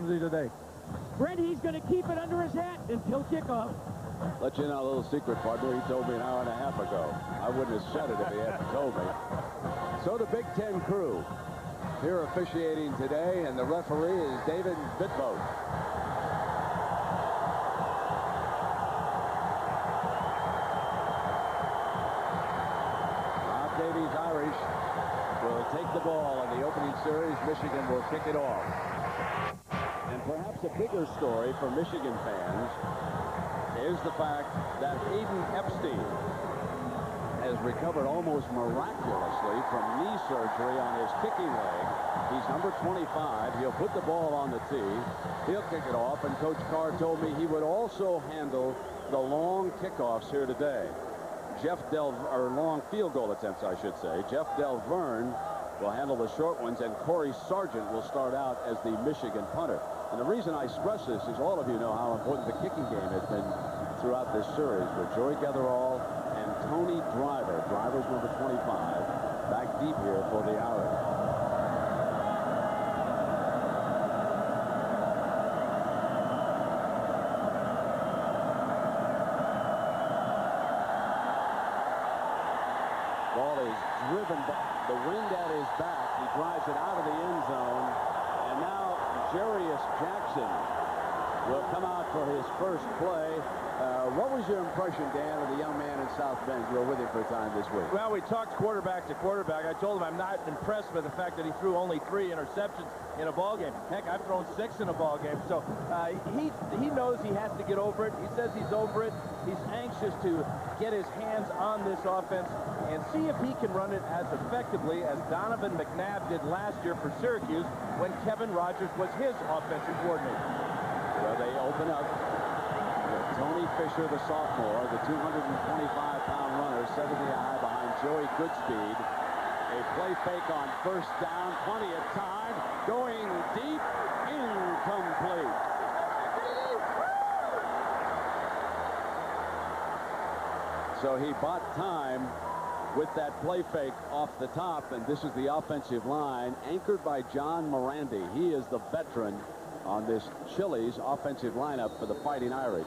opportunity today. Brent, he's going to keep it under his hat until kickoff. Let you know a little secret, partner. He told me an hour and a half ago. I wouldn't have said it if he hadn't told me. So the Big Ten crew here officiating today, and the referee is David Bitboat. Rob Davies Irish will take the ball in the opening series. Michigan will kick it off. And perhaps a bigger story for Michigan fans is the fact that Aiden Epstein has recovered almost miraculously from knee surgery on his kicking leg. He's number 25. He'll put the ball on the tee. He'll kick it off, and Coach Carr told me he would also handle the long kickoffs here today. Long field goal attempts, I should say. Jeff Delverne will handle the short ones, and Corey Sargent will start out as the Michigan punter. And the reason I stress this is all of you know how important the kicking game has been throughout this series with Joey Getherall and Tony Driver. Driver's number 25, back deep here for the Irish. Ball is driven by the wind at his back. He drives it out of the end zone. And now Jarius Jackson will come out for his first play. What was your impression, Dan, of the young man in South Bend? You were with him for a time this week. Well, we talked quarterback to quarterback. I told him I'm not impressed with the fact that he threw only 3 interceptions in a ball game. Heck, I've thrown 6 in a ball game. So he knows he has to get over it. He says he's over it. He's anxious to get his hands on this offense and see if he can run it as effectively as Donovan McNabb did last year for Syracuse when Kevin Rogers was his offensive coordinator. Well, they open up with Tony Fisher, the sophomore, the 225-pound runner, 70 high behind Joey Goodspeed. A play fake on first down, plenty of time, going deep, incomplete. So he bought time with that play fake off the top, and this is the offensive line anchored by John Morandi. He is the veteran on this Chili's offensive lineup for the Fighting Irish.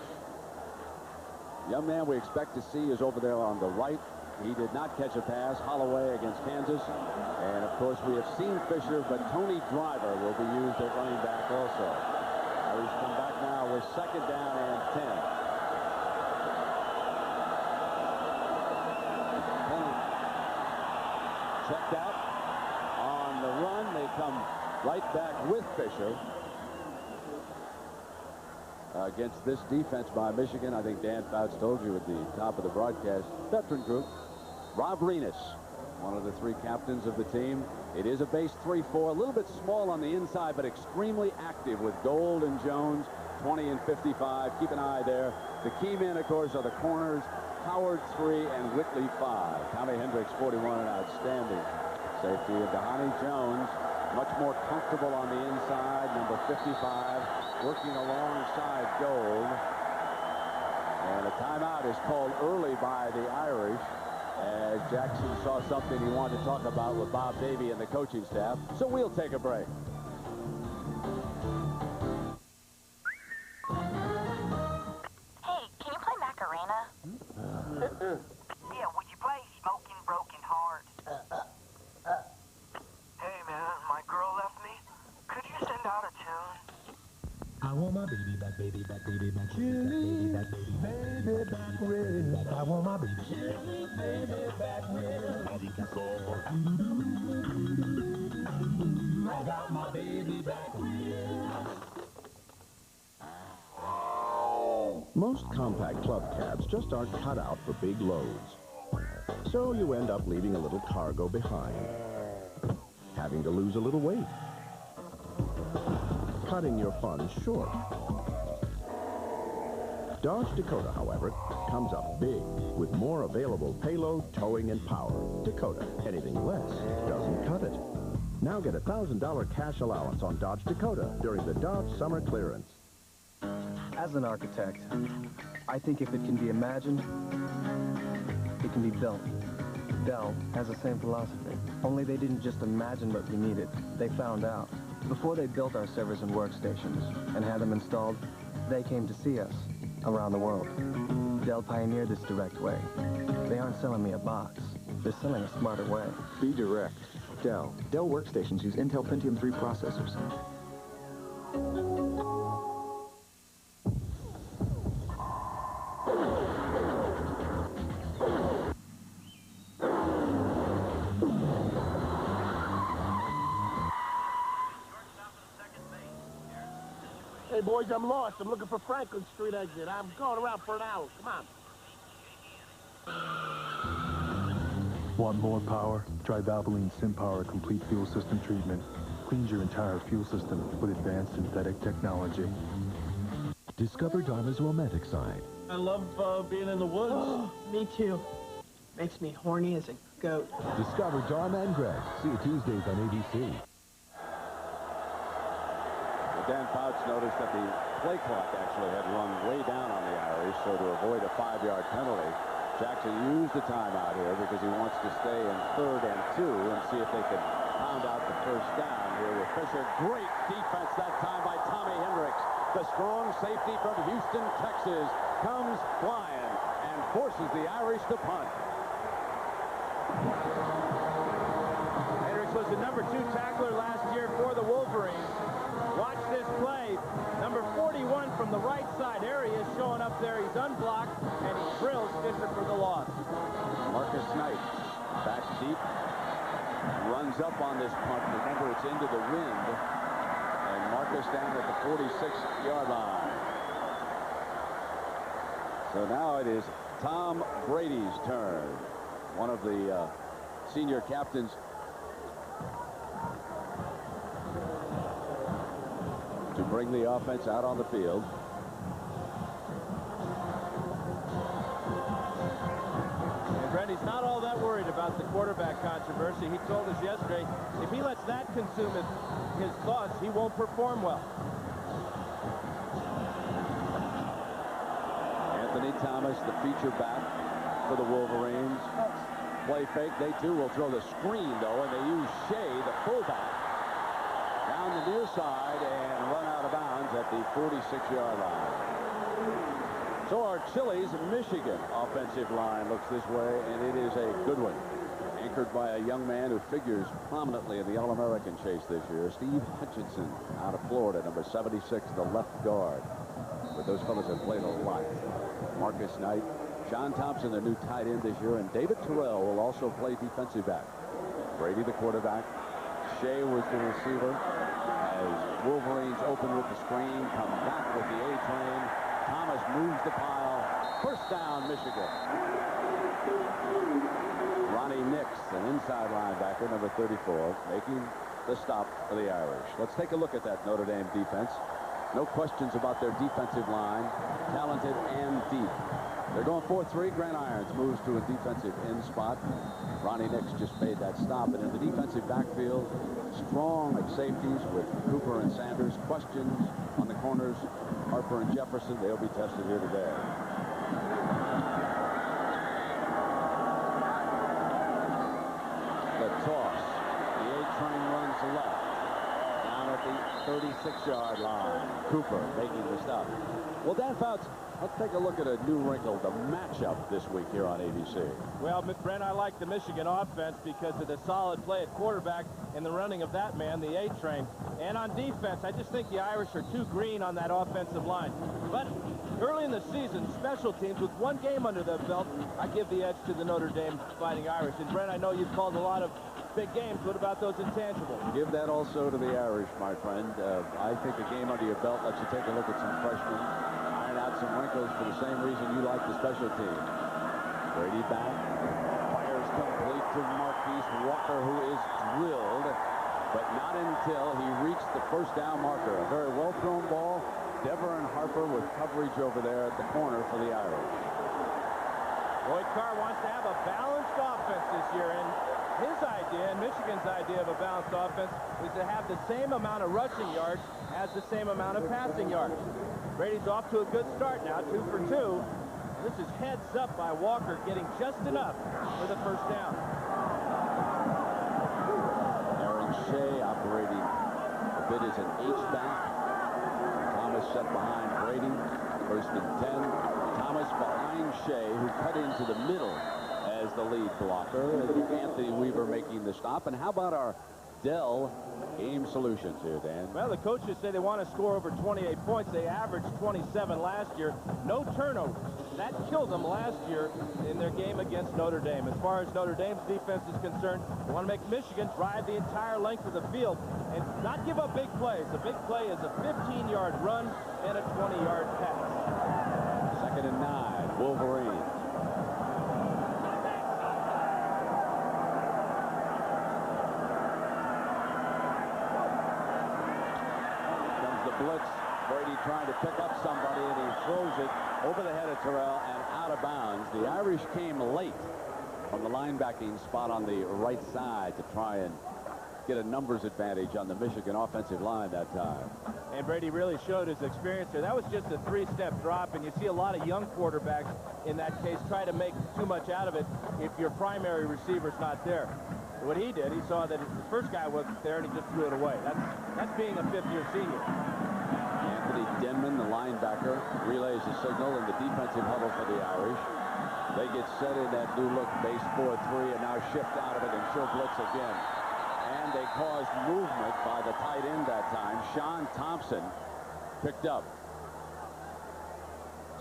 Young man we expect to see is over there on the right. He did not catch a pass. Holloway against Kansas. And, of course, we have seen Fisher, but Tony Driver will be used at running back also. Irish come back now with 2nd down and 10. Checked out on the run. They come right back with Fisher. Against this defense by Michigan, I think Dan Fouts told you at the top of the broadcast, veteran group. Rob Renis, one of the 3 captains of the team. It is a base 3-4, a little bit small on the inside, but extremely active with Gold and Jones, 20 and 55. Keep an eye there. The key men, of course, are the corners, Howard 3 and Whitley 5. Tommy Hendricks, 41, an outstanding safety. And Dahani Jones, much more comfortable on the inside, number 55, working alongside Gold. And a timeout is called early by the Irish as Jackson saw something he wanted to talk about with Bob Davie and the coaching staff. So we'll take a break. Hey, can you play Macarena? Yeah, would you play Smoking Broken Heart? Hey, man, my girl left me. Could you send out a tune? I want my baby back, baby back, baby back, baby back, baby back, red. I want my baby back, red. I got my baby back, red. Most compact club cabs just aren't cut out for big loads. So you end up leaving a little cargo behind, having to lose a little weight, cutting your funds short. Dodge Dakota, however, comes up big with more available payload, towing, and power. Dakota, anything less doesn't cut it. Now get a $1,000 cash allowance on Dodge Dakota during the Dodge Summer Clearance. As an architect, I think if it can be imagined, it can be built. Dell has the same philosophy. Only they didn't just imagine what we needed. They found out. Before they built our servers and workstations and had them installed, they came to see us around the world. Dell pioneered this direct way. They aren't selling me a box. They're selling a smarter way. Be direct. Dell. Dell workstations use Intel Pentium 3 processors. Hey, boys, I'm lost. I'm looking for Franklin Street exit. I'm going around for an hour. Come on. Want more power? Try Valvoline SimPower Complete Fuel System Treatment. Cleans your entire fuel system with advanced synthetic technology. Discover Dharma's romantic side. I love being in the woods. Oh, me too. Makes me horny as a goat. Discover Dharma and Greg. See you Tuesdays on ABC. Dan Fouts noticed that the play clock actually had run way down on the Irish, so to avoid a 5-yard penalty, Jackson used the timeout here because he wants to stay in 3rd and 2 and see if they can pound out the first down here with Fisher. Great defense that time by Tommy Hendricks. The strong safety from Houston, Texas, comes flying and forces the Irish to punt. Hendricks was the number 2 tackler last year for the Wolverines. Watch this play. Number 41 from the right side area is showing up there. He's unblocked, and he drills Fisher for the loss. Marcus Knight back deep. Runs up on this punt. Remember, it's into the wind. And Marcus down at the 46-yard line. So now it is Tom Brady's turn. One of the senior captains to bring the offense out on the field. And Brady's not all that worried about the quarterback controversy. He told us yesterday, if he lets that consume his thoughts, he won't perform well. Anthony Thomas, the feature back for the Wolverines. Play fake. They too will throw the screen though, and they use Shea, the fullback, down the near side and run out of bounds at the 46-yard line. So our Chili's Michigan offensive line looks this way, and it is a good one. Anchored by a young man who figures prominently in the All-American chase this year, Steve Hutchinson out of Florida, number 76, the left guard. But those fellas have played a lot. Marcus Knight, John Thompson, the new tight end this year, and David Terrell will also play defensive back. Brady, the quarterback. Shea was the receiver. As Wolverines open with the screen, come back with the A-train. Thomas moves the pile. First down, Michigan. Ronnie Nix, an inside linebacker, number 34, making the stop for the Irish. Let's take a look at that Notre Dame defense. No questions about their defensive line. Talented and deep. They're going 4-3. Grant Irons moves to a defensive end spot. Ronnie Nix just made that stop. And in the defensive backfield, strong at safeties with Cooper and Sanders. Questions on the corners, Harper and Jefferson. They'll be tested here today. The toss. The A-train runs left. Down at the 36-yard line. Cooper making the stop. Well, Dan Fouts, let's take a look at a new wrinkle, the matchup this week here on ABC. Well, Brent, I like the Michigan offense because of the solid play at quarterback and the running of that man, the A-train. And on defense, I just think the Irish are too green on that offensive line. But early in the season, special teams, with one game under their belt, I give the edge to the Notre Dame Fighting Irish. And Brent, I know you've called a lot of big games. What about those intangibles? Give that also to the Irish, my friend. I think a game under your belt lets you take a look at some freshmen, iron out some wrinkles for the same reason you like the special team. Brady back, fires complete to Marquise Walker, who is drilled, but not until he reached the first down marker. A very well-thrown ball. Dever and Harper with coverage over there at the corner for the Irish. Lloyd Carr wants to have a balanced offense this year, and his idea and Michigan's idea of a balanced offense is to have the same amount of rushing yards as the same amount of passing yards. Brady's off to a good start now, 2 for 2. This is heads up by Walker, getting just enough for the first down. Aaron Shea operating the bit is an H-back. Thomas set behind Brady. First and 10. Thomas behind Shea, who cut into the middle as the lead blocker. Anthony Weaver making the stop. And how about our Dell game solutions here, Dan? Well, the coaches say they want to score over 28 points. They averaged 27 last year. No turnovers. That killed them last year in their game against Notre Dame. As far as Notre Dame's defense is concerned, they want to make Michigan drive the entire length of the field and not give up big plays. The big play is a 15-yard run and a 20-yard pass. Second and 9, Wolverines. Blitz. Brady trying to pick up somebody, and he throws it over the head of Terrell and out of bounds. The Irish came late from the linebacking spot on the right side to try and get a numbers advantage on the Michigan offensive line that time. And Brady really showed his experience there. That was just a 3-step drop, and you see a lot of young quarterbacks in that case try to make too much out of it if your primary receiver's not there. What he did, he saw that the first guy wasn't there, and he just threw it away. That's being a fifth-year senior. Anthony Denman, the linebacker, relays the signal in the defensive huddle for the Irish. They get set in that new look base 4-3 and now shift out of it and show blitz again. And they caused movement by the tight end that time. Sean Thompson picked up.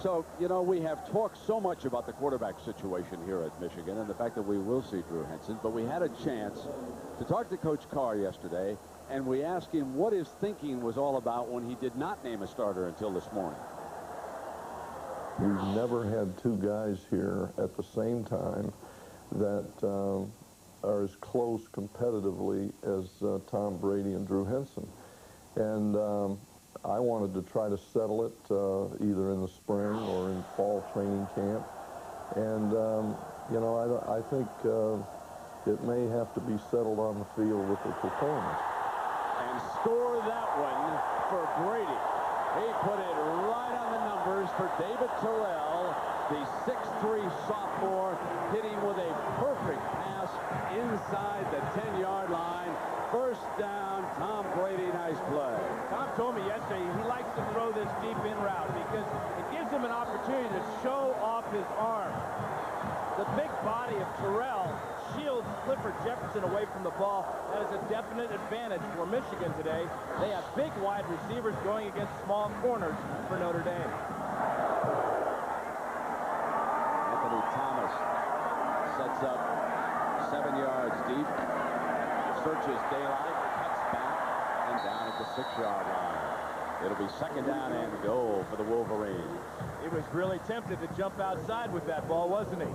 So, you know, we have talked so much about the quarterback situation here at Michigan and the fact that we will see Drew Henson, but we had a chance to talk to Coach Carr yesterday, and we asked him what his thinking was all about when he did not name a starter until this morning. We've never had two guys here at the same time that are as close competitively as Tom Brady and Drew Henson. And I wanted to try to settle it either in the spring or in fall training camp. And, you know, I think it may have to be settled on the field with the performance. And score that one for Brady. He put it right on the numbers for David Terrell, the 6'3 sophomore, hitting with a perfect pass inside the 10-yard line. First down, Tom Brady, nice play. Tom told me yesterday he likes to throw this deep in route because it gives him an opportunity to show off his arm. The big body of Terrell shields Clifford Jefferson away from the ball. That is a definite advantage for Michigan today. They have big wide receivers going against small corners for Notre Dame. Anthony Thomas sets up 7 yards deep. Searches daylight, cuts back, and down at the 6-yard line. It'll be second down and goal for the Wolverines. He was really tempted to jump outside with that ball, wasn't he?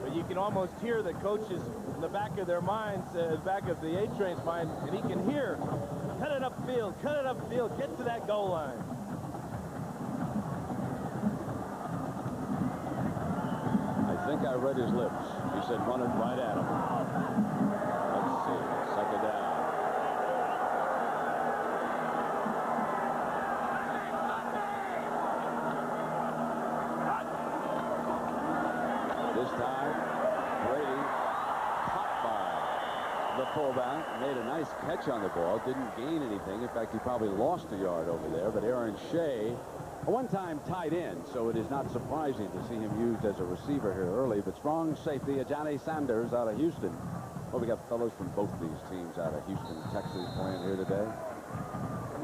But you can almost hear the coaches in the back of their minds, back of the A-Train's mind, and he can hear, cut it upfield, get to that goal line. I think I read his lips. He said run it right at him. Let's see, second down. This time, Brady caught by the fullback, made a nice catch on the ball, didn't gain anything. In fact, he probably lost a yard over there, but Aaron Shea, a one-time tight end, so it is not surprising to see him used as a receiver here early, but strong safety, Johnny Sanders out of Houston. Well, we got fellows from both these teams out of Houston, Texas playing here today.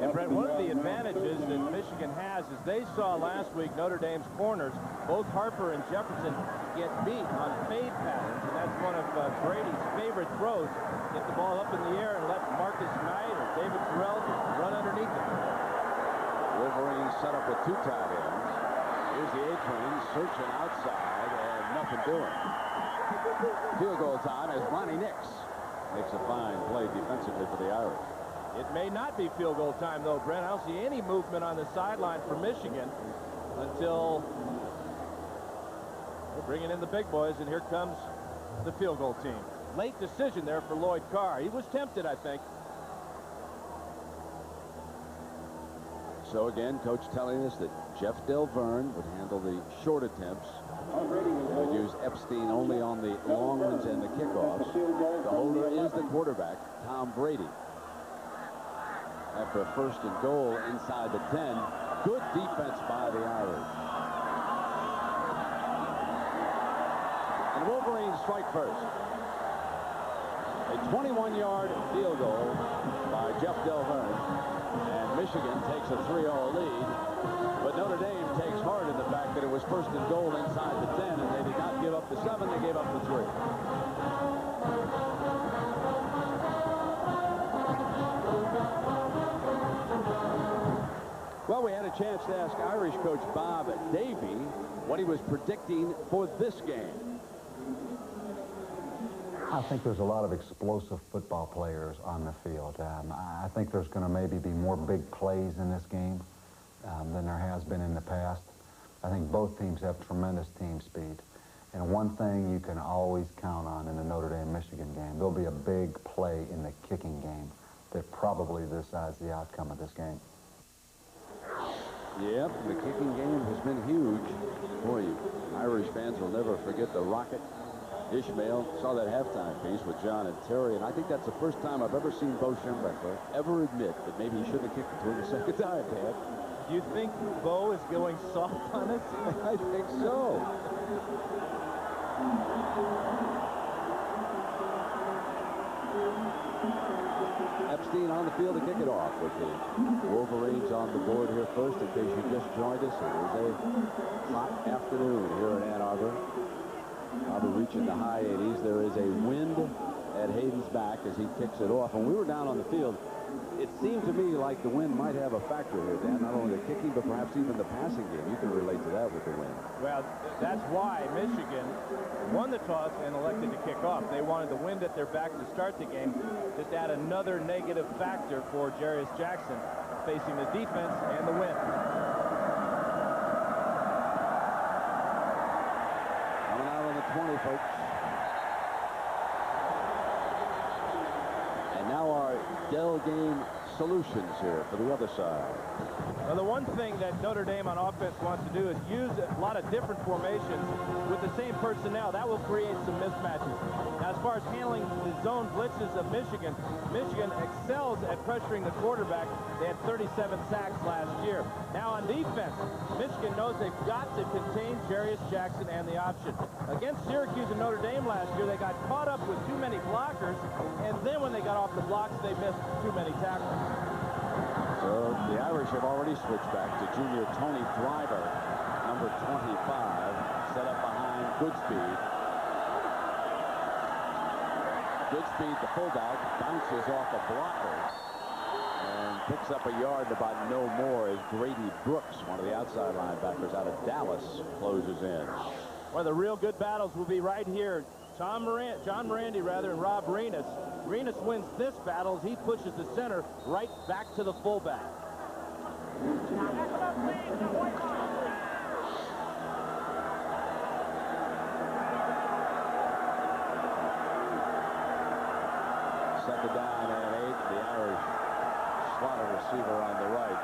And Brett, one of the advantages that Michigan has is they saw last week Notre Dame's corners, both Harper and Jefferson, get beat on fade patterns, and that's one of Brady's favorite throws. Get the ball up in the air and let Marcus Knight or David Terrell run underneath it. Wolverines set up with two tight ends. Here's the A-Train searching outside and nothing doing. Field goal time as Ronnie Nix makes a fine play defensively for the Irish. It may not be field goal time, though, Brent. I don't see any movement on the sideline for Michigan until we're bringing in the big boys, and here comes the field goal team. Late decision there for Lloyd Carr. He was tempted, I think. So again, coach telling us that Jeff Delverne would handle the short attempts. Would use Epstein only on the long ones and the kickoffs. The holder is the quarterback, Tom Brady. after a first and goal inside the 10. Good defense by the Irish. And the Wolverines strike first. A 21-yard field goal by Jeff Delverne. And Michigan takes a 3-0 lead. But Notre Dame takes heart in the fact that it was first and goal inside the 10, and they did not give up the 7, they gave up the 3. Well, we had a chance to ask Irish coach Bob Davie what he was predicting for this game. I think there's a lot of explosive football players on the field. I think there's going to maybe be more big plays in this game than there has been in the past. I think both teams have tremendous team speed. And one thing you can always count on in the Notre Dame-Michigan game, there'll be a big play in the kicking game that probably decides the outcome of this game. Yep, the kicking game has been huge. Boy, Irish fans will never forget the rocket. Ishmael saw that halftime piece with John and Terry, and I think that's the first time I've ever seen Bo Schembechler ever admit that maybe he shouldn't have kicked it to him the second time, Dad. Do you think Bo is going soft on it? I think so. Epstein on the field to kick it off with the Wolverines on the board here first. In case you just joined us, it is a hot afternoon here in Ann Arbor. Probably reaching the high 80s. There is a wind at Hayden's back as he kicks it off. When we were down on the field, it seemed to me like the wind might have a factor here, Dan. Not only the kicking, but perhaps even the passing game. You can relate to that with the wind. Well, that's why Michigan won the toss and elected to kick off. They wanted the wind at their back to start the game. Just add another negative factor for Jarius Jackson facing the defense and the wind. Coming out on the 20, folks. And now our Dell game solutions here for the other side. Well, the one thing that Notre Dame on offense wants to do is use a lot of different formations with the same personnel. That will create some mismatches. Now, as far as handling the zone blitzes of Michigan, Michigan excels at pressuring the quarterback. They had 37 sacks last year. Now, on defense, Michigan knows they've got to contain Jarius Jackson and the option. Against Syracuse and Notre Dame last year, they got caught up with too many blockers, and then when they got off the blocks, they missed too many tackles. So the Irish have already switched back to junior Tony Driver, number 25, set up behind Goodspeed. Goodspeed, the fullback, bounces off a blocker and picks up a yard, about no more as Grady Brooks, one of the outside linebackers out of Dallas, closes in. One of the real good battles will be right here. John Morandi, and Rob Renas. Renas wins this battle as he pushes the center right back to the fullback. Second down and 8. The Irish slot a receiver on the right.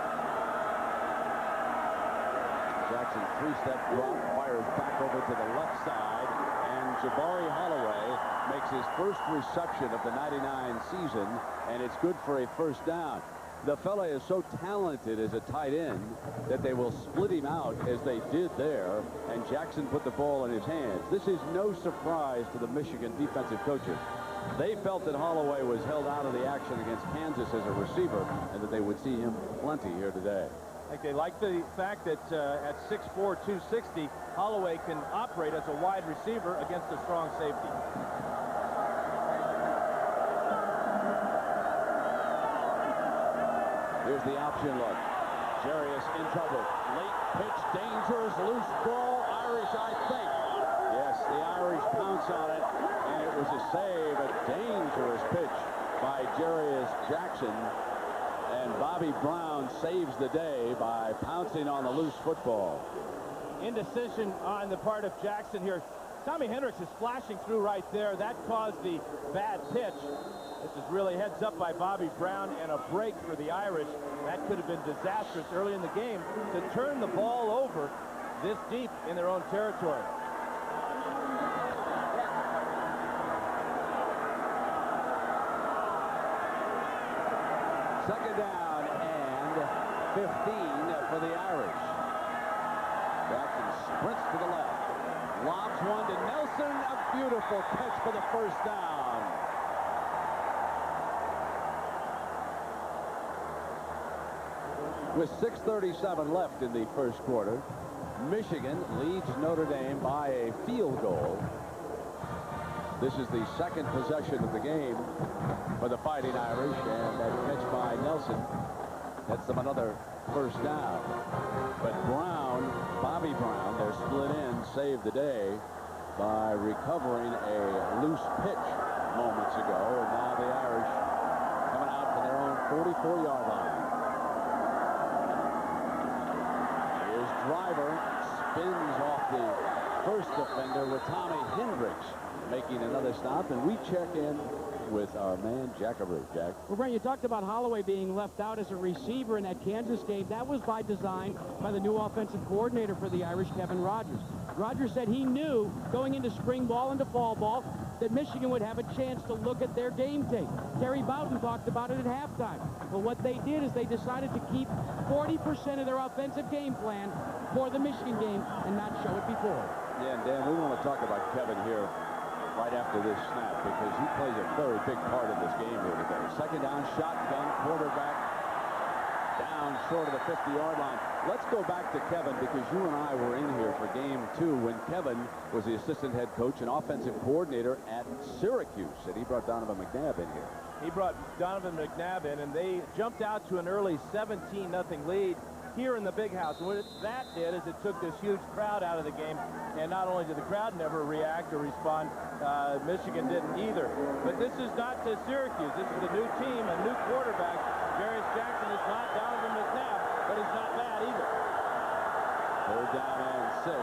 Jackson three-step drop, fires back over to the left side, and Jabari Holloway makes his first reception of the 99 season, and it's good for a first down. The fella is so talented as a tight end that they will split him out as they did there, and Jackson put the ball in his hands. This is no surprise to the Michigan defensive coaches. They felt that Holloway was held out of the action against Kansas as a receiver, and that they would see him plenty here today. I think they like the fact that at 6'4", 260, Holloway can operate as a wide receiver against a strong safety. Here's the option look. Jarius in trouble. Late pitch, dangerous, loose ball. Irish, I think. Yes, the Irish pounce on it, and it was a save, a dangerous pitch by Jarius Jackson. And Bobby Brown saves the day by pouncing on the loose football. Indecision on the part of Jackson here. Tommy Hendricks is flashing through right there. That caused the bad pitch. This is really heads up by Bobby Brown, and a break for the Irish. That could have been disastrous early in the game to turn the ball over this deep in their own territory. Second down one to Nelson. A beautiful catch for the first down. With 6:37 left in the first quarter, Michigan leads Notre Dame by a field goal. This is the second possession of the game for the Fighting Irish, and that catch by Nelson gets them another first down. But Brown, Bobby Brown, their split end, saved the day by recovering a loose pitch moments ago, and now the Irish coming out from their own 44-yard line. His driver spins off the first defender with Tommy Hendricks making another stop, and we check in with our man Jackaroo. Jack. Well, Brent, you talked about Holloway being left out as a receiver in that Kansas game. That was by design by the new offensive coordinator for the Irish, Kevin Rogers. Rogers said he knew going into spring ball and to fall ball that Michigan would have a chance to look at their game tape. Terry Bowden talked about it at halftime. But what they did is they decided to keep 40% of their offensive game plan for the Michigan game and not show it before. Yeah, and Dan, we want to talk about Kevin here right after this snap, because he plays a very big part in this game here today. Second down, shotgun, quarterback down short of the 50-yard line. Let's go back to Kevin, because you and I were in here for game 2 when Kevin was the assistant head coach and offensive coordinator at Syracuse, and he brought Donovan McNabb in here. He brought Donovan McNabb in, and they jumped out to an early 17-0 lead here in the Big House. And what that did is it took this huge crowd out of the game, and not only did the crowd never react or respond, Michigan didn't either. But this is not Syracuse. This is a new team, a new quarterback. Jarius Jackson is not Donovan McNabb, but he's not bad either. Third down and 6.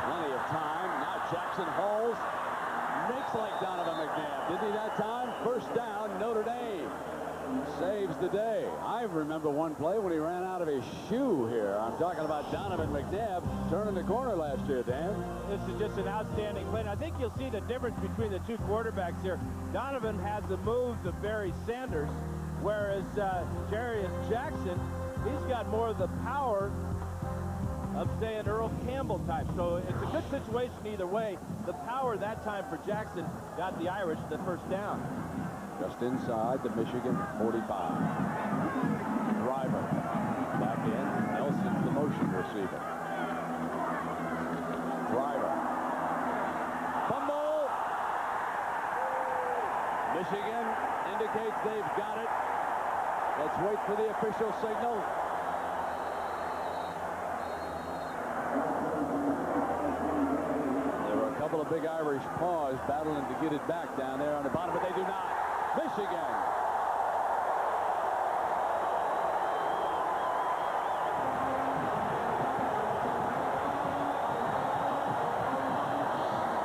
Plenty of time. Now Jackson hauls. Makes like Donovan McNabb. Did he that time? First down, Notre Dame saves the day. I remember one play when he ran out of his shoe here. I'm talking about Donovan McNabb turning the corner last year, Dan. This is just an outstanding play. And I think you'll see the difference between the two quarterbacks here. Donovan has the moves of Barry Sanders, whereas Jarius Jackson, he's got more of the power of, say, an Earl Campbell type. So it's a good situation either way. The power that time for Jackson got the Irish the first down. Just inside the Michigan 45. Driver back in. Nelson's the motion receiver. Driver. Fumble. Michigan indicates they've got it. Let's wait for the official signal. A couple of big Irish paws battling to get it back down there on the bottom, but they do not. Michigan.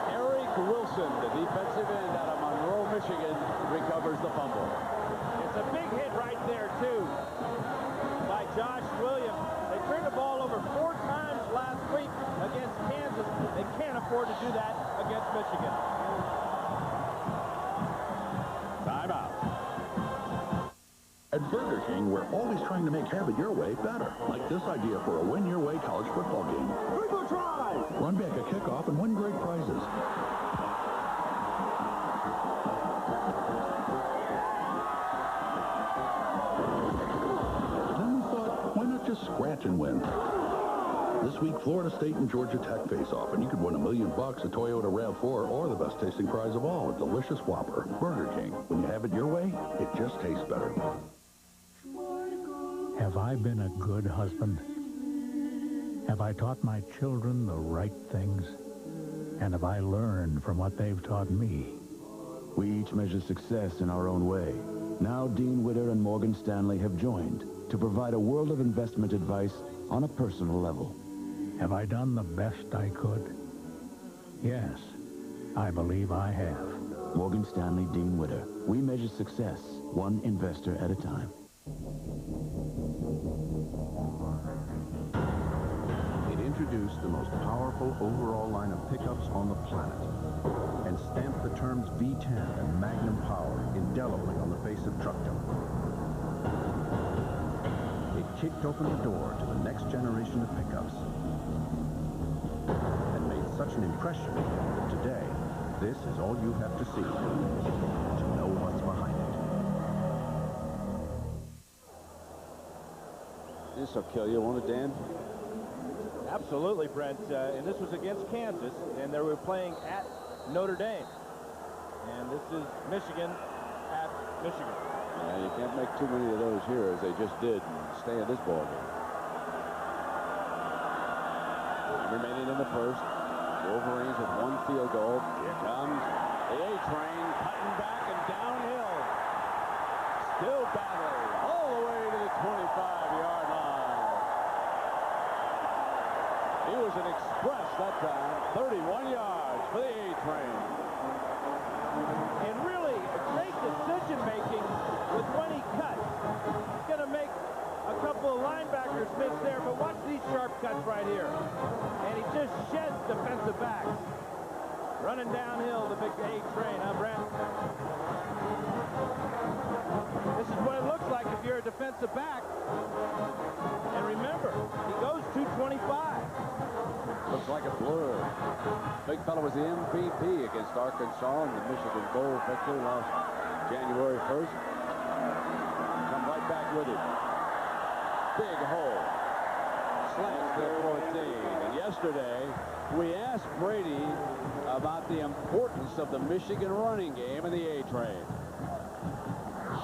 Eric Wilson, the defensive end out of Monroe, Michigan, recovers the fumble. It's a big hit right there, too, by Josh Williams. They turned the ball over 4 times last week against Kansas. They can't afford to do that against Michigan. Timeout. At Burger King, we're always trying to make have it your way better. Like this idea for a win-your-way college football game. Triple try! Run back a kickoff and win great prizes. Then we thought, why not just scratch and win? This week, Florida State and Georgia Tech face off, and you could win $1 million, a Toyota RAV4, or the best tasting prize of all, a delicious Whopper. Burger King. When you have it your way, it just tastes better. Have I been a good husband? Have I taught my children the right things? And have I learned from what they've taught me? We each measure success in our own way. Now Dean Witter and Morgan Stanley have joined to provide a world of investment advice on a personal level. Have I done the best I could? Yes, I believe I have. Morgan Stanley, Dean Witter. We measure success one investor at a time. It introduced the most powerful overall line of pickups on the planet and stamped the terms V10 and Magnum Power indelibly on the face of truckdom. kicked open the door to the next generation of pickups and made such an impression that today, this is all you have to see to know what's behind it. This will kill you, won't it, Dan? Absolutely, Brent. And this was against Kansas, and they were playing at Notre Dame. And this is Michigan at Michigan. Yeah, you can't make too many of those here, as they just did, and stay in this ballgame. Remaining in the first. Wolverines with one field goal. Here comes the A-train, cutting back and downhill. Still battling all the way to the 25-yard line. He was an express that time. 31 yards for the A-train. And really, great decision-making with when he cut. He's going to make a couple of linebackers miss there, but watch these sharp cuts right here. And he just sheds defensive backs. Running downhill, the big A-train, huh, Brent? This is what it looks like if you're a defensive back. And remember, he goes 225. Looks like a blur. Big fella was the MVP against Arkansas in the Michigan Bowl victory last January 1st. Come right back with it. Big hole. Slants to 14. And yesterday, we asked Brady about the importance of the Michigan running game and the A-train.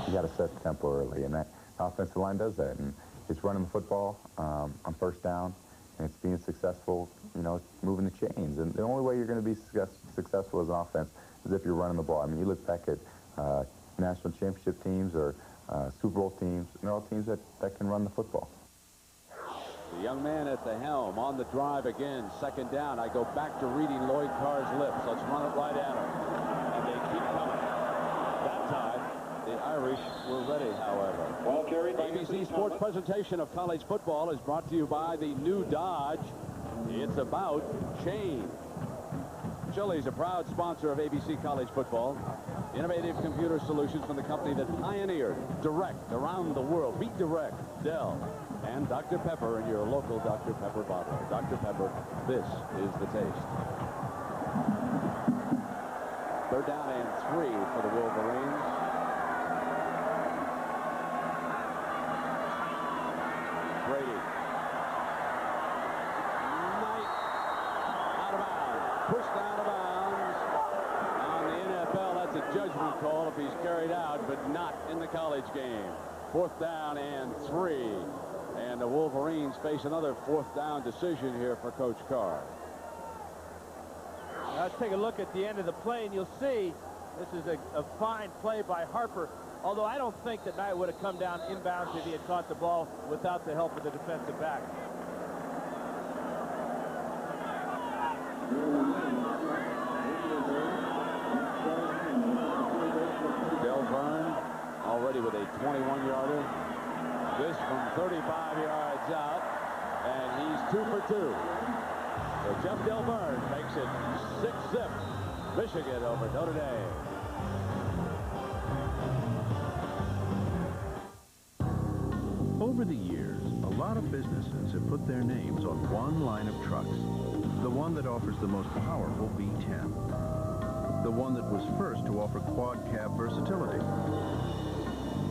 You got to set the tempo early, and that offensive line does that. And it's running the football on first down, and it's being successful, you know, moving the chains. And the only way you're going to be successful as an offense is if you're running the ball. I mean, you look back at national championship teams or Super Bowl teams, and they're all teams that can run the football. The young man at the helm on the drive again. Second down. I go back to reading Lloyd Carr's lips. Let's run it right at him. And they keep coming. That time, the Irish were ready, however. Well carried. ABC Sports presentation of college football is brought to you by the new Dodge. It's about change. Chili's a proud sponsor of ABC College Football. Innovative computer solutions from the company that pioneered direct around the world. Beat Direct, Dell, and Dr. Pepper in your local Dr. Pepper bottle. Dr. Pepper, this is the taste. Third down and 3 for the Wolverines. Brady. Knight. Out of bounds. Pushed out of bounds. Now in the NFL, that's a judgment call if he's carried out, but not in the college game. Fourth down and 3. And the Wolverines face another fourth down decision here for Coach Carr. Now let's take a look at the end of the play, and you'll see this is a fine play by Harper. Although I don't think that Knight would have come down inbounds if he had caught the ball without the help of the defensive back. Del Verne already with a 21-yarder. This from 35 yards out, and he's 2 for 2. So Jeff Del Verne makes it 6-zip. Michigan over Notre Dame. Over the years, a lot of businesses have put their names on one line of trucks. The one that offers the most powerful V10. The one that was first to offer quad cab versatility.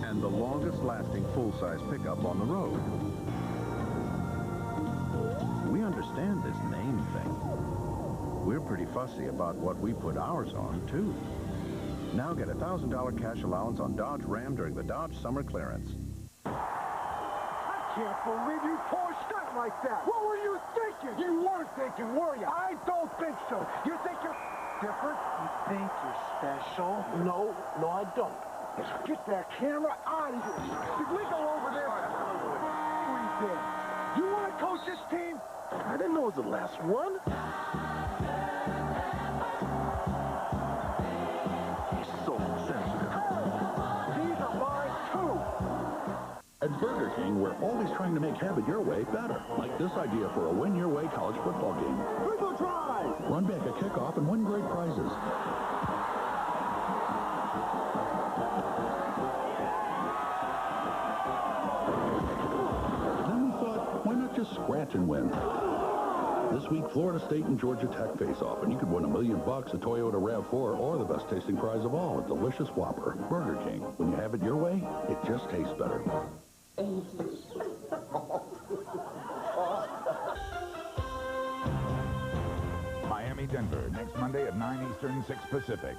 And the longest lasting full-size pickup on the road. We understand this name thing. We're pretty fussy about what we put ours on, too. Now get a $1,000 cash allowance on Dodge Ram during the Dodge Summer Clearance. I can't believe you pushed up like that. What were you thinking? You weren't thinking, were you? I don't think so. You think you're different? You think you're special? No, I don't. Get that camera out of here. Did we go over there? We did. You want to coach this team? I didn't know it was the last one. He's so sensitive. These are mine, too. At Burger King, we're always trying to make have it your way better. Like this idea for a win your way college football game. Triple try! Run back a kickoff and win great prizes. scratch and win. This week, Florida State and Georgia Tech face off, and you could win $1 million, a Toyota RAV4, or the best tasting prize of all, a delicious Whopper. Burger King. When you have it your way, it just tastes better. Miami, Denver, next Monday at 9 Eastern, 6 Pacific.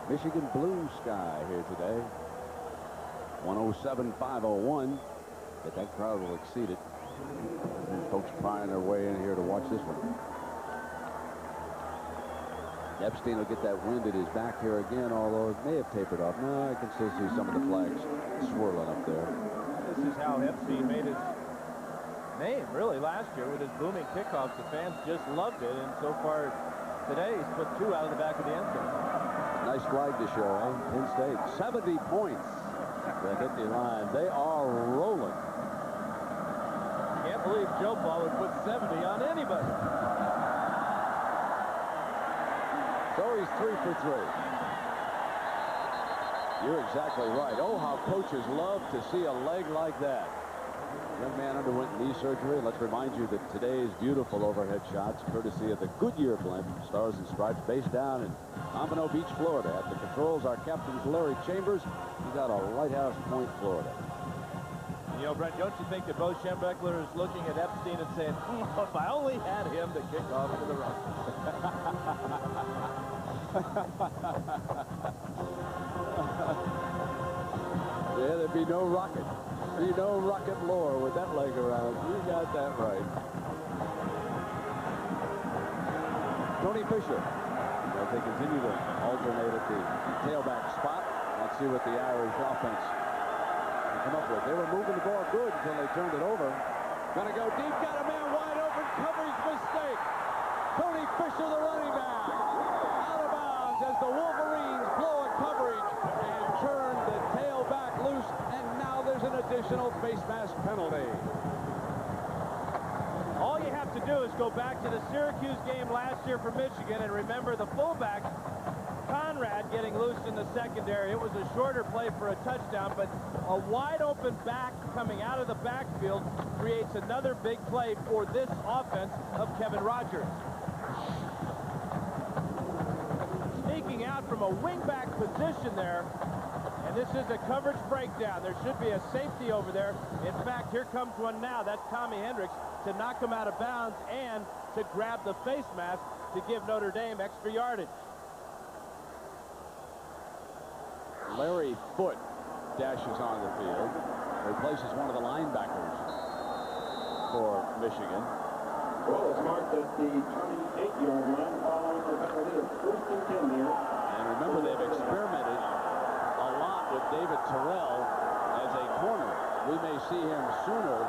Michigan blue sky here today. 107.501. But that crowd will exceed it. And folks prying their way in here to watch this one. Epstein will get that wind at his back here again, although it may have tapered off. No, I can still see some of the flags swirling up there. This is how Epstein made his name, really, last year with his booming kickoffs. The fans just loved it, and so far today he's put 2 out of the back of the end zone. Nice flag to show, eh? Penn State, 70 points that hit the line. They are rolling. Can't believe Joe Paul would put 70 on anybody. So he's 3 for 3. You're exactly right. Oh, how coaches love to see a leg like that. Young man underwent knee surgery. Let's remind you that today's beautiful overhead shots, courtesy of the Goodyear blimp, Stars and Stripes, based down in Pompano Beach, Florida. At the controls, our captain, Larry Chambers. He's out of Lighthouse Point, Florida. You know, Brent, don't you think that Bo Schembechler is looking at Epstein and saying, if I only had him to kick off to the run. Yeah, there'd be no rocket. Be no rocket lore with that leg around. You got that right. Tony Fisher, as they continue to alternate at the tailback spot. Let's see what the Irish offense can come up with. They were moving the ball good until they turned it over. Gonna go deep, got a man wide open, coverage mistake. Tony Fisher, the running back, out of bounds as the Wolverines blow a coverage and turn the tailback loose, and now there's an additional face mask penalty. All you have to do is go back to the Syracuse game last year for Michigan and remember the fullback, Conrad, getting loose in the secondary. It was a shorter play for a touchdown, but a wide open back coming out of the backfield creates another big play for this offense of Kevin Rogers. Sneaking out from a wingback position there, and this is a coverage breakdown. There should be a safety over there. In fact, here comes one now. That's Tommy Hendricks to knock him out of bounds and to grab the face mask to give Notre Dame extra yardage. Larry Foote dashes on the field, replaces one of the linebackers for Michigan. Well, it's marked at the 28-yard line following the penalty of 1st and 10 here. And remember, they've experimented a lot with David Terrell as a corner. We may see him sooner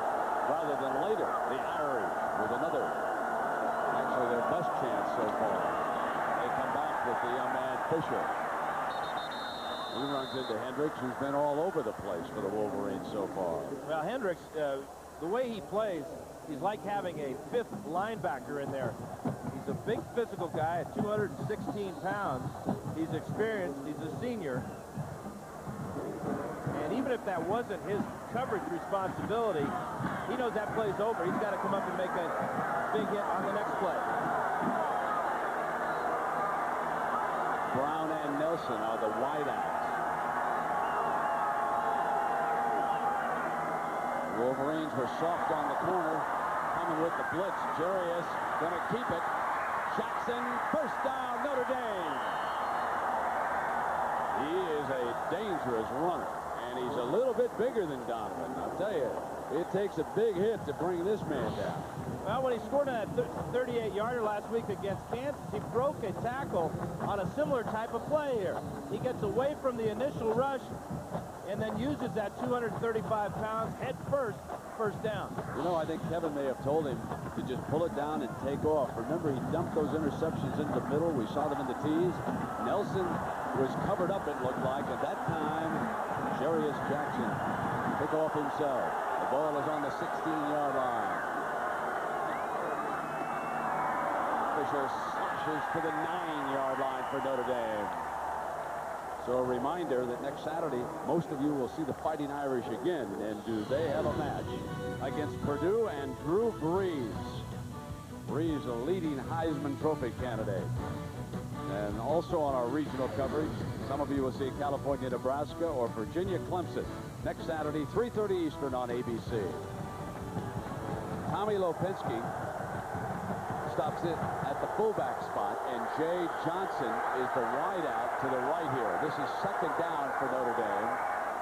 rather than later. The Irish with another, actually their best chance so far. They come back with the young man Fisher. He runs into Hendricks, who's been all over the place for the Wolverines so far. Well, Hendricks, the way he plays, he's like having a 5th linebacker in there. He's a big physical guy at 216 pounds. He's experienced. He's a senior. And even if that wasn't his coverage responsibility, he knows that play's over. He's got to come up and make a big hit on the next play. Brown and Nelson are the wideouts. Wolverines were soft on the corner, coming with the blitz. Jarius going to keep it. Jackson, first down, Notre Dame. He is a dangerous runner, and he's a little bit bigger than Donovan. I'll tell you, it takes a big hit to bring this man down. Well, when he scored on that 38-yarder last week against Kansas, he broke a tackle on a similar type of play here. He gets away from the initial rush and then uses that 235 pounds head first down. You know, I think Kevin may have told him to just pull it down and take off. Remember, he dumped those interceptions into the middle. We saw them in the tees. Nelson was covered up, it looked like. At that time, Jarius Jackson took off himself. The ball is on the 16-yard line. Fisher slashes to the 9-yard line for Notre Dame. So a reminder that next Saturday, most of you will see the Fighting Irish again. And do they have a match against Purdue and Drew Brees? Brees, a leading Heisman Trophy candidate. And also on our regional coverage, some of you will see California, Nebraska, or Virginia, Clemson. Next Saturday, 3:30 Eastern on ABC. Tommy Lopinski stops it at the fullback spot, and Jay Johnson is the wideout to the right here. This is second down for Notre Dame.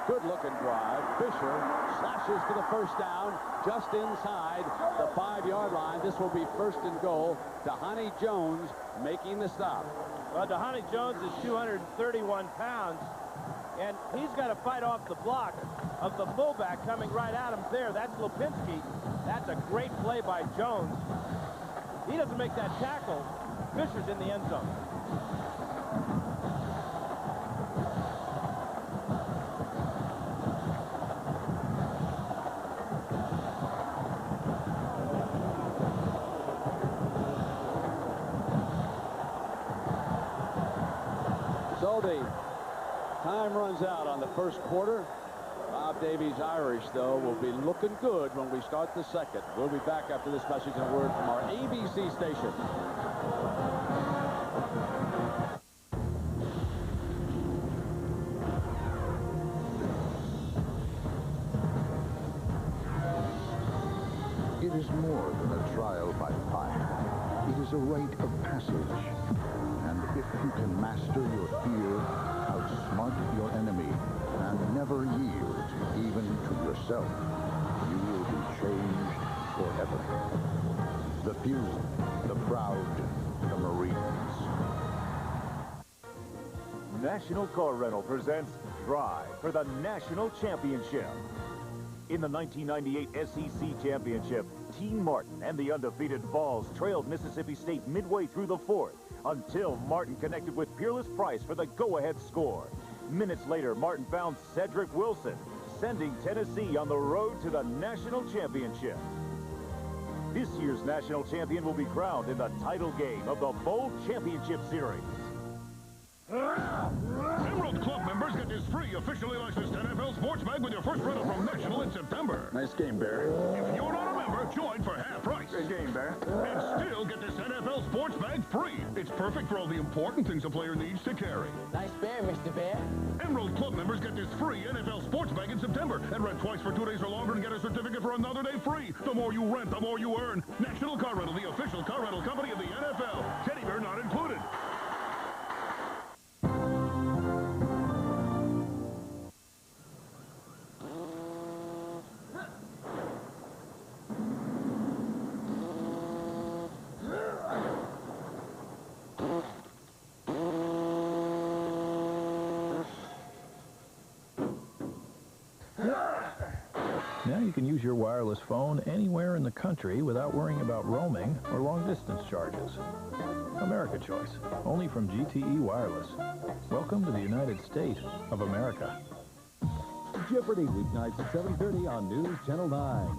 Good-looking drive. Fisher slashes to the first down, just inside the 5-yard line. This will be first and goal. D'Hani Jones making the stop. Well, D'Hani Jones is 231 pounds, and he's got to fight off the block of the fullback coming right at him there. That's Lopinski. That's a great play by Jones. He doesn't make that tackle. Fisher's in the end zone. So the time runs out on the first quarter. Bob Davies Irish, though, will be looking good when we start the second. We'll be back after this message and a word from our ABC station. It is more than a trial by fire. It is a rite of passage. And if you can master your fear, outsmart your enemy, and never yield even to yourself, you will be changed forever. The few, the proud, the Marines. National Car Rental presents Drive for the National Championship. In the 1998 SEC Championship, Team Martin and the undefeated Vols trailed Mississippi State midway through the fourth until Martin connected with Peerless Price for the go-ahead score. Minutes later, Martin found Cedric Wilson, sending Tennessee on the road to the national championship. This year's national champion will be crowned in the title game of the Bowl Championship Series. Emerald Club members get this free officially licensed NFL sports bag with your first rental from National in September. Nice game, Bear. If you're not a member, join for half price. Good game, Bear. And still get this NFL sports bag free. It's perfect for all the important things a player needs to carry. Nice bear, Mr. Bear. Emerald Club members get this free NFL sports bag in September and rent twice for 2 days or longer and get a certificate for another day free. The more you rent, the more you earn. National Car Rental, the official car rental company of the NFL. Teddy bear not included. Now you can use your wireless phone anywhere in the country without worrying about roaming or long-distance charges. America Choice, only from GTE Wireless. Welcome to the United States of America. Jeopardy! Weeknights at 7:30 on News Channel 9.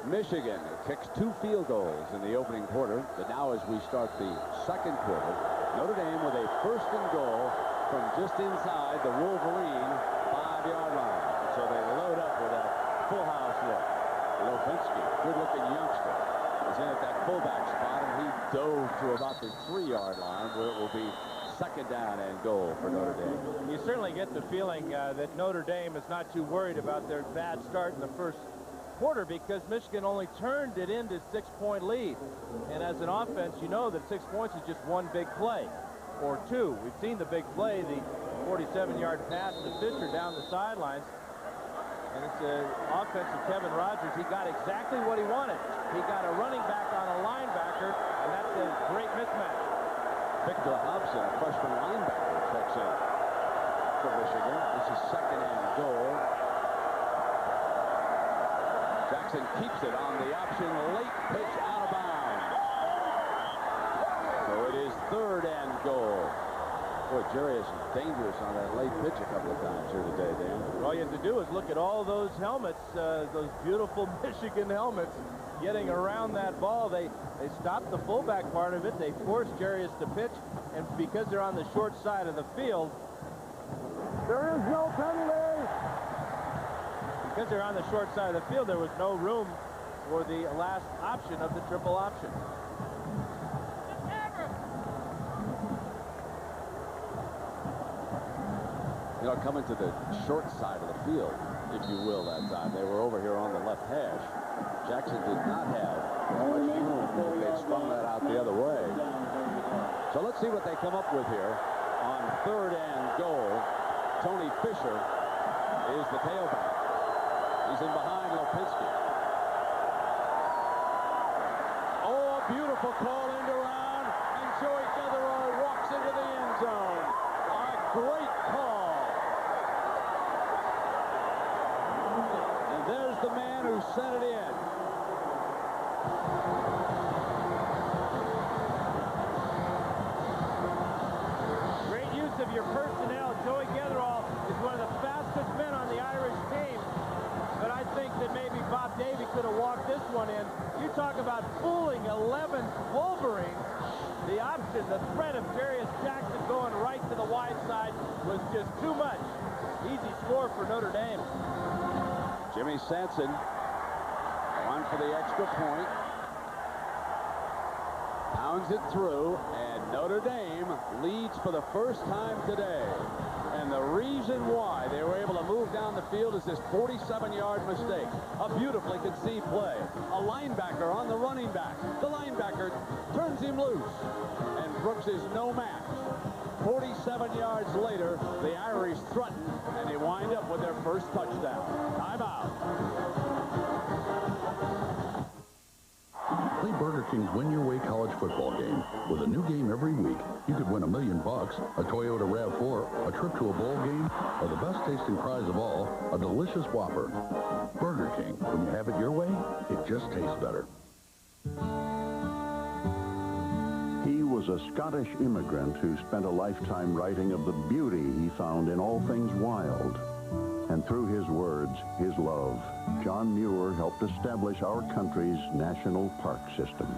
Michigan kicks 2 field goals in the opening quarter, but now as we start the second quarter, Notre Dame with a first and goal from just inside the Wolverine 5-yard line. So they load up with that full house look. Lopinski, good-looking youngster, is in at that fullback spot, and he dove to about the 3-yard line where it will be second down and goal for Notre Dame. You certainly get the feeling that Notre Dame is not too worried about their bad start in the first quarter because Michigan only turned it into 6-point lead. And as an offense, you know that 6 points is just one big play or two. We've seen the big play, the 47-yard pass to Fisher down the sidelines. And it's an offense of Kevin Rogers. He got exactly what he wanted. He got a running back on a linebacker, and that's a great mismatch. Victor Hobson, a freshman linebacker, checks in for Michigan. This is second and goal. Jackson keeps it on the option. Late pitch out of bounds. So it is third and goal. Boy, Jarius is dangerous on that late pitch a couple of times here today, Dan. All you have to do is look at all those helmets, those beautiful Michigan helmets, getting around that ball. They stopped the fullback part of it. They forced Jarius to pitch, and because they're on the short side of the field, There is no penalty. because they're on the short side of the field, there was no room for the last option of the triple option. You know, coming to the short side of the field, if you will, that time. They were over here on the left hash. Jackson did not have much room. They sprung that out the other way. So let's see what they come up with here. On 3rd and goal, Tony Fisher is the tailback. He's in behind Lopinski. Oh, a beautiful call into round, and Joey Devereaux walks into the end zone. A great call. And there's the man who sent it in. Great use of your personnel. Joey Devereaux is one of the fastest men on the Irish team. But I think that maybe Bob Davie could have walked this one in. You talk about fooling 11 Wolverines. The option, the threat of Jarius Jackson going right to the wide side was just too much. Easy score for Notre Dame. Jimmy Sanson on for the extra point. Pounds it through, and Notre Dame leads for the first time today. And the reason why they were able to move down the field is this 47-yard mistake. A beautifully conceived play. A linebacker on the running back. The linebacker turns him loose. And Brooks is no match. 47 yards later, the Irish threaten, and they wind up with their first touchdown. Timeout. Play Burger King's Win Your Way college football game. With a new game every week, you could win $1 million, a Toyota RAV4, a trip to a bowl game, or the best tasting prize of all, a delicious Whopper. Burger King, when you have it your way, it just tastes better. He was a Scottish immigrant who spent a lifetime writing of the beauty he found in all things wild. And through his words, his love, John Muir helped establish our country's national park system.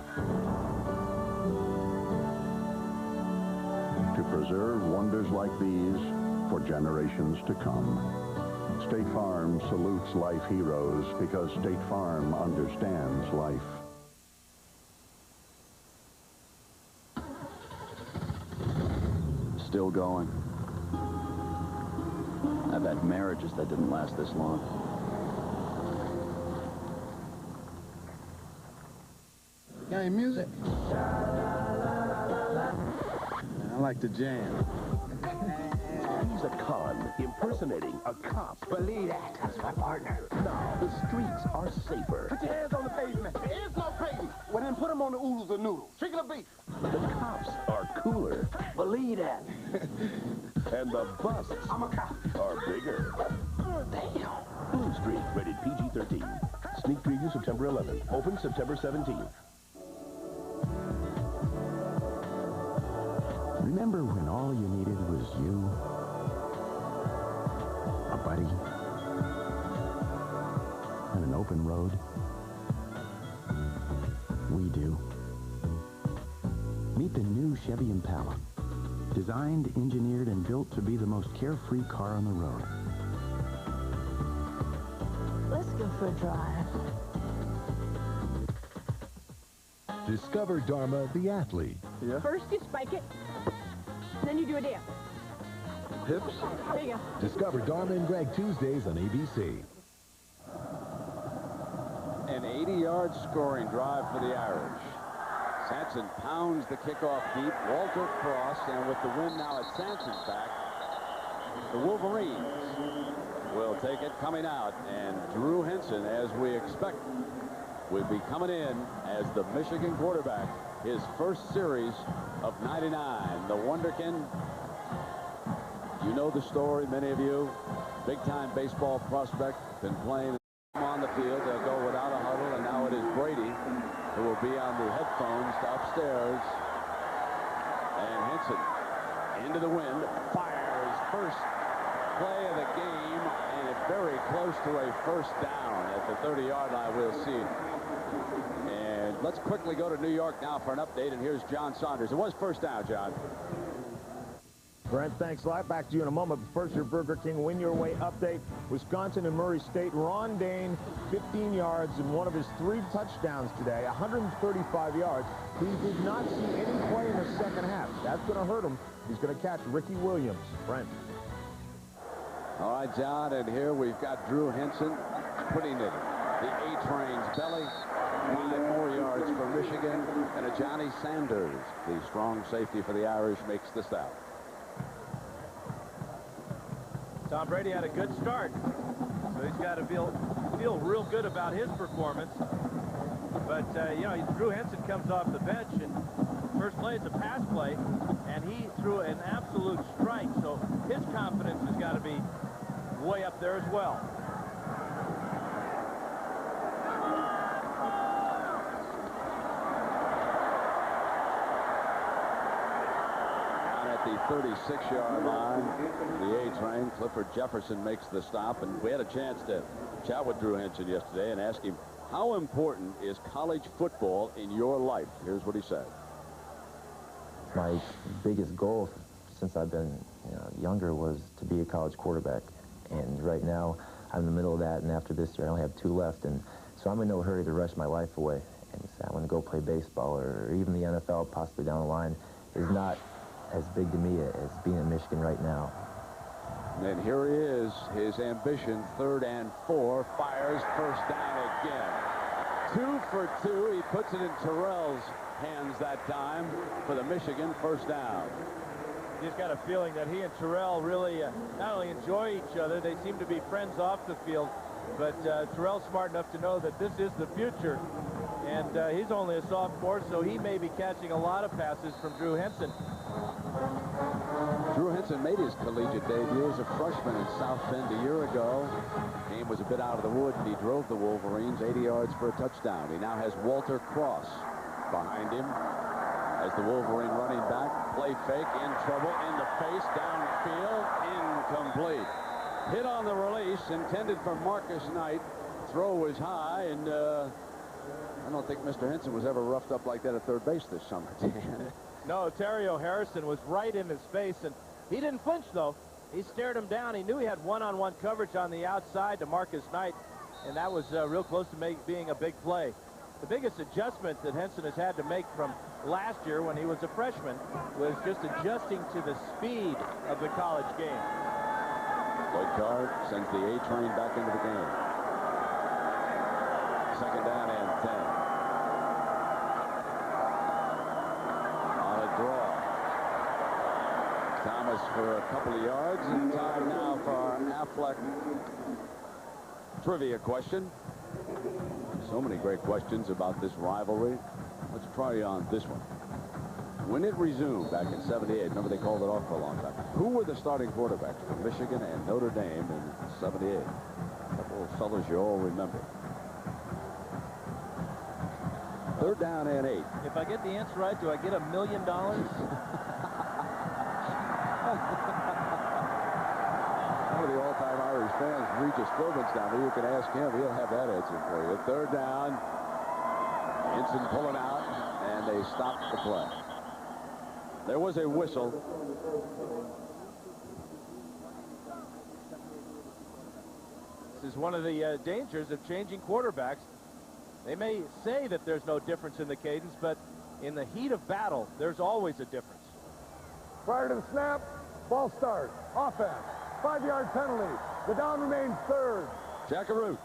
To preserve wonders like these for generations to come. State Farm salutes life heroes because State Farm understands life. Still going. I've had marriages that didn't last this long. Got any music? I like to jam. He's a con impersonating a cop. Believe that. That's my partner. Now, the streets are safer. Put your hands on the pavement. There is no pavement. Well, then put them on the oodles or noodles. Chicken or beef. But the cops are cooler. Believe that. And the busts I'm a cop. are bigger. Damn. Blue Street, rated PG-13. Sneak preview September 11th. Open September 17th. Remember when all you needed was you? A buddy? And an open road? We do. Meet the new Chevy Impala. Designed, engineered, and built to be the most carefree car on the road. Let's go for a drive. Discover Dharma the athlete. Yeah. First you spike it, then you do a dance. Hips. There you go. Discover Dharma and Greg Tuesdays on ABC. An 80-yard scoring drive for the Irish. Sanson pounds the kickoff deep. Walter Cross, and with the win now at Sanson's back, the Wolverines will take it coming out. And Drew Henson, as we expect, will be coming in as the Michigan quarterback. His first series of 99. The Wonderkin, you know the story, many of you. Big-time baseball prospect, been playing on the field. They'll go without a huddle, and now it is Brady who will be on the headphones upstairs. And Henson Into the wind, fires, first play of the game, and it's very close to a first down at the 30-yard line. We'll see. And let's quickly go to New York now for an update, and here's John Saunders. It was first down, John. Brent, thanks a lot. Back to you in a moment. But first, your Burger King Win Your Way update. Wisconsin and Murray State. Ron Dane, 15 yards in one of his 3 touchdowns today, 135 yards. He did not see any play in the second half. That's going to hurt him. He's going to catch Ricky Williams. Brent. All right, John, and here we've got Drew Henson putting it in the A-Train's belly. 5 more yards for Michigan, and a Johnny Sanders, the strong safety for the Irish, makes the stop. Tom Brady had a good start, so he's got to feel real good about his performance. But, you know, Drew Henson comes off the bench, and first play is a pass play, and he threw an absolute strike, so his confidence has got to be way up there as well. The 36-yard line, the A-Train. Clifford Jefferson makes the stop, and we had a chance to chat with Drew Henson yesterday and ask him, how important is college football in your life? Here's what he said. My biggest goal since I've been younger was to be a college quarterback, and right now I'm in the middle of that, and after this year I only have 2 left, and so I'm in no hurry to rush my life away and say I want to go play baseball or even the NFL possibly down the line is not as big to me as being in Michigan right now. And here he is, his ambition, 3rd and 4, fires, first down again. 2 for 2, he puts it in Terrell's hands that time for the Michigan first down. He's got a feeling that he and Terrell really not only enjoy each other, they seem to be friends off the field, but Terrell's smart enough to know that this is the future. And he's only a sophomore, so he may be catching a lot of passes from Drew Henson. Drew Henson made his collegiate debut as a freshman in South Bend a year ago. Game was a bit out of the wood, and he drove the Wolverines 80 yards for a touchdown. He now has Walter Cross behind him as the Wolverine running back. Play fake, in trouble, in the face, downfield, incomplete. Hit on the release, intended for Marcus Knight. Throw was high, and I don't think Mr. Henson was ever roughed up like that at third base this summer. No, Terrio Harrison was right in his face, and he didn't flinch, though. He stared him down. He knew he had one-on-one coverage on the outside to Marcus Knight, and that was real close to being a big play. The biggest adjustment that Henson has had to make from last year when he was a freshman was just adjusting to the speed of the college game. Lloyd Carr sends the A-Train back into the game. 2nd down and 10. On a draw. Thomas for a couple of yards, and time now for our Affleck trivia question. So many great questions about this rivalry. Let's try on this one. When it resumed back in '78, remember they called it off for a long time. Who were the starting quarterbacks for Michigan and Notre Dame in '78? A couple of fellas you all remember. 3rd down and 8. If I get the answer right, do I get $1 million? One of the all-time Irish fans, Regis Philbin's down there. You can ask him. He'll have that answer for you. 3rd down. Henson pulling out, and they stopped the play. There was a whistle. This is one of the dangers of changing quarterbacks. They may say that there's no difference in the cadence, but in the heat of battle, there's always a difference. Prior to the snap, ball start, offense, 5-yard penalty. The down remains 3rd. Jackaroo.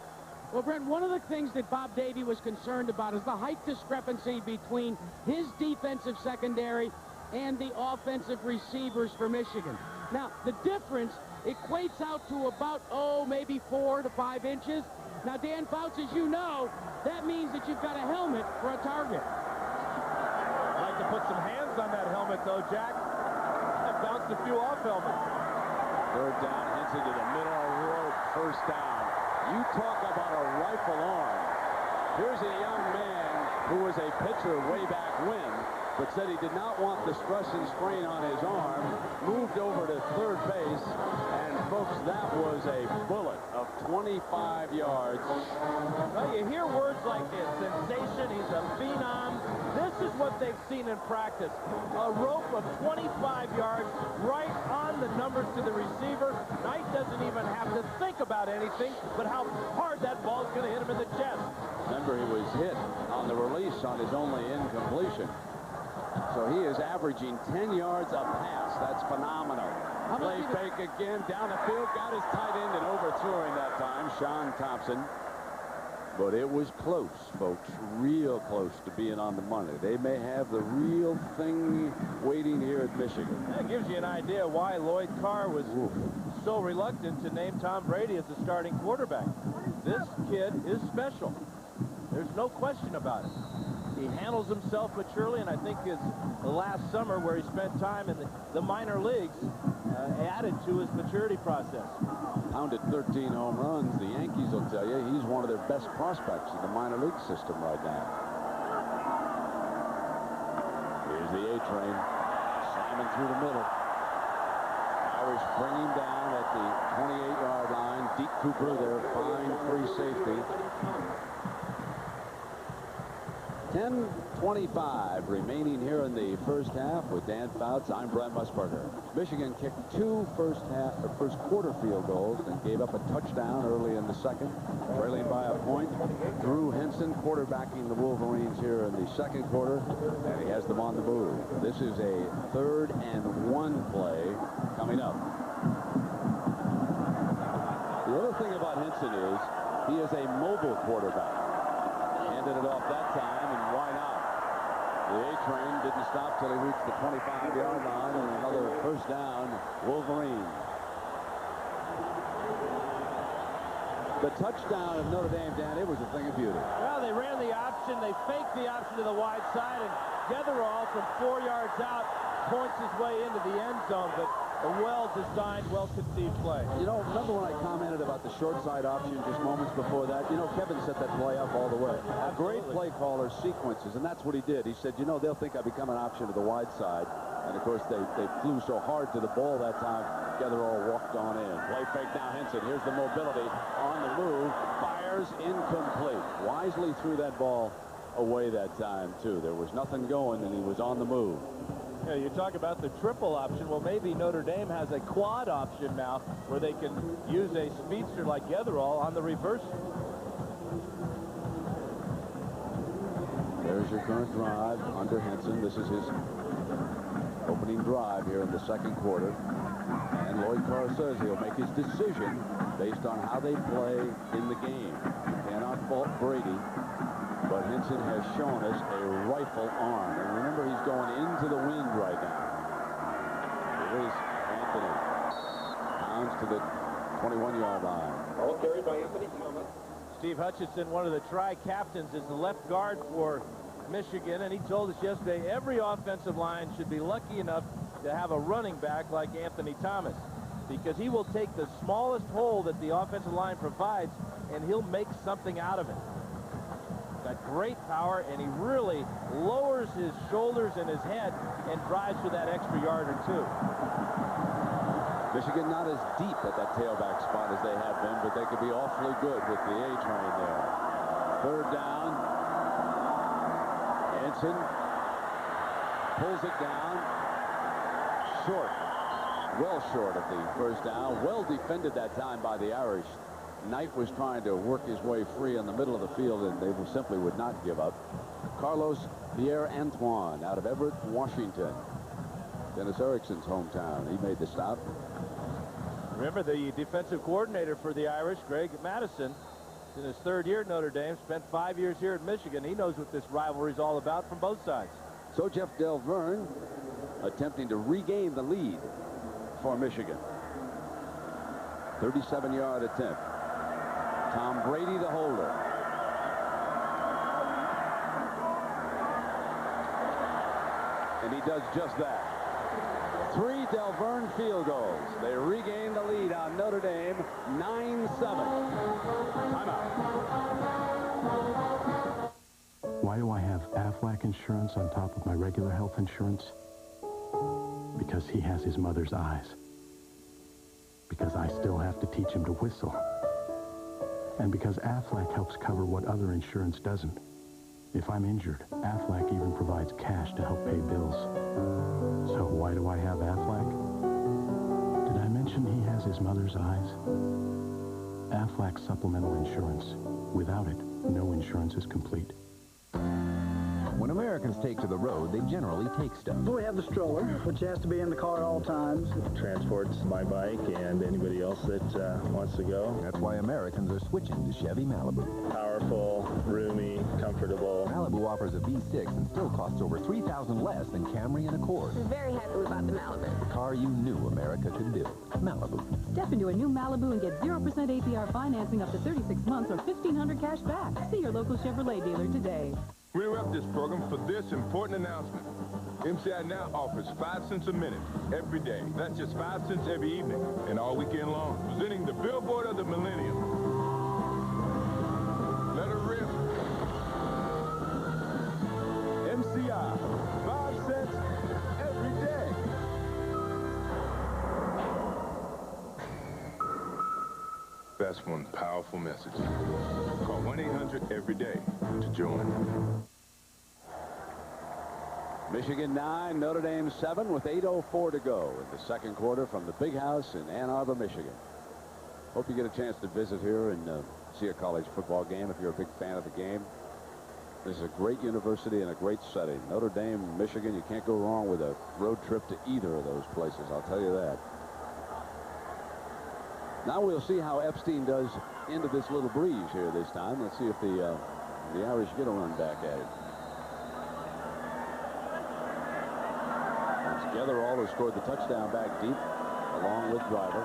Well, Brent, one of the things that Bob Davie was concerned about is the height discrepancy between his defensive secondary and the offensive receivers for Michigan. Now, the difference equates out to about, maybe 4 to 5 inches. Now, Dan Fouts, as you know, that means that you've got a helmet for a target. I'd like to put some hands on that helmet, though, Jack. That bounced a few off helmets. 3rd down, Henson to the middle of the road, first down. You talk about a rifle arm. Here's a young man who was a pitcher way back when, but said he did not want the stress and strain on his arm, moved over to third base, and folks, that was a bullet of 25 yards. Well, you hear words like this, sensation, he's a phenom. This is what they've seen in practice. A rope of 25 yards right on the numbers to the receiver. Knight doesn't even have to think about anything, but how hard that ball's going to hit him in the chest. Remember, he was hit on the release on his only incompletion. So he is averaging 10 yards a pass. That's phenomenal. Play fake again, down the field, got his tight end and overthrowing that time, Sean Thompson. But it was close, folks, real close to being on the money. They may have the real thing waiting here at Michigan. That gives you an idea why Lloyd Carr was so reluctant to name Tom Brady as the starting quarterback. This kid is special. There's no question about it. He handles himself maturely, and I think his last summer where he spent time in the minor leagues added to his maturity process. Pounded 13 home runs. The Yankees will tell you he's one of their best prospects in the minor league system right now. Here's the A-train, slamming through the middle. Irish bring him down at the 28-yard line. Deke Cooper, their fine free safety. 10:25 remaining here in the first half with Dan Fouts. I'm Brent Musburger. Michigan kicked two first quarter field goals and gave up a touchdown early in the second, trailing by a point. Drew Henson quarterbacking the Wolverines here in the second quarter, and he has them on the move. This is a 3rd and 1 play coming up. The other thing about Henson is he is a mobile quarterback. Handed it off that time, and why not? The A-train didn't stop till he reached the 25-yard line, and another first down, Wolverine. The touchdown of Notre Dame, Dan, it was a thing of beauty. Well, they ran the option. They faked the option to the wide side, and Getherall from 4 yards out points his way into the end zone, but a well-designed, well-conceived play. You know, remember when I commented about the short side option just moments before that? You know, Kevin set that play up all the way. A great play caller sequences, and that's what he did. He said, you know, they'll think I become an option to the wide side. And, of course, they flew so hard to the ball that time, Getherall walked on in. Play fake now, Henson. Here's the mobility on the move. Fires incomplete. Wisely threw that ball away that time, too. There was nothing going, and he was on the move. Yeah, you talk about the triple option. Well, maybe Notre Dame has a quad option now where they can use a speedster like Getherall on the reverse. There's your current drive under Henson. This is his opening drive here in the second quarter. And Lloyd Carr says he'll make his decision based on how they play in the game. You cannot fault Brady. But Henson has shown us a rifle arm. And remember, he's going into the wind right now. Here is Anthony. Pounds to the 21-yard line. Ball carried by Anthony Thomas. Steve Hutchinson, one of the tri-captains, is the left guard for Michigan, and he told us yesterday every offensive line should be lucky enough to have a running back like Anthony Thomas, because he will take the smallest hole that the offensive line provides, and he'll make something out of it. Got great power, and he really lowers his shoulders and his head and drives for that extra yard or two. Michigan not as deep at that tailback spot as they have been, but they could be awfully good with the A-train there. Third down. Henson pulls it down. Short. Well short of the first down. Well defended that time by the Irish. Knight was trying to work his way free in the middle of the field, and they simply would not give up. Carlos Pierre-Antoine out of Everett, Washington. Dennis Erickson's hometown. He made the stop. Remember, the defensive coordinator for the Irish, Greg Madison, in his 3rd year at Notre Dame, spent 5 years here at Michigan. He knows what this rivalry is all about from both sides. So Jeff Delverne attempting to regain the lead for Michigan. 37-yard attempt. Tom Brady, the holder. And he does just that. 3 Delverne field goals. They regain the lead on Notre Dame, 9-7. Timeout. Why do I have Aflac insurance on top of my regular health insurance? Because he has his mother's eyes. Because I still have to teach him to whistle. And because Aflac helps cover what other insurance doesn't. If I'm injured, Aflac even provides cash to help pay bills. So why do I have Aflac? Did I mention he has his mother's eyes? Aflac supplemental insurance. Without it, no insurance is complete. When Americans take to the road, they generally take stuff. We have the stroller, which has to be in the car at all times. It transports my bike and anybody else that wants to go. That's why Americans are switching to Chevy Malibu. Powerful, roomy, comfortable. Malibu offers a V6 and still costs over $3,000 less than Camry and Accord. I'm very happy we bought the Malibu. The car you knew America could do. Malibu. Step into a new Malibu and get 0% APR financing up to 36 months or $1,500 cash back. See your local Chevrolet dealer today. We interrupt this program for this important announcement. MCI now offers 5 cents a minute every day. That's just 5 cents every evening and all weekend long. Presenting the billboard of the millennium. Let her rip. MCI, 5 cents every day. That's one powerful message. Call 1-800 every day to join. Michigan 9, Notre Dame 7 with 8:04 to go in the second quarter from the Big House in Ann Arbor, Michigan. Hope you get a chance to visit here and see a college football game if you're a big fan of the game. This is a great university and a great setting. Notre Dame, Michigan, you can't go wrong with a road trip to either of those places, I'll tell you that. Now we'll see how Epstein does into this little breeze here this time. Let's see if the Irish get a run back at it. Gatherall has scored the touchdown back deep, along with Driver.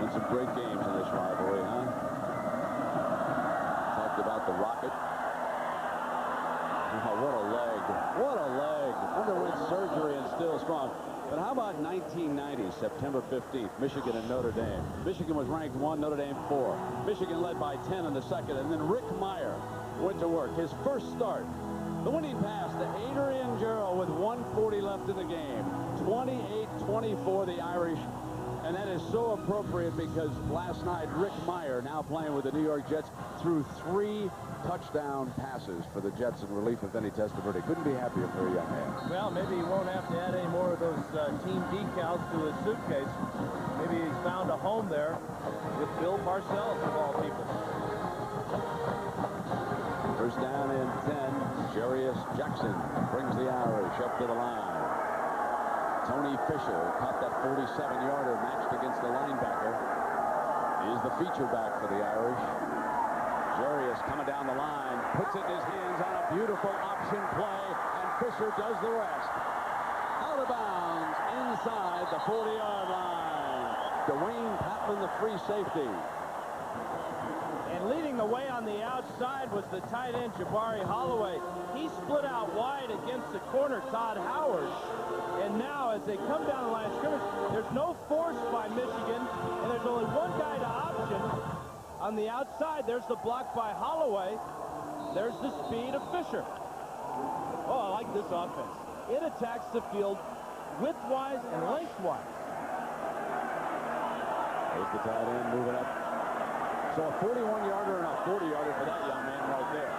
Been some great games in this rivalry, huh? Talked about the Rocket. Oh, what a leg. What a leg. Underwent surgery and still strong. But how about 1990, September 15th, Michigan and Notre Dame? Michigan was ranked 1, Notre Dame 4. Michigan led by 10 in the second, and then Rick Meyer went to work. His first start. The winning pass to Adrian Gerald with 1:40 left in the game. 28-24 the Irish. And that is so appropriate because last night Rick Meyer, now playing with the New York Jets, threw 3 touchdown passes for the Jets in relief of Vinny Testaverde. Couldn't be happier for a young man. Well, maybe he won't have to add any more of those team decals to his suitcase. Maybe he's found a home there with Bill Parcells, of all people. First down and 10. Jarius Jackson brings the Irish up to the line. Tony Fisher caught that 47-yarder matched against the linebacker. He is the feature back for the Irish. Jarius coming down the line, puts it in his hands on a beautiful option play, and Fisher does the rest. Out of bounds inside the 40-yard line. Dwayne Patman, the free safety. And leading the way on the outside was the tight end, Jabari Holloway. He split out wide against the corner, Todd Howard. And now as they come down the line of scrimmage, there's no force by Michigan, and there's only one guy to option. On the outside, there's the block by Holloway. There's the speed of Fisher. Oh, I like this offense. It attacks the field widthwise and lengthwise. There's the tight end moving up. So a 41-yarder and a 40-yarder for that young man right there.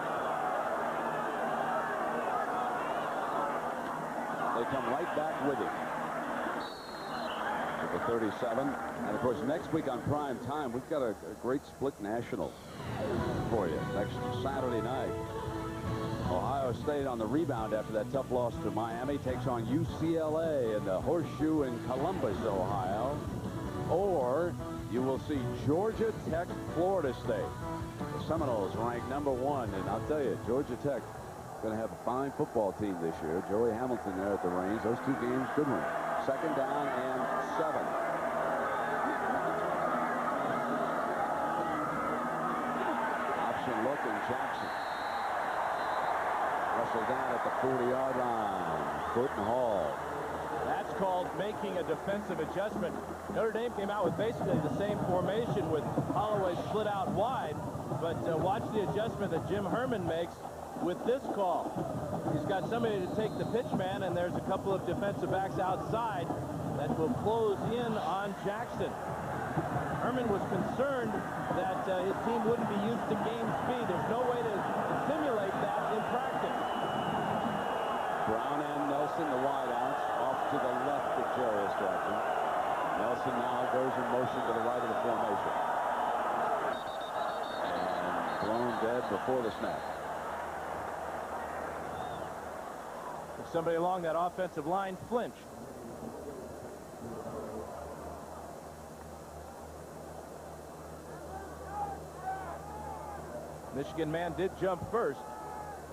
They come right back with him. With the 37. And, of course, next week on prime time, we've got a great split national for you next Saturday night. Ohio State on the rebound after that tough loss to Miami takes on UCLA in the Horseshoe in Columbus, Ohio. Or you will see Georgia Tech, Florida State. The Seminoles ranked #1, and I'll tell you, Georgia Tech going to have a fine football team this year. Joey Hamilton there at the reins. Those 2 games, good ones. Second down and 7. Option look, and Jackson wrestled down at the 40-yard line. Burton Hall. That's called making a defensive adjustment. Notre Dame came out with basically the same formation with Holloway split out wide, but watch the adjustment that Jim Herman makes with this call. He's got somebody to take the pitch man, and there's a couple of defensive backs outside that will close in on Jackson. Herman was concerned that his team wouldn't be used to game speed. There's no way to simulate that in practice. Brown and Nelson, the wideouts, off to the left of Jarius Jackson. Nelson now goes in motion to the right of the formation. And blown dead before the snap. Somebody along that offensive line flinched. Michigan man did jump first,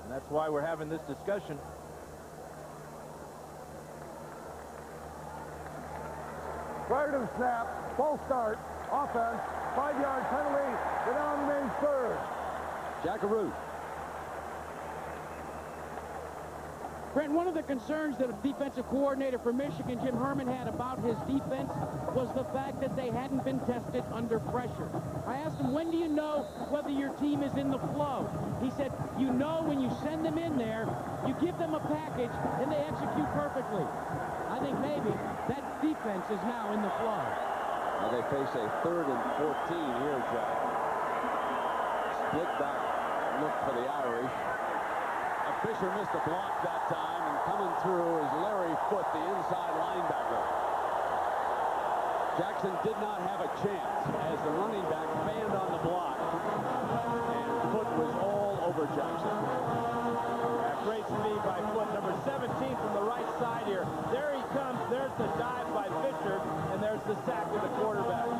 and that's why we're having this discussion. Prior to the snap, false start, offense, 5-yard penalty, the down remains third. Jackaroo. Brent, one of the concerns that the defensive coordinator for Michigan, Jim Herman, had about his defense was the fact that they hadn't been tested under pressure. I asked him, when do you know whether your team is in the flow? He said, you know when you send them in there, you give them a package, and they execute perfectly. I think maybe that defense is now in the flow. Now they face a 3rd and 14 here, Jack. Split back look for the Irish. Fisher missed a block that time, and coming through is Larry Foote, the inside linebacker. Jackson did not have a chance as the running back fanned on the block, and Foote was all over Jackson. Great speed by Foote, number 17 from the right side here. There he comes. There's the dive by Fisher, and there's the sack of the quarterback.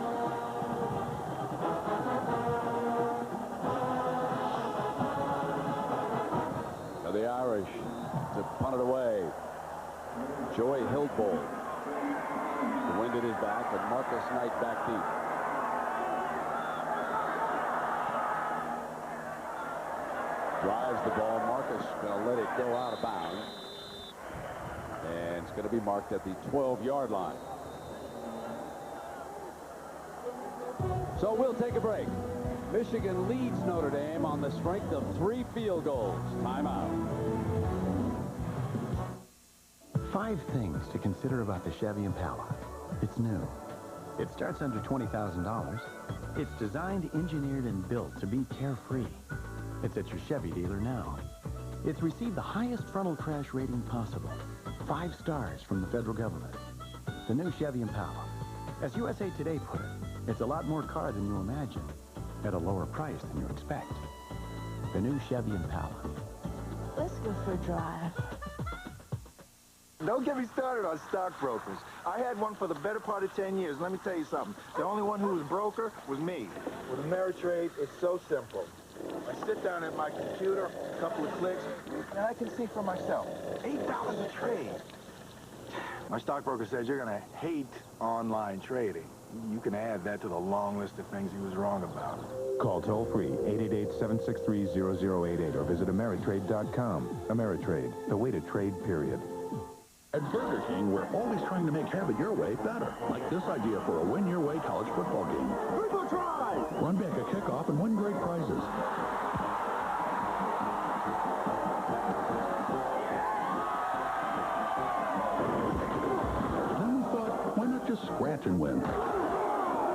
The Irish to punt it away. Joey Hildbold. The wind at his back, and Marcus Knight back deep. Drives the ball. Marcus going to let it go out of bounds. And it's going to be marked at the 12-yard line. So we'll take a break. Michigan leads Notre Dame on the strength of 3 field goals. Timeout. 5 things to consider about the Chevy Impala. It's new. It starts under $20,000. It's designed, engineered, and built to be carefree. It's at your Chevy dealer now. It's received the highest frontal crash rating possible. 5 stars from the federal government. The new Chevy Impala. As USA Today put it, it's a lot more car than you imagine, at a lower price than you expect. The new Chevy Impala. Let's go for a drive. Don't get me started on stockbrokers. I had one for the better part of 10 years. Let me tell you something. The only one who was broker was me. With Ameritrade, it's so simple. I sit down at my computer, a couple of clicks, and I can see for myself. $8 a trade. My stockbroker says you're going to hate online trading. You can add that to the long list of things he was wrong about. Call toll-free 888-763-0088 or visit Ameritrade.com. Ameritrade, the way to trade, period. At Burger King, we're always trying to make have it your way better. Like this idea for a win your way college football game. Triple try! Run back a kickoff and win great prizes. Then we thought, why not just scratch and win?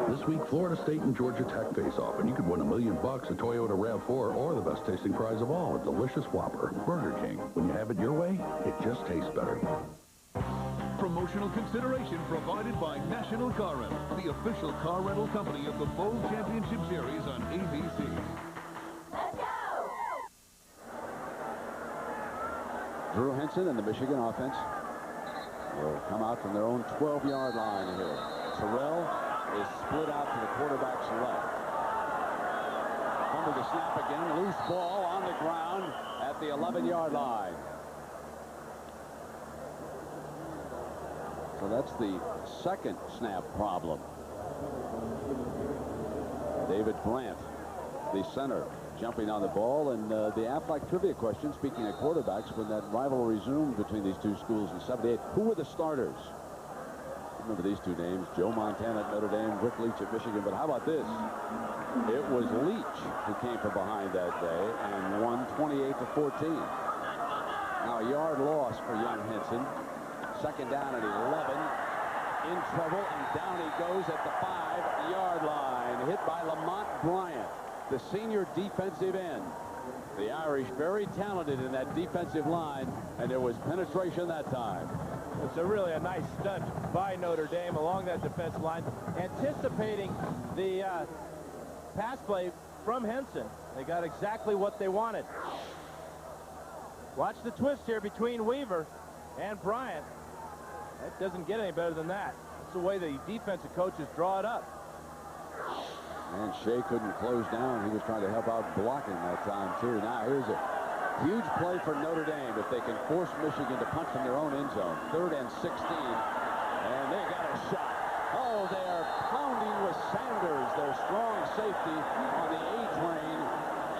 This week, Florida State and Georgia Tech face off, and you could win $1 million, a Toyota RAV4, or the best tasting prize of all, a delicious Whopper. Burger King. When you have it your way, it just tastes better. Promotional consideration provided by National Car Rental, the official car rental company of the Bowl Championship Series on ABC. Let's go! Drew Henson and the Michigan offense will come out from their own 12-yard line here. Terrell is split out to the quarterback's left. Under the snap again, loose ball on the ground at the 11-yard line. So that's the second snap problem. David Brandt, the center, jumping on the ball. And the Aflac trivia question, speaking of quarterbacks, when that rivalry resumed between these two schools in '78, who were the starters? Remember these two names, Joe Montana at Notre Dame, Rick Leach at Michigan. But how about this? It was Leach who came from behind that day and won 28-14. Now a yard loss for young Henson. Second down at 11. In trouble, and down he goes at the 5-yard line. Hit by Lamont Bryant, the senior defensive end. The Irish very talented in that defensive line, and there was penetration that time. It's really a nice stunt by Notre Dame along that defensive line, anticipating the pass play from Henson. They got exactly what they wanted. Watch the twist here between Weaver and Bryant. That doesn't get any better than that. That's the way the defensive coaches draw it up. And Shea couldn't close down. He was trying to help out blocking that time, too. Now, here's a huge play for Notre Dame if they can force Michigan to punch from their own end zone. 3rd and 16. And they got a shot. Oh, they are pounding with Sanders, their strong safety, on the A train.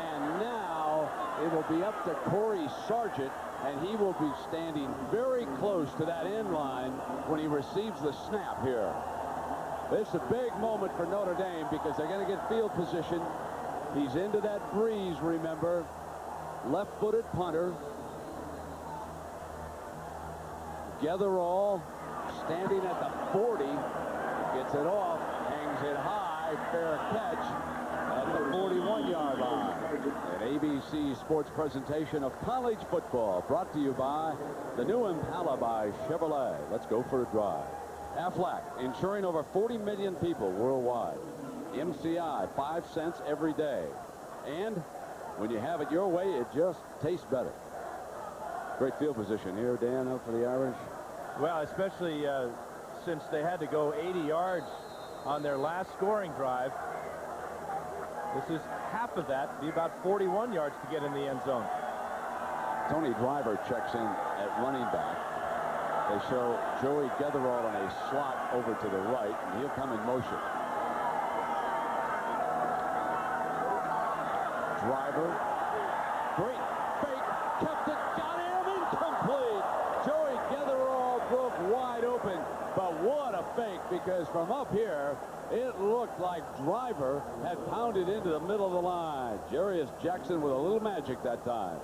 And now it will be up to Corey Sargent, and he will be standing very close to that end line when he receives the snap here. It's a big moment for Notre Dame because they're going to get field position. He's into that breeze, remember. Left-footed punter. Getherall standing at the 40. Gets it off, hangs it high, fair catch at the 41-yard line. An ABC Sports presentation of college football brought to you by the new Impala by Chevrolet. Let's go for a drive. Aflac, insuring over 40 million people worldwide. MCI, 5 cents every day. And when you have it your way, it just tastes better. Great field position here, Dan, up for the Irish. Well, especially since they had to go 80 yards on their last scoring drive. This is half of that, be about 41 yards to get in the end zone. Tony Driver checks in at running back. They show Joey Getherall in a slot over to the right, and he'll come in motion. Driver, great fake, kept it, got him, incomplete. Joey Getherall broke wide open, but what a fake, because from up here, it looked like Driver had pounded into the middle of the line. Jarius Jackson with a little magic that time.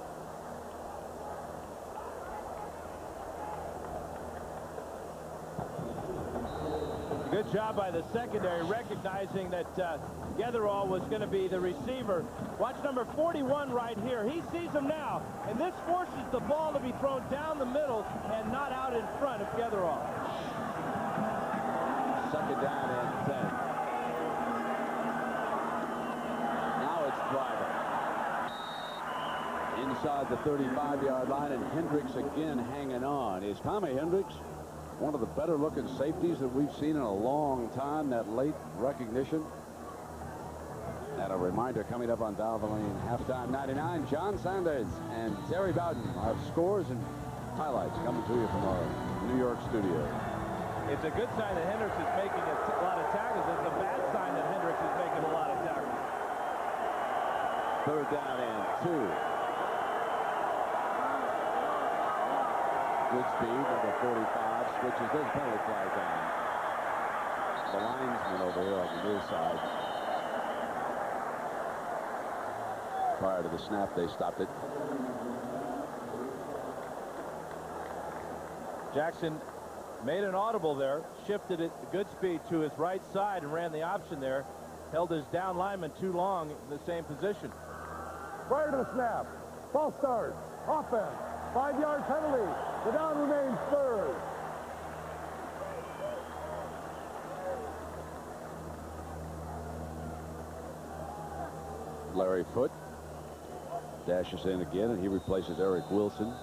Good job by the secondary, recognizing that Getherall was going to be the receiver. Watch number 41 right here. He sees him now, and this forces the ball to be thrown down the middle and not out in front of Getherall. Second down and 10. Now it's Driver. Inside the 35-yard line, and Hendricks again hanging on. Is Tommy Hendricks one of the better-looking safeties that we've seen in a long time, that late recognition? And a reminder coming up on Valvoline Halftime 99, John Sanders and Terry Bowden. Our scores and highlights coming to you from our New York studio. It's a good sign that Hendricks is making a lot of tackles. It's a bad sign that Hendricks is making a lot of tackles. 3rd down and 2. Good speed, number 45, switches. There's a penalty flag down. The linesman over here on the near side. Prior to the snap, they stopped it. Jackson made an audible there, shifted it at good speed to his right side and ran the option there. Held his down lineman too long in the same position. Prior to the snap, false start, offense, 5-yard penalty. The down remains 3rd. Larry Foote dashes in again, and he replaces Eric Wilson.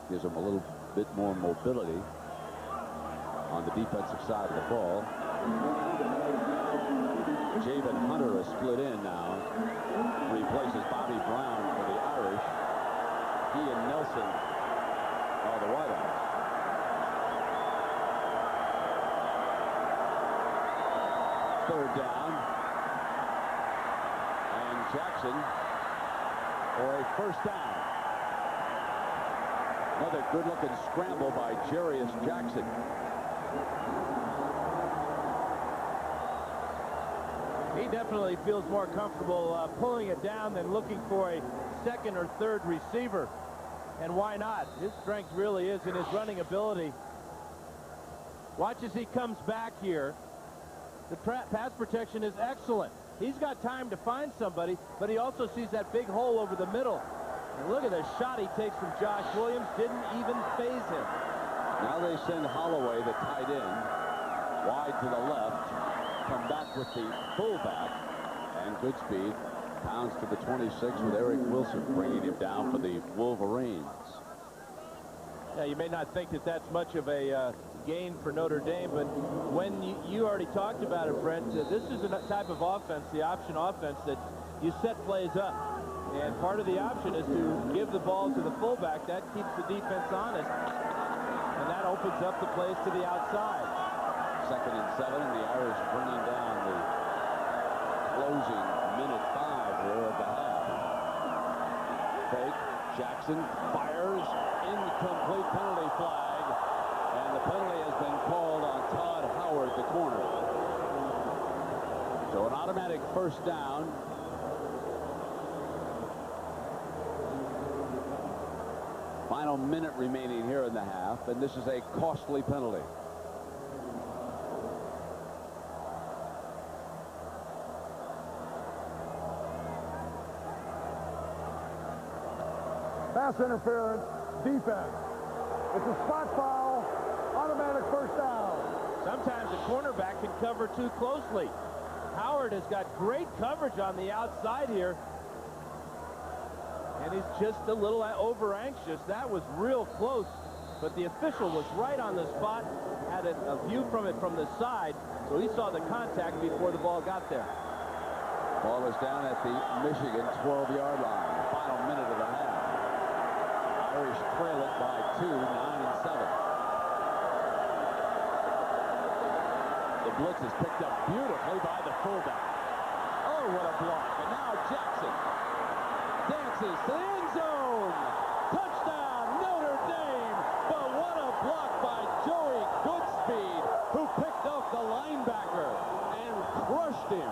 Gives him a little bit more mobility on the defensive side of the ball. Javen Hunter is split in now. Replaces Bobby Brown for the Irish. He and Nelson are the wideouts. Third down. And Jackson for a first down. Another good-looking scramble by Jarius Jackson. He definitely feels more comfortable pulling it down than looking for a second or third receiver. And why not? His strength really is in his running ability. Watch as he comes back here. The pass protection is excellent. He's got time to find somebody, but he also sees that big hole over the middle. And look at the shot he takes from Josh Williams. Didn't even phase him. Now they send Holloway, the tight end, wide to the left. Come back with the fullback. And Goodspeed pounds to the 26 with Eric Wilson bringing him down for the Wolverines. Yeah, you may not think that that's much of a gain for Notre Dame, but when you already talked about it, Brent, this is a type of offense, the option offense, that you set plays up. And part of the option is to give the ball to the fullback. That keeps the defense honest. And that opens up the plays to the outside. 2nd and 7, and the Irish bringing down the closing minute 5 here of the half. Fake. Jackson fires. Incomplete, penalty flag. And the penalty has been called on Todd Howard, the corner. So an automatic first down. Final minute remaining here in the half, and this is a costly penalty. Pass interference, defense. It's a spot foul, automatic first down. Sometimes a cornerback can cover too closely. Howard has got great coverage on the outside here. And he's just a little over anxious. That was real close, but the official was right on the spot, had a view from it from the side, so he saw the contact before the ball got there. Ball is down at the Michigan 12-yard line. The final minute of the half. Irish trail it by 2, 9-7. The blitz is picked up beautifully by the fullback. Oh, what a block. And now Jackson dances to the end zone. Touchdown, Notre Dame. But what a block by Joey Goodspeed, who picked off the linebacker and crushed him.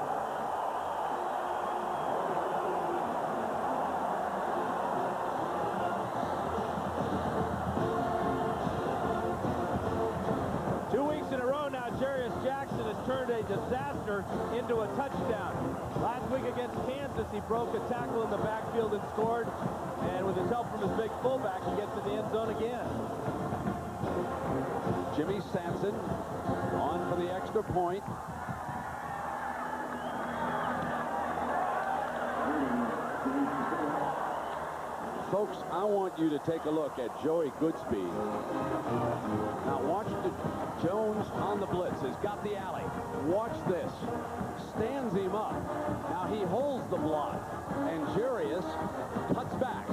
Jackson has turned a disaster into a touchdown. Last week against Kansas, he broke a tackle in the backfield and scored. And with his help from his big fullback, he gets to the end zone again. Jimmy Sampson on for the extra point. Folks, I want you to take a look at Joey Goodspeed. Now watch Jones on the blitz. Has got the alley. Watch this. Stands him up. Now he holds the block. And Jarius cuts back.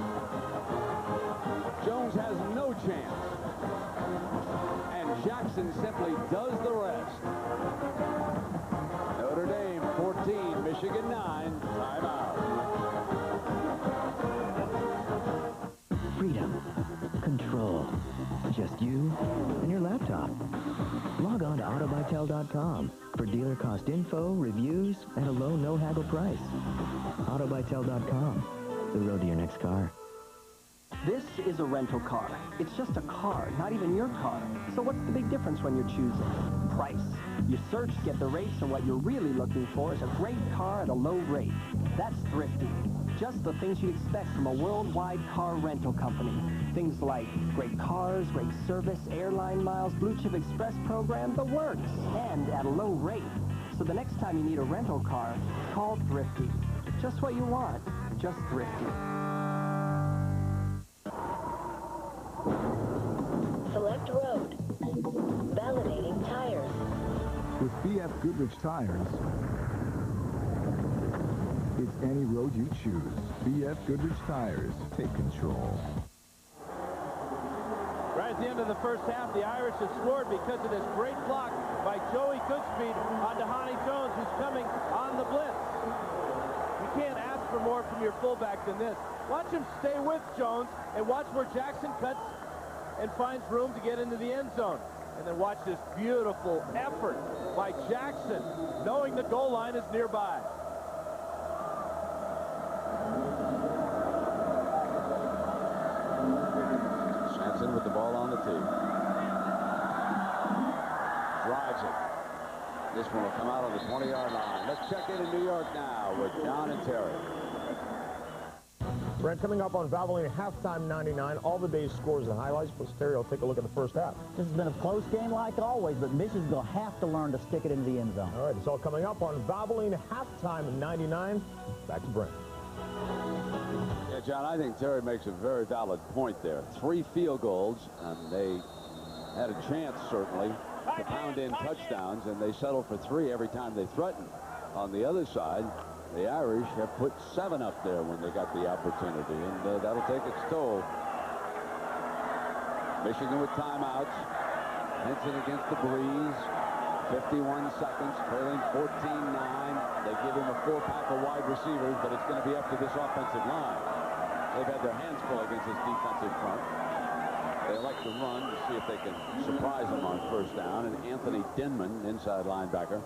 Jones has no chance. And Jackson simply does the rest. Notre Dame 14, Michigan 9. Timeout. Freedom. Control. Just you and your laptop. Log on to Autobytel.com for dealer cost info, reviews, and a low, no-haggle price. Autobytel.com. The road to your next car. This is a rental car. It's just a car, not even your car. So what's the big difference when you're choosing? Price. You search, get the rates, and what you're really looking for is a great car at a low rate. That's thrifty. Just the things you'd expect from a worldwide car rental company. Things like great cars, great service, airline miles, Blue Chip Express program, the works, and at a low rate. So the next time you need a rental car, call Thrifty. Just what you want, just Thrifty. Select road. Validating tires. With BF Goodrich tires, it's any road you choose. BF Goodrich tires. Take control. Right at the end of the first half, the Irish have scored because of this great block by Joey Goodspeed on Dhani Jones, who's coming on the blitz. You can't ask for more from your fullback than this. Watch him stay with Jones and watch where Jackson cuts and finds room to get into the end zone. And then watch this beautiful effort by Jackson, knowing the goal line is nearby. Swanson with the ball on the tee. Drives it. This one will come out on the 20-yard line. Let's check in New York now with John and Terry. Brent, coming up on Valvoline Halftime 99, all the day's scores and highlights. Plus, Terry will take a look at the first half. This has been a close game like always, but Michigan's going to have to learn to stick it into the end zone. All right, it's all coming up on Valvoline Halftime 99. Back to Brent. Yeah, John, I think Terry makes a very valid point there. 3 field goals, and they had a chance, certainly, to pound in touchdowns, and they settled for 3 every time they threatened. On the other side, the Irish have put 7 up there when they got the opportunity, and that'll take its toll. Michigan with timeouts. Henson against the breeze. 51 seconds, trailing 14-9. They give him a 4-pack of wide receivers, but it's going to be up to this offensive line. They've had their hands full against this defensive front. They like to run to see if they can surprise them on first down. And Anthony Denman, inside linebacker,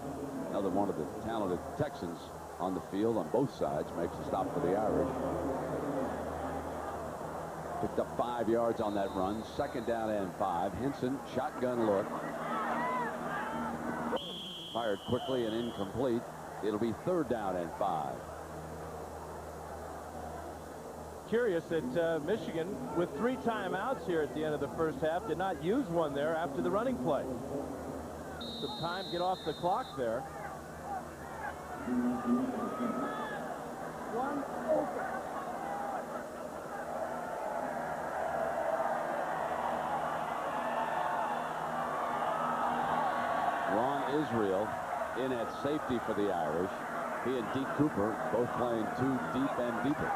another one of the talented Texans on the field on both sides, makes a stop for the Irish. Picked up 5 yards on that run. 2nd down and 5. Henson, shotgun look. Fired quickly and incomplete. It'll be 3rd down and 5. Curious that Michigan, with 3 timeouts here at the end of the first half, did not use one there after the running play. Some time to get off the clock there. One open. Ron Israel in at safety for the Irish. He and Deke Cooper both playing 2 deep and deeper.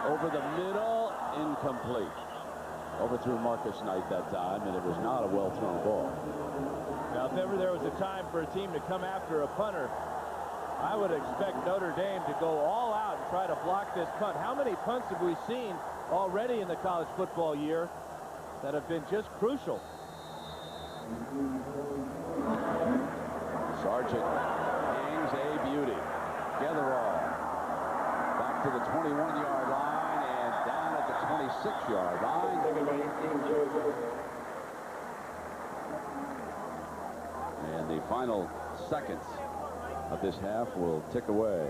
Over the middle, incomplete. Overthrew Marcus Knight that time, and it was not a well-thrown ball. Now, if ever there was a time for a team to come after a punter, I would expect Notre Dame to go all out and try to block this punt. How many punts have we seen already in the college football year that have been just crucial? Sargent hangs a beauty. Getherall back to the 21-yard line and down at the 26-yard line. And the final seconds of this half will tick away.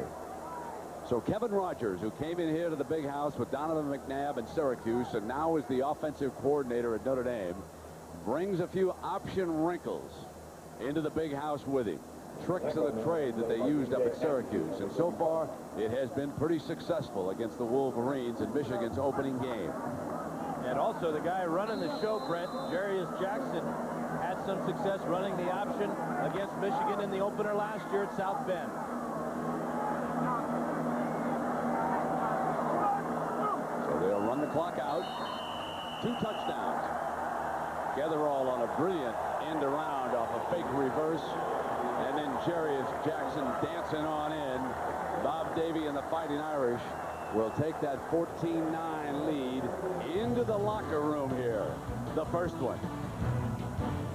So Kevin Rogers, who came in here to the big house with Donovan McNabb in Syracuse and now is the offensive coordinator at Notre Dame, brings a few option wrinkles into the big house with him. Tricks of the trade that they used up at Syracuse. And so far, it has been pretty successful against the Wolverines in Michigan's opening game. And also the guy running the show, Brent, Jarius Jackson, had some success running the option against Michigan in the opener last year at South Bend. So they'll run the clock out. 2 touchdowns. Getherall on a brilliant end around off a fake reverse. And then Jarius Jackson dancing on in. Bob Davie and the Fighting Irish will take that 14-9 lead into the locker room here. The first one.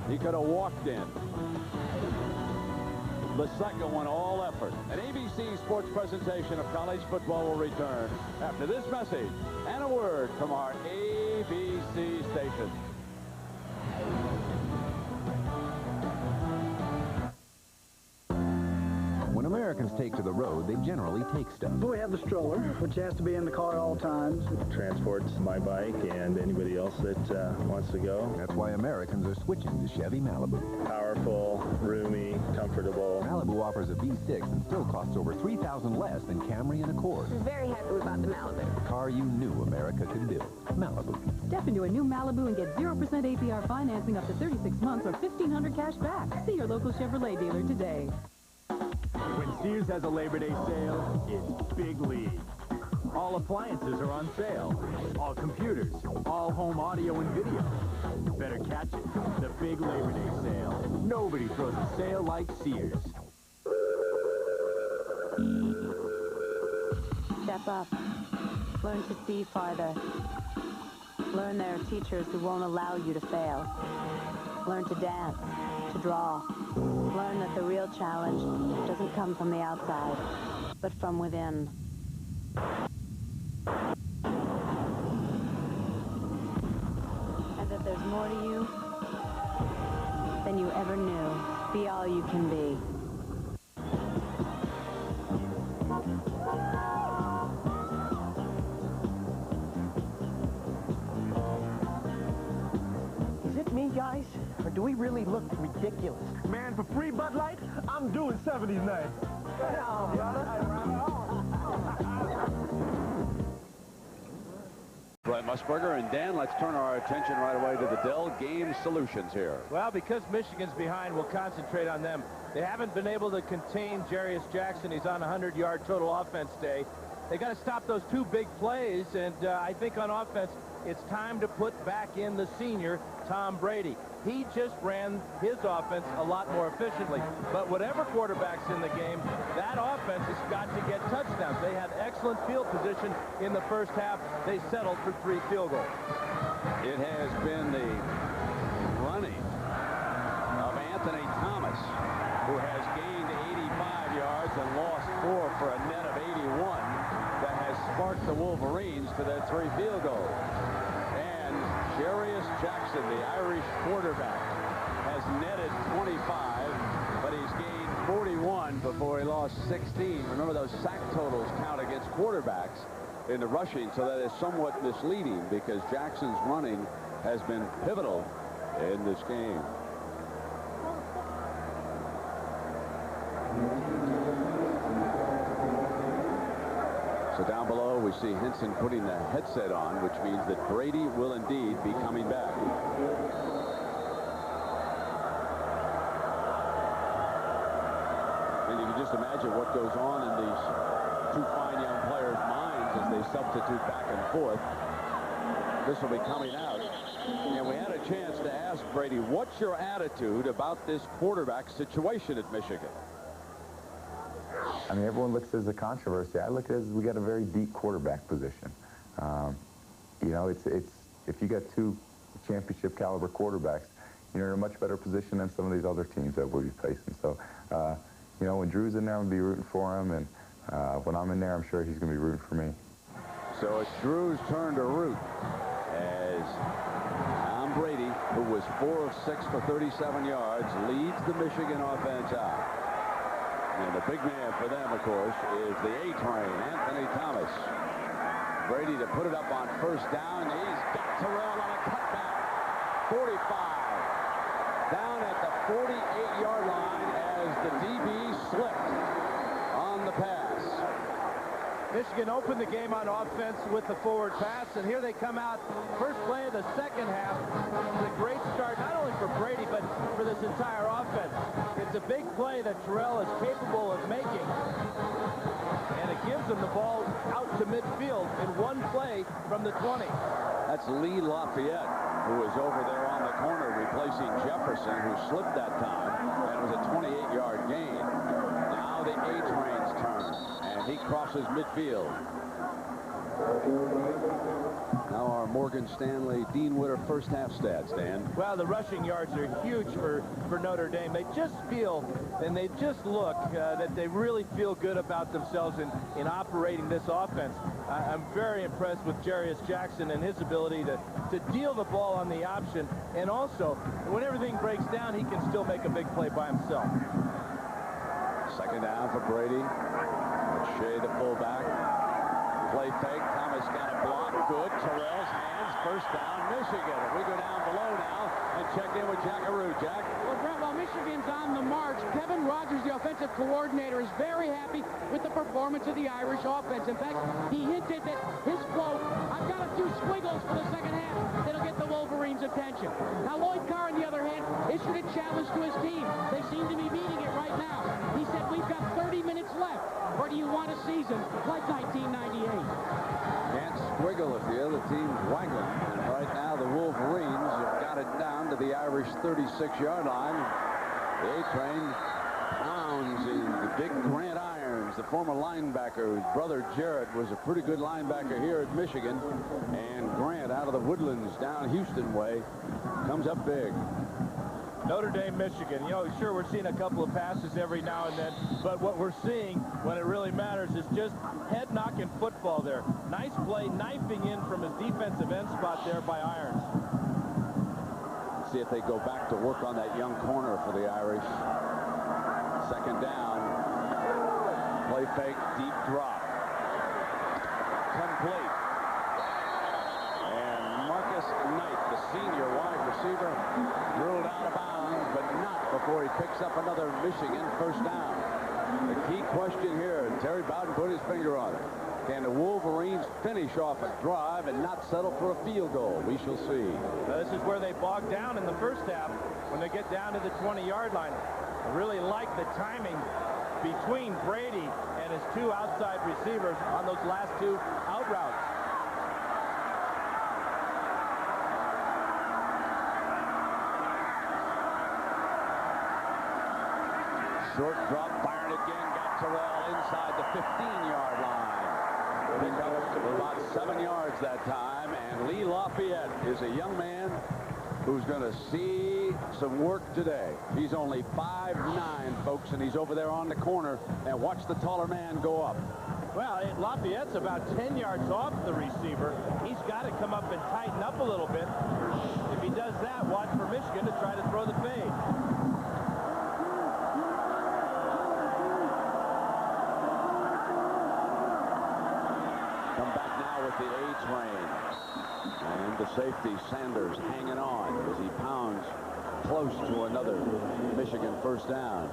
He could have walked in. The second one, all effort. An ABC Sports presentation of college football will return after this message and a word from our ABC station. When Americans take to the road, they generally take stuff. We have the stroller, which has to be in the car at all times. Transports my bike and anybody else that wants to go. That's why Americans are switching to Chevy Malibu. Powerful, roomy, comfortable. Malibu offers a V6 and still costs over $3,000 less than Camry and Accord. I'm very happy we bought the Malibu. The car you knew America could build. Malibu. Step into a new Malibu and get 0% APR financing up to 36 months or $1,500 cash back. See your local Chevrolet dealer today. When Sears has a Labor Day sale, it's Big League. All appliances are on sale. All computers, all home audio and video. You better catch it. The big Labor Day sale. Nobody throws a sale like Sears. Step up. Learn to see farther. Learn there are teachers who won't allow you to fail. Learn to dance, to draw. Learn that the real challenge doesn't come from the outside, but from within. And that there's more to you than you ever knew. Be all you can be. Is it me, guys? Or do we really look ridiculous? Man, for free Bud Light, I'm doing 70s night. Oh, Brett Musburger and Dan, let's turn our attention right away to the Dell Game Solutions here. Well, because Michigan's behind, we'll concentrate on them. They haven't been able to contain Jarius Jackson. He's on a 100-yard total offense day. They got to stop those two big plays, and I think on offense, it's time to put back in the senior, Tom Brady. He just ran his offense a lot more efficiently. But whatever quarterback's in the game, that offense has got to get touchdowns. They had excellent field position in the first half. They settled for 3 field goals. It has been the running of Anthony Thomas, who has gained 85 yards and lost 4 for a net of 81, that has sparked the Wolverines to their 3 field goals. And Jarius Jackson, the Irish quarterback, has netted 25, but he's gained 41 before he lost 16. Remember, those sack totals count against quarterbacks in the rushing, so that is somewhat misleading because Jackson's running has been pivotal in this game. So down below, we see Henson putting the headset on, which means that Brady will indeed be coming back. And you can just imagine what goes on in these two fine young players' minds as they substitute back and forth. This will be coming out. And we had a chance to ask Brady, what's your attitude about this quarterback situation at Michigan? I mean, everyone looks at it as a controversy. I look at it as we got a very deep quarterback position. You know, it's if you got 2 championship caliber quarterbacks, you're in a much better position than some of these other teams that we'll be facing. So, you know, when Drew's in there, I'm going to be rooting for him, and when I'm in there, I'm sure he's going to be rooting for me. So it's Drew's turn to root as Tom Brady, who was 4 of 6 for 37 yards, leads the Michigan offense out. And the big man for them, of course, is the A-train, Anthony Thomas. Brady to put it up on first down. He's got Terrell on a cutback. 45. Down at the 48-yard line as the DB slipped on the pass. Michigan opened the game on offense with the forward pass, and here they come out. First play of the second half. It's a great start, not only for Brady, but for this entire offense. It's a big play that Terrell is capable of making, and it gives him the ball out to midfield in one play from the 20. That's Lee Lafayette, who was over there on the corner replacing Jefferson, who slipped that time, and it was a 28-yard gain. Now the A-train's turn, and he crosses midfield. Now our Morgan Stanley Dean Witter first half stats, Dan. Well, the rushing yards are huge for Notre Dame. They just feel, and they just look, that they really feel good about themselves in operating this offense. I'm very impressed with Jarius Jackson and his ability to deal the ball on the option, and also, when everything breaks down, he can still make a big play by himself. Second down for Brady. Shea, the fullback. Play fake. Thomas got a block. Good. Terrell's hands. First down, Michigan. We go down below now and check in with Jackaroo. Jack. Well, Brett, while Michigan's on the march, Kevin Rogers, the offensive coordinator, is very happy with the performance of the Irish offense. In fact, he hinted that his quote, "I've got a few squiggles for the second half that'll get the Wolverines' attention." Now, Lloyd Carr, on the other hand, issued a challenge to his team. They seem to be meeting it right now. He said, "We've got 30 minutes left. Or do you want a season like 1998? Can't squiggle if the other team's waggling. And right now the Wolverines have got it down to the Irish 36-yard line. The A-train pounds in the big Grant Irons, the former linebacker whose brother Jarrett was a pretty good linebacker here at Michigan. And Grant out of the Woodlands down Houston way comes up big. Notre Dame, Michigan. You know, sure, we're seeing a couple of passes every now and then, but what we're seeing when it really matters is just head-knocking football there. Nice play, knifing in from his defensive end spot there by Irons. See if they go back to work on that young corner for the Irish. Second down. Play fake, deep drop. Complete. And Marcus Knight, the senior wide receiver, drilled out of bounds, but not before he picks up another Michigan first down. The key question here, and Terry Bowden put his finger on it. Can the Wolverines finish off a drive and not settle for a field goal? We shall see. This is where they bogged down in the first half when they get down to the 20-yard line. I really like the timing between Brady and his two outside receivers on those last two out routes. Short drop, fired again, got Terrell inside the 15-yard line. Pick up about 7 yards that time, and Lee Lafayette is a young man who's going to see some work today. He's only 5'9", folks, and he's over there on the corner, and watch the taller man go up. Well, Lafayette's about 10 yards off the receiver. He's got to come up and tighten up a little bit. If he does that, watch for Michigan to try to throw the fade. Come back now with the A-train. And the safety, Sanders, hanging on as he pounds close to another Michigan first down.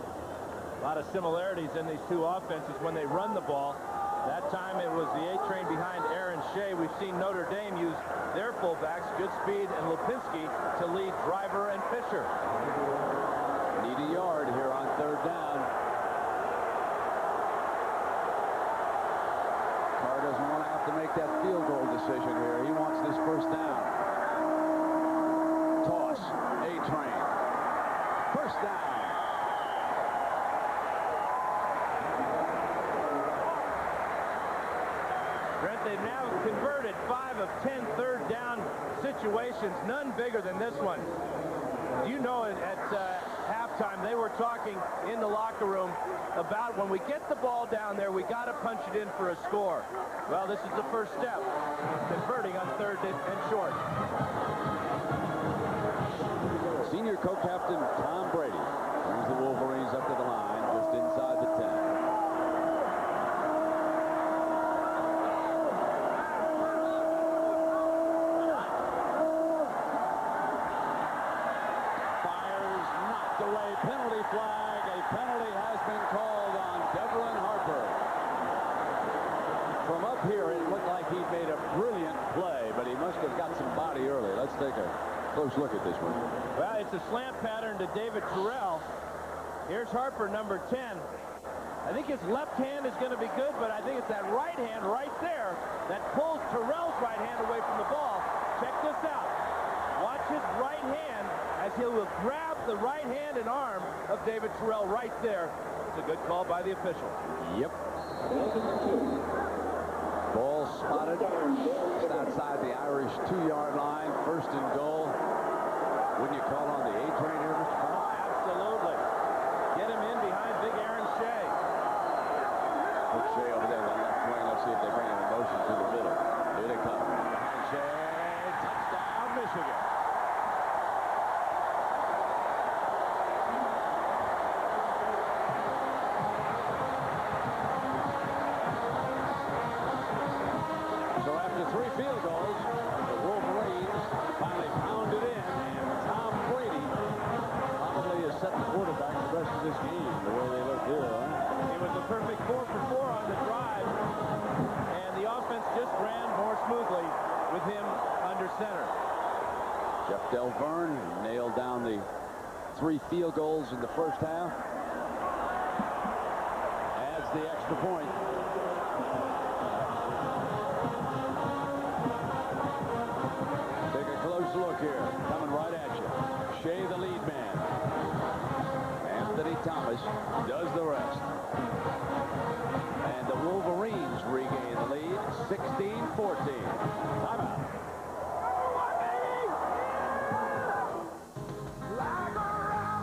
A lot of similarities in these two offenses when they run the ball. That time it was the A-train behind Aaron Shea. We've seen Notre Dame use their fullbacks, Goodspeed and Lipinski, to lead Driver and Fisher. Need a yard here on third down. Carr doesn't want to have to make that field goal decision here. He wants this first down. Toss. A-train. First down. Brent, they've now converted 5 of 10 third down situations, none bigger than this one. You know, at halftime, they were talking in the locker room about when we get the ball down there, we got to punch it in for a score. Well, this is the first step, converting on third and short. Senior co-captain Tom Brady brings the Wolverines up to the line just inside the 10. Penalty flag. A penalty has been called on Devlin Harper. From up here, it looked like he made a brilliant play, but he must have got some body early. Let's take a close look at this one. Well, it's a slant pattern to David Terrell. Here's Harper, number 10. I think his left hand is going to be good, but I think it's that right hand right there that pulls Terrell's right hand away from the ball. Check this out. Watch his right hand as he will grab the right hand and arm of David Terrell right there. It's a good call by the official. Yep. Ball spotted just outside the Irish 2-yard line. First and goal. Wouldn't you call on the A-train here, Mr. Powell? Oh, absolutely. Get him in behind big Aaron Shea. Put Shea over there on the left wing. Let's see if they bring him in motion to the middle. Here they come. Behind Shea. Touchdown, Michigan. So after 3 field goals, the Wolverines finally pounded in, and Tom Brady probably has set the quarterback the rest of this game, the way they look here. Huh? It was a perfect 4 for 4 on the drive, and the offense just ran more smoothly with him under center. Jeff Delverne nailed down the 3 field goals in the first half. Adds the extra point. Take a close look here. Coming right at you. Shea, the lead man. Anthony Thomas does the rest. And the Wolverines regain the lead, 16-14. Timeout. Like a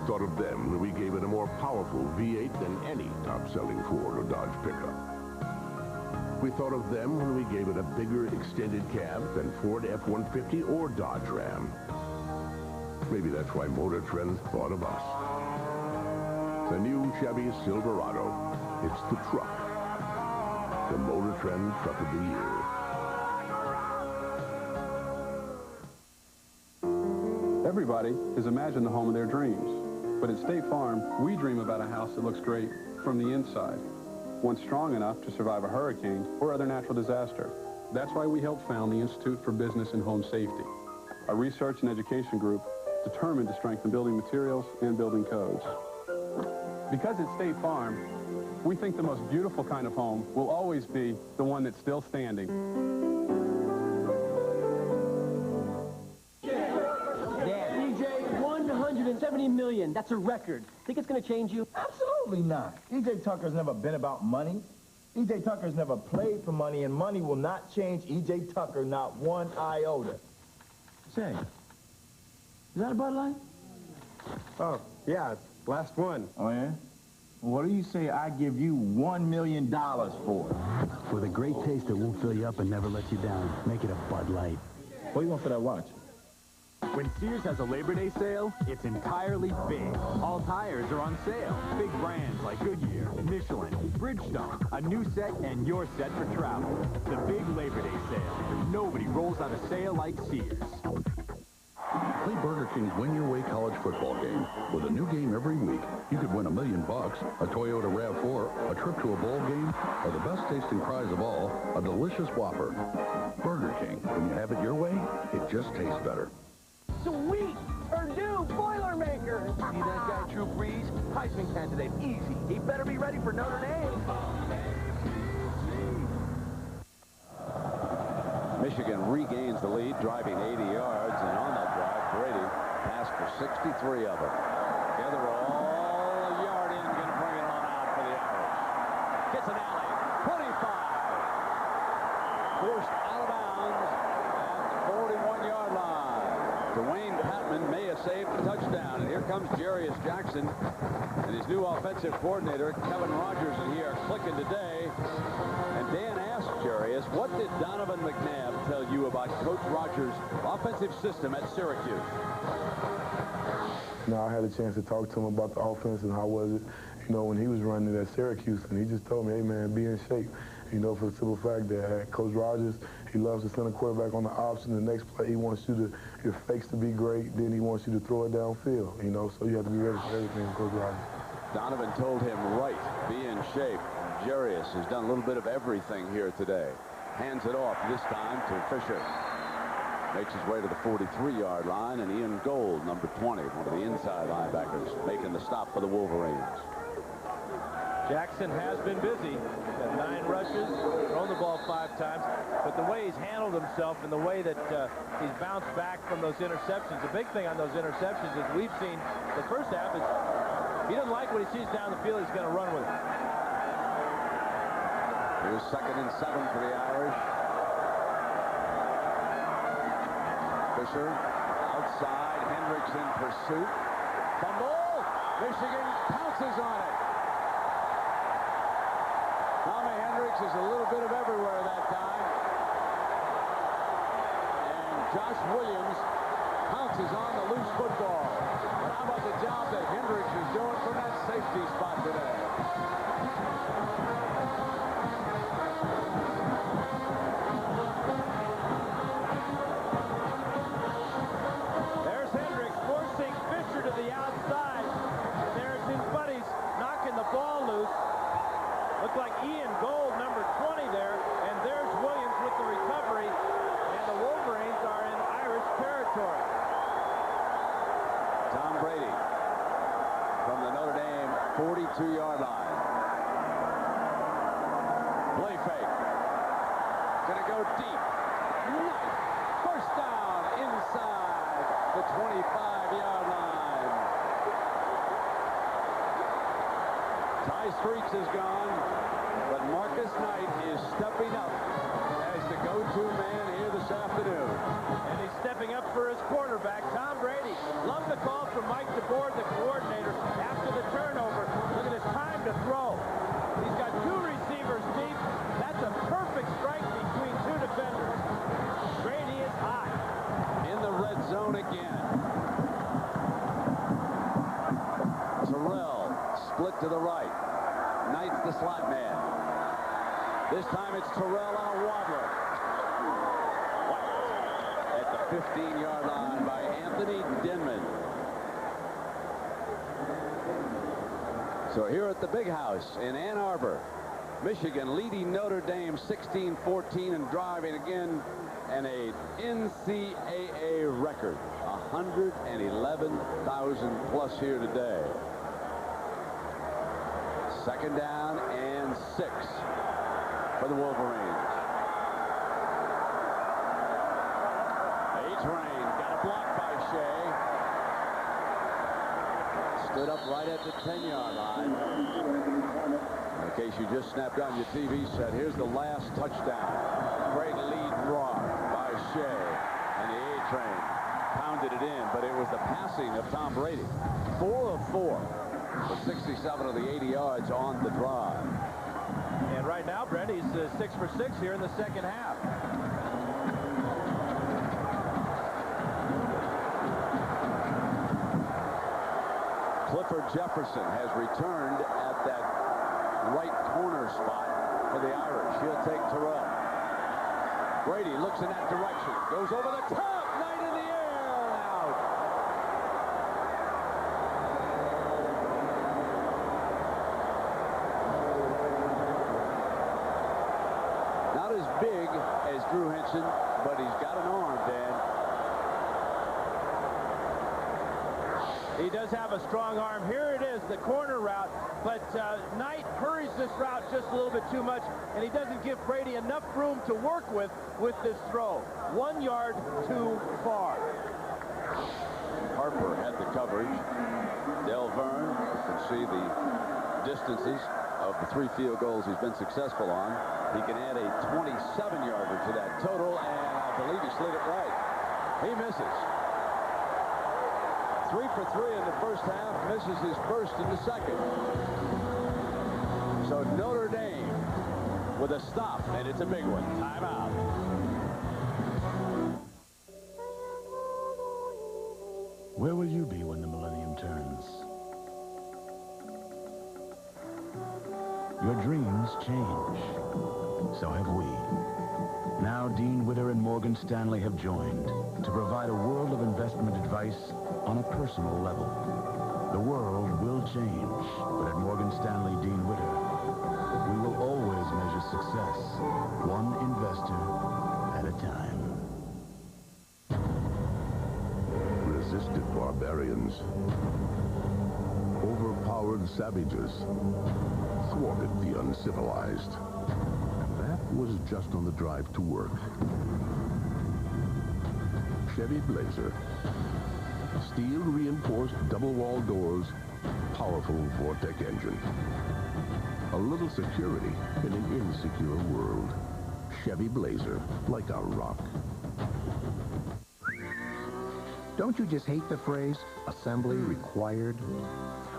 thought of them when we gave it a more powerful V8 than any top-selling Ford or Dodge pickup. We thought of them when we gave it a bigger extended cab than Ford F-150 or Dodge Ram. Maybe that's why Motor Trend thought of us. The new Chevy Silverado. It's the truck. The Motor Trend Truck of the Year. Everybody has imagined the home of their dreams. But at State Farm, we dream about a house that looks great from the inside. One strong enough to survive a hurricane or other natural disaster. That's why we helped found the Institute for Business and Home Safety, a research and education group determined to strengthen building materials and building codes. Because at State Farm, we think the most beautiful kind of home will always be the one that's still standing. $170 million. That's a record. Think it's going to change you? Absolutely not. E.J. Tucker's never been about money. E.J. Tucker's never played for money, and money will not change E.J. Tucker not one iota. Say, is that a Bud Light? Oh, yeah, it's last one. Oh, yeah? What do you say I give you $1 million for? With a great taste that won't fill you up and never let you down. Make it a Bud Light. What do you want for that watch? When Sears has a Labor Day sale, it's entirely big. All tires are on sale. Big brands like Goodyear, Michelin, Bridgestone, a new set, and you're set for travel. The big Labor Day sale. Nobody rolls out a sale like Sears. Play Burger King's Win Your Way college football game. With a new game every week, you could win $1 million, a Toyota RAV4, a trip to a bowl game, or the best tasting prize of all, a delicious Whopper. Burger King, when you have it your way, it just tastes better. Sweet Purdue Boilermakers. See that guy, Drew Brees? Heisman candidate, easy. He better be ready for Notre Dame. Michigan regains the lead, driving 80 yards, and on that drive, Brady passed for 63 of them. Together all a yard in, going to bring it on out for the Irish. Gets an alley, 25. Forced out of bounds at the 41-yard line. Dwayne Patman may have saved the touchdown, and here comes Jarius Jackson and his new offensive coordinator, Kevin Rogers, and he are clicking today. And Dan asked Jarius, what did Donovan McNabb tell you about Coach Rogers' offensive system at Syracuse? No, I had a chance to talk to him about the offense and how was it, you know, when he was running at Syracuse, and he just told me, hey, man, be in shape. You know, for the simple fact that Coach Rogers, he loves to send a quarterback on the option. The next play, he wants you to, your fakes to be great. Then he wants you to throw it downfield, you know, so you have to be ready for everything, Coach Rogers. Donovan told him, right, be in shape. Jarius has done a little bit of everything here today. Hands it off this time to Fisher. Makes his way to the 43-yard line, and Ian Gold, number 20, one of the inside linebackers, making the stop for the Wolverines. Jackson has been busy. He's got 9 rushes, thrown the ball 5 times, but the way he's handled himself and the way that he's bounced back from those interceptions, the big thing on those interceptions is we've seen the first half is he doesn't like what he sees down the field, he's going to run with it. Here's 2nd and 7 for the Irish. Fisher outside, Hendricks in pursuit. Fumble! Michigan pounces on it. Tommy Hendricks is a little bit of everywhere that time. And Josh Williams pounces on the loose football. But how about the job that Hendricks is doing from that safety spot today? There's Hendricks forcing Fisher to the outside. And there's his buddies knocking the ball loose. Looked like Ian Gold, number 20 there, and there's Williams with the recovery, and the Wolverines are in Irish territory. Tom Brady from the Notre Dame 42-yard line. Play fake. Gonna go deep. Nice. First down inside the 25-yard line. Ty Streets is gone, but But Marcus Knight is stepping up as the go-to man here this afternoon. And he's stepping up for his quarterback, Tom Brady. Love the call from Mike DeBoer, the coordinator, after the turnover. Look at his time to throw. He's got 2 receivers deep. That's a perfect strike between 2 defenders. Brady is hot. In the red zone again. Terrell split to the right. Knight's the slot man. This time it's Terrell on a wobbler. Whacked at the 15-yard line by Anthony Denman. So here at the Big House in Ann Arbor, Michigan leading Notre Dame 16-14 and driving again, and a NCAA record, 111,000 plus here today. 2nd down and 6 for the Wolverines. A-Train got a block by Shea. Stood up right at the 10-yard line. In case you just snapped on your TV set, here's the last touchdown. Great lead draw by Shea. And the A-Train pounded it in, but it was the passing of Tom Brady. 4 of 4. For 67 of the 80 yards on the drive. And right now, Brent, he's 6 for 6 here in the second half. Clifford Jefferson has returned at that right corner spot for the Irish. He'll take Terrell. Brady looks in that direction. Goes over the top. Knight in the air and out. Not as big as Drew Henson, but he's got an arm, Dan. He does have a strong arm. Here it is, the corner route, but Knight hurries this route just a little bit too much, and he doesn't give Brady enough room to work with this throw. 1 yard too far. Harper had the coverage. Del Verne, you can see the distances of the 3 field goals he's been successful on. He can add a 27-yarder to that total, and I believe he slid it right. He misses. 3 for 3 in the first half, misses his first in the second. So Notre Dame with a stop, and it's a big one. Timeout. Where will you be when the millennium turns? Your dreams change. So have we. Now Dean Witter and Morgan Stanley have joined to provide a world of investment advice on a personal level. The world will change, but at Morgan Stanley Dean Witter, we will always measure success, one investor at a time. Resisted barbarians, overpowered savages, thwarted the uncivilized. That was just on the drive to work. Chevy Blazer. Steel-reinforced double-wall doors, powerful Vortec engine. A little security in an insecure world. Chevy Blazer, like a rock. Don't you just hate the phrase, assembly required?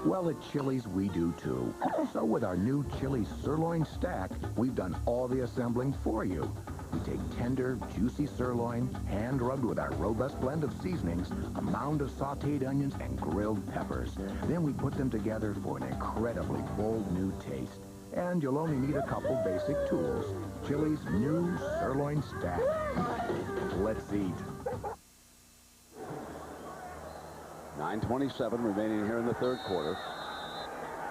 Well, at Chili's, we do too. So with our new Chili's sirloin stack, we've done all the assembling for you. We take tender, juicy sirloin, hand-rubbed with our robust blend of seasonings, a mound of sautéed onions, and grilled peppers. Then we put them together for an incredibly bold new taste. And you'll only need a couple basic tools. Chili's new sirloin stack. Let's eat. 9:27 remaining here in the third quarter.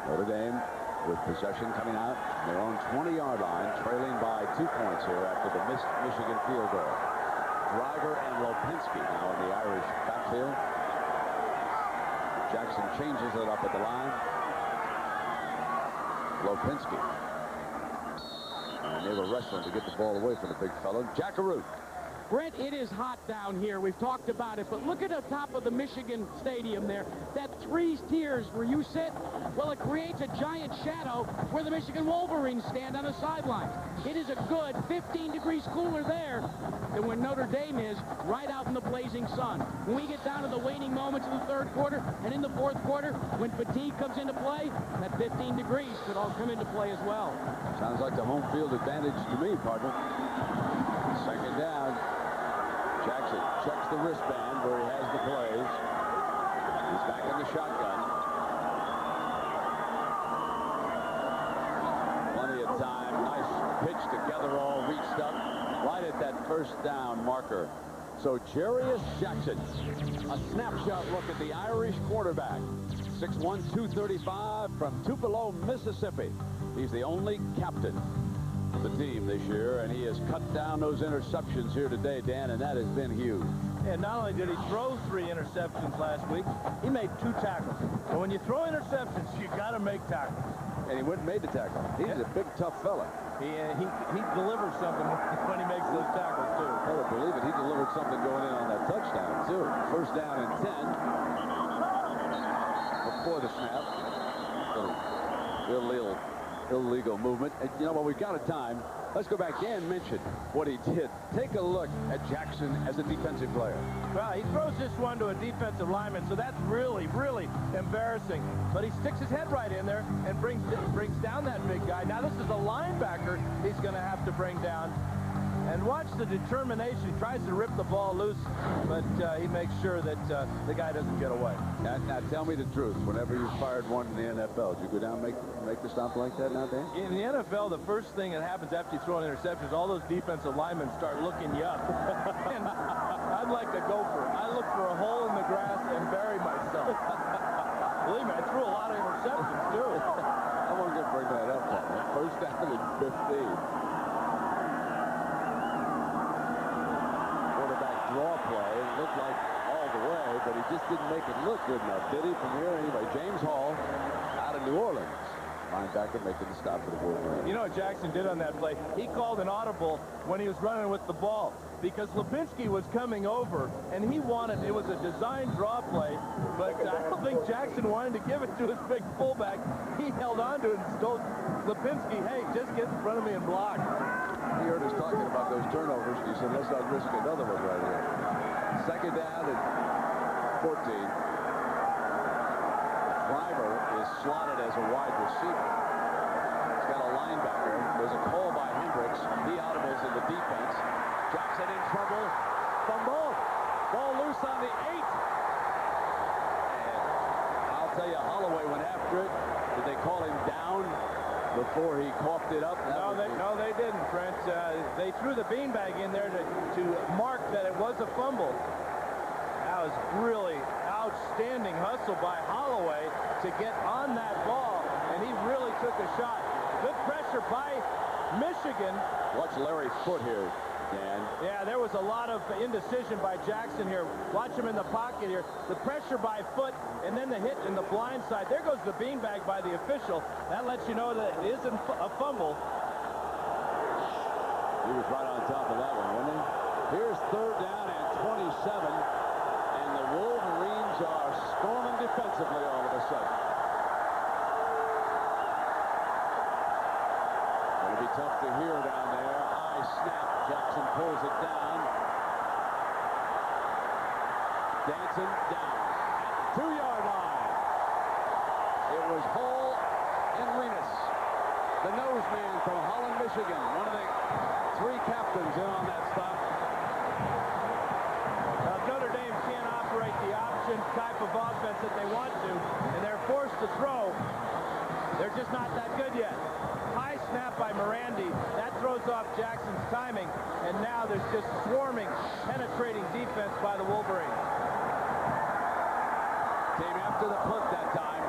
Notre Dame with possession coming out their own 20-yard line, trailing by 2 points here after the missed Michigan field goal. Driver and Lopinski now in the Irish backfield. Jackson changes it up at the line. Lopinski. And they were wrestling to get the ball away from the big fellow. Jackaroo Brent, it is hot down here. We've talked about it, but look at the top of the Michigan Stadium there. That 3 tiers where you sit, well, it creates a giant shadow where the Michigan Wolverines stand on the sidelines. It is a good 15 degrees cooler there than when Notre Dame is right out in the blazing sun. When we get down to the waning moments of the third quarter and in the fourth quarter, when fatigue comes into play, that 15 degrees could all come into play as well. Sounds like the home field advantage to me, partner. Second down. Jackson checks the wristband where he has the plays. He's back in the shotgun. Plenty of time. Nice pitch together, all reached up right at that first down marker. So Jarius Jackson, a snapshot look at the Irish quarterback. 6'1", 235 from Tupelo, Mississippi. He's the only captain of the team this year, and he has cut down those interceptions here today, Dan, and that has been huge. And not only did he throw 3 interceptions last week, he made 2 tackles. So when you throw interceptions, you got to make tackles. And he went and made the tackle. He's a big, tough fella. He delivers something when he makes those tackles, too. I would believe it. He delivered something going in on that touchdown, too. First down and 10. Before the snap. Illegal movement. And, you know, while we've got a time, let's go back. Dan mentioned what he did. Take a look at Jackson as a defensive player. Well, he throws this one to a defensive lineman, so that's really, really embarrassing. But he sticks his head right in there and brings down that big guy. Now, this is a linebacker he's going to have to bring down. And watch the determination. He tries to rip the ball loose, but he makes sure that the guy doesn't get away. Now, tell me the truth. Whenever you fired one in the NFL, did you go down and make the stop like that now, Dan? In the NFL, the first thing that happens after you throw an interception is all those defensive linemen start looking you up. And I'm like a gopher. I look for a hole in the grass and bury myself. Believe me, I threw a lot of interceptions, too. I wasn't going to bring that up, Paul. First down and 15. Draw play. It looked like all the way, but he just didn't make it look good enough, did he? From here, anyway, James Hall out of New Orleans. Linebacker making the stop for the Wolverines. You know what Jackson did on that play? He called an audible when he was running with the ball because Lipinski was coming over, and he wanted, it was a design draw play, but I don't think Jackson wanted to give it to his big fullback. He held on to it and told Lipinski, hey, just get in front of me and block. He heard us talking about those turnovers, and he said, let's not risk another one right here. Second down and 14. Driver is slotted as a wide receiver. He's got a linebacker. There's a call by Hendricks. He audibles in the defense. Jackson in trouble. Fumble. Ball loose on the 8. And I'll tell you, Holloway went after it. Did they call him down before he coughed it up? No, they didn't, Brent. They threw the beanbag in there to mark that it was a fumble. That was really outstanding hustle by Holloway to get on that ball, and he really took a shot. Good pressure by Michigan. Watch Larry Foote here, Dan. Yeah, there was a lot of indecision by Jackson here. Watch him in the pocket here. The pressure by Foote, and then the hit in the blind side. There goes the beanbag by the official. That lets you know that it isn't a fumble. He was right on top of that one, wasn't he? Here's third down and 27, and the Wolverines are storming defensively all of a sudden. It'll be tough to hear down there. High snap. Jackson pulls it down. Dancing down. 2-yard line. It was Hall and Renas, the nose man from Holland, Michigan. One of the 3 captains in on that stop. Notre Dame can't operate the option type of offense that they want to, and they're forced to throw. They're just not that good yet. High snap by Morandi. That throws off Jackson's timing, and now there's just swarming, penetrating defense by the Wolverines. Came after the punt that time.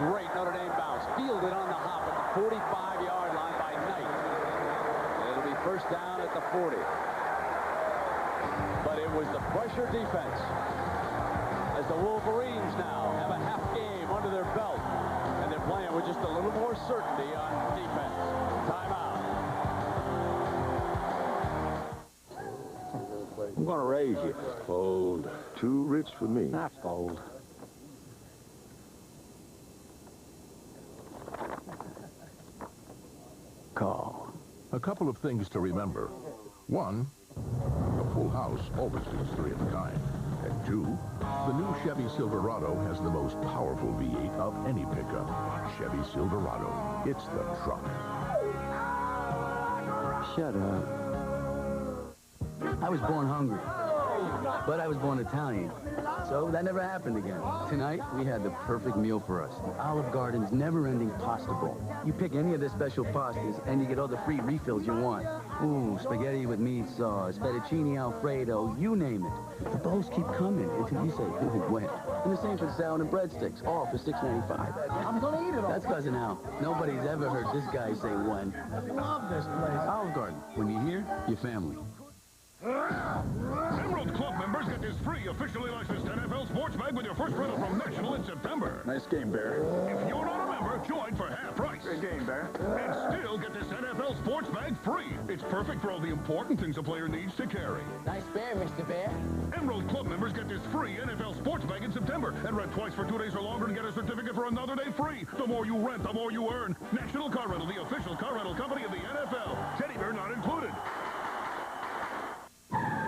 Great Notre Dame bounce. Fielded on the hop at the 45-yard line by Knight. And it'll be first down at the 40. But it was the pressure defense as the Wolverines now have a half game under their belt, and they're playing with just a little more certainty on defense. Timeout. crazy. Fold. Too rich for me. Not fold. Call. A couple of things to remember. One, a full house always means 3 of a kind. And 2, the new Chevy Silverado has the most powerful V8 of any pickup. Chevy Silverado. It's the truck. Shut up. I was born hungry, but I was born Italian. So that never happened again. Tonight, we had the perfect meal for us. Olive Garden's never-ending pasta bowl. You pick any of their special pastas, and you get all the free refills you want. Ooh, spaghetti with meat sauce, fettuccine Alfredo, you name it. The bowls keep coming until you say, when? And the same for the salad and breadsticks, all for $6.95. I'm gonna eat it all. That's Cousin Al. Nobody's ever heard this guy say when. I love this place. Olive Garden. When you're here, you're family. Emerald Club members get this free, officially licensed NFL sports bag with your first rental from National in September. Nice game, Bear. If you're not a member, join for half price. Good game, Bear. And still get this NFL sports bag free. It's perfect for all the important things a player needs to carry. Nice bear, Mr. Bear. Emerald Club members get this free NFL sports bag in September and rent twice for 2 days or longer and get a certificate for another day free. The more you rent, the more you earn. National Car Rental, the official car rental company of the NFL. Teddy bear not included.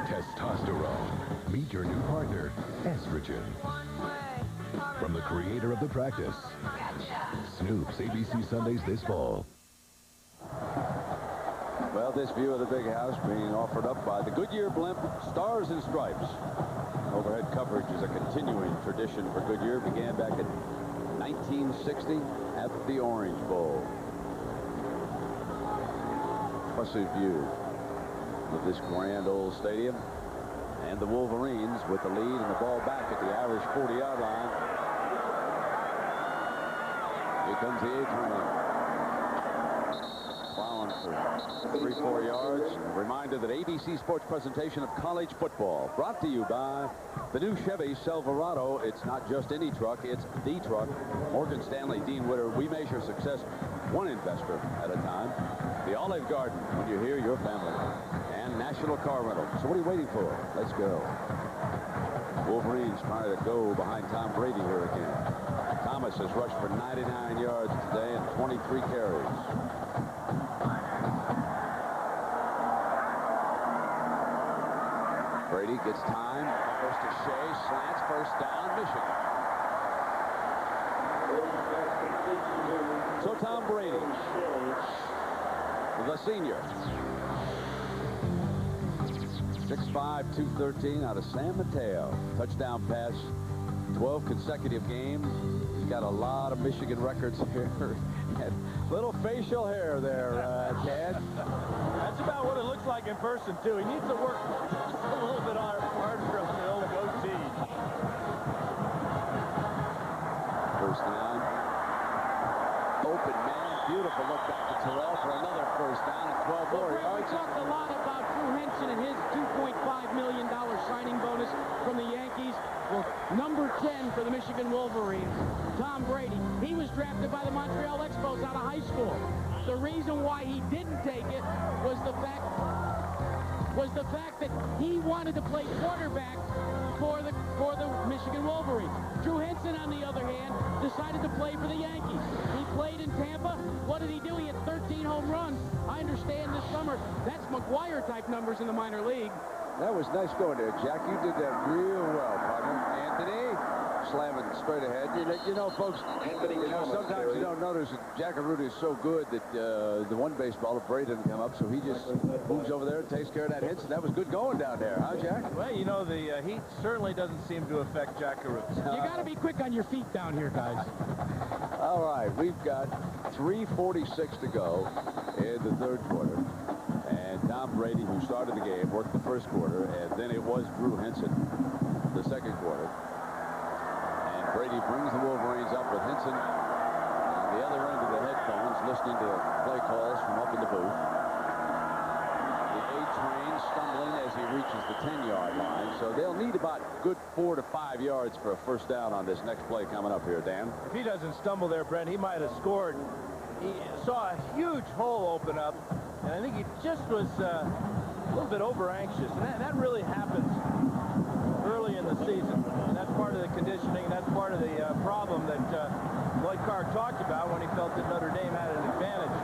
Testosterone. Meet your new partner, estrogen. From the creator of The Practice, Snoop's ABC Sundays this fall. Well, this view of the big house being offered up by the Goodyear blimp, Stars and Stripes. Overhead coverage is a continuing tradition for Goodyear. Began back in 1960 at the Orange Bowl. Impressive view of this grand old stadium. And the Wolverines with the lead and the ball back at the Irish 40-yard line. Here comes the A-train. Plowing for 3-4 yards. A reminder that ABC Sports presentation of college football brought to you by the new Chevy Silverado. It's not just any truck, it's the truck. Morgan Stanley, Dean Witter, we measure success one investor at a time. The Olive Garden, when you're here, your family. And National Car Rental. So what are you waiting for? Let's go. Wolverines trying to go behind Tom Brady here again. Thomas has rushed for 99 yards today and 23 carries. Brady gets time. Goes to Shea. Slants. First down. Michigan. So Tom Brady, the senior. 6'5", 213 out of San Mateo. Touchdown pass, 12 consecutive games. He's got a lot of Michigan records here. Little facial hair there, Ted. That's about what it looks like in person, too. He needs to work just a little bit harder on the old goatee. First down. Open man. Beautiful look back to Terrell for another first down and 12 more yards. We talked a lot about Drew Henson and his $2.5 million signing bonus from the Yankees. Well, number 10 for the Michigan Wolverines, Tom Brady. He was drafted by the Montreal Expos out of high school. The reason why he didn't take it was the fact that he wanted to play quarterback for the Michigan Wolverines. Drew Henson, on the other hand, decided to play for the Yankees. He played in Tampa. What did he do? He had 13 home runs. I understand this summer that's McGuire-type numbers in the minor league. That was nice going there, Jack. You did that real well, partner. Anthony slamming straight ahead. You know, folks, sometimes you don't notice that Jack Arruda is so good that the one baseballer, Brady, didn't come up, so he just moves over there and takes care of that hit. So that was good going down there, huh, Jack? Well, you know, the heat certainly doesn't seem to affect Jack Arruda. You got to be quick on your feet down here, guys. All right, we've got 3:46 to go in the third quarter. And Tom Brady, who started the game, worked the first quarter, and then it was Drew Henson the second quarter. And Brady brings the Wolverines up with Henson on the other end of the headphones, listening to play calls from up in the booth. The A-train stumbling as he reaches the 10-yard line, so they'll need about good 4 to 5 yards for a first down on this next play coming up here, Dan. If he doesn't stumble there, Brent, he might have scored. He saw a huge hole open up, and I think he just was a little bit over-anxious. And that really happens early in the season. And that's part of the conditioning. That's part of the problem that Lloyd Carr talked about when he felt that Notre Dame had an advantage.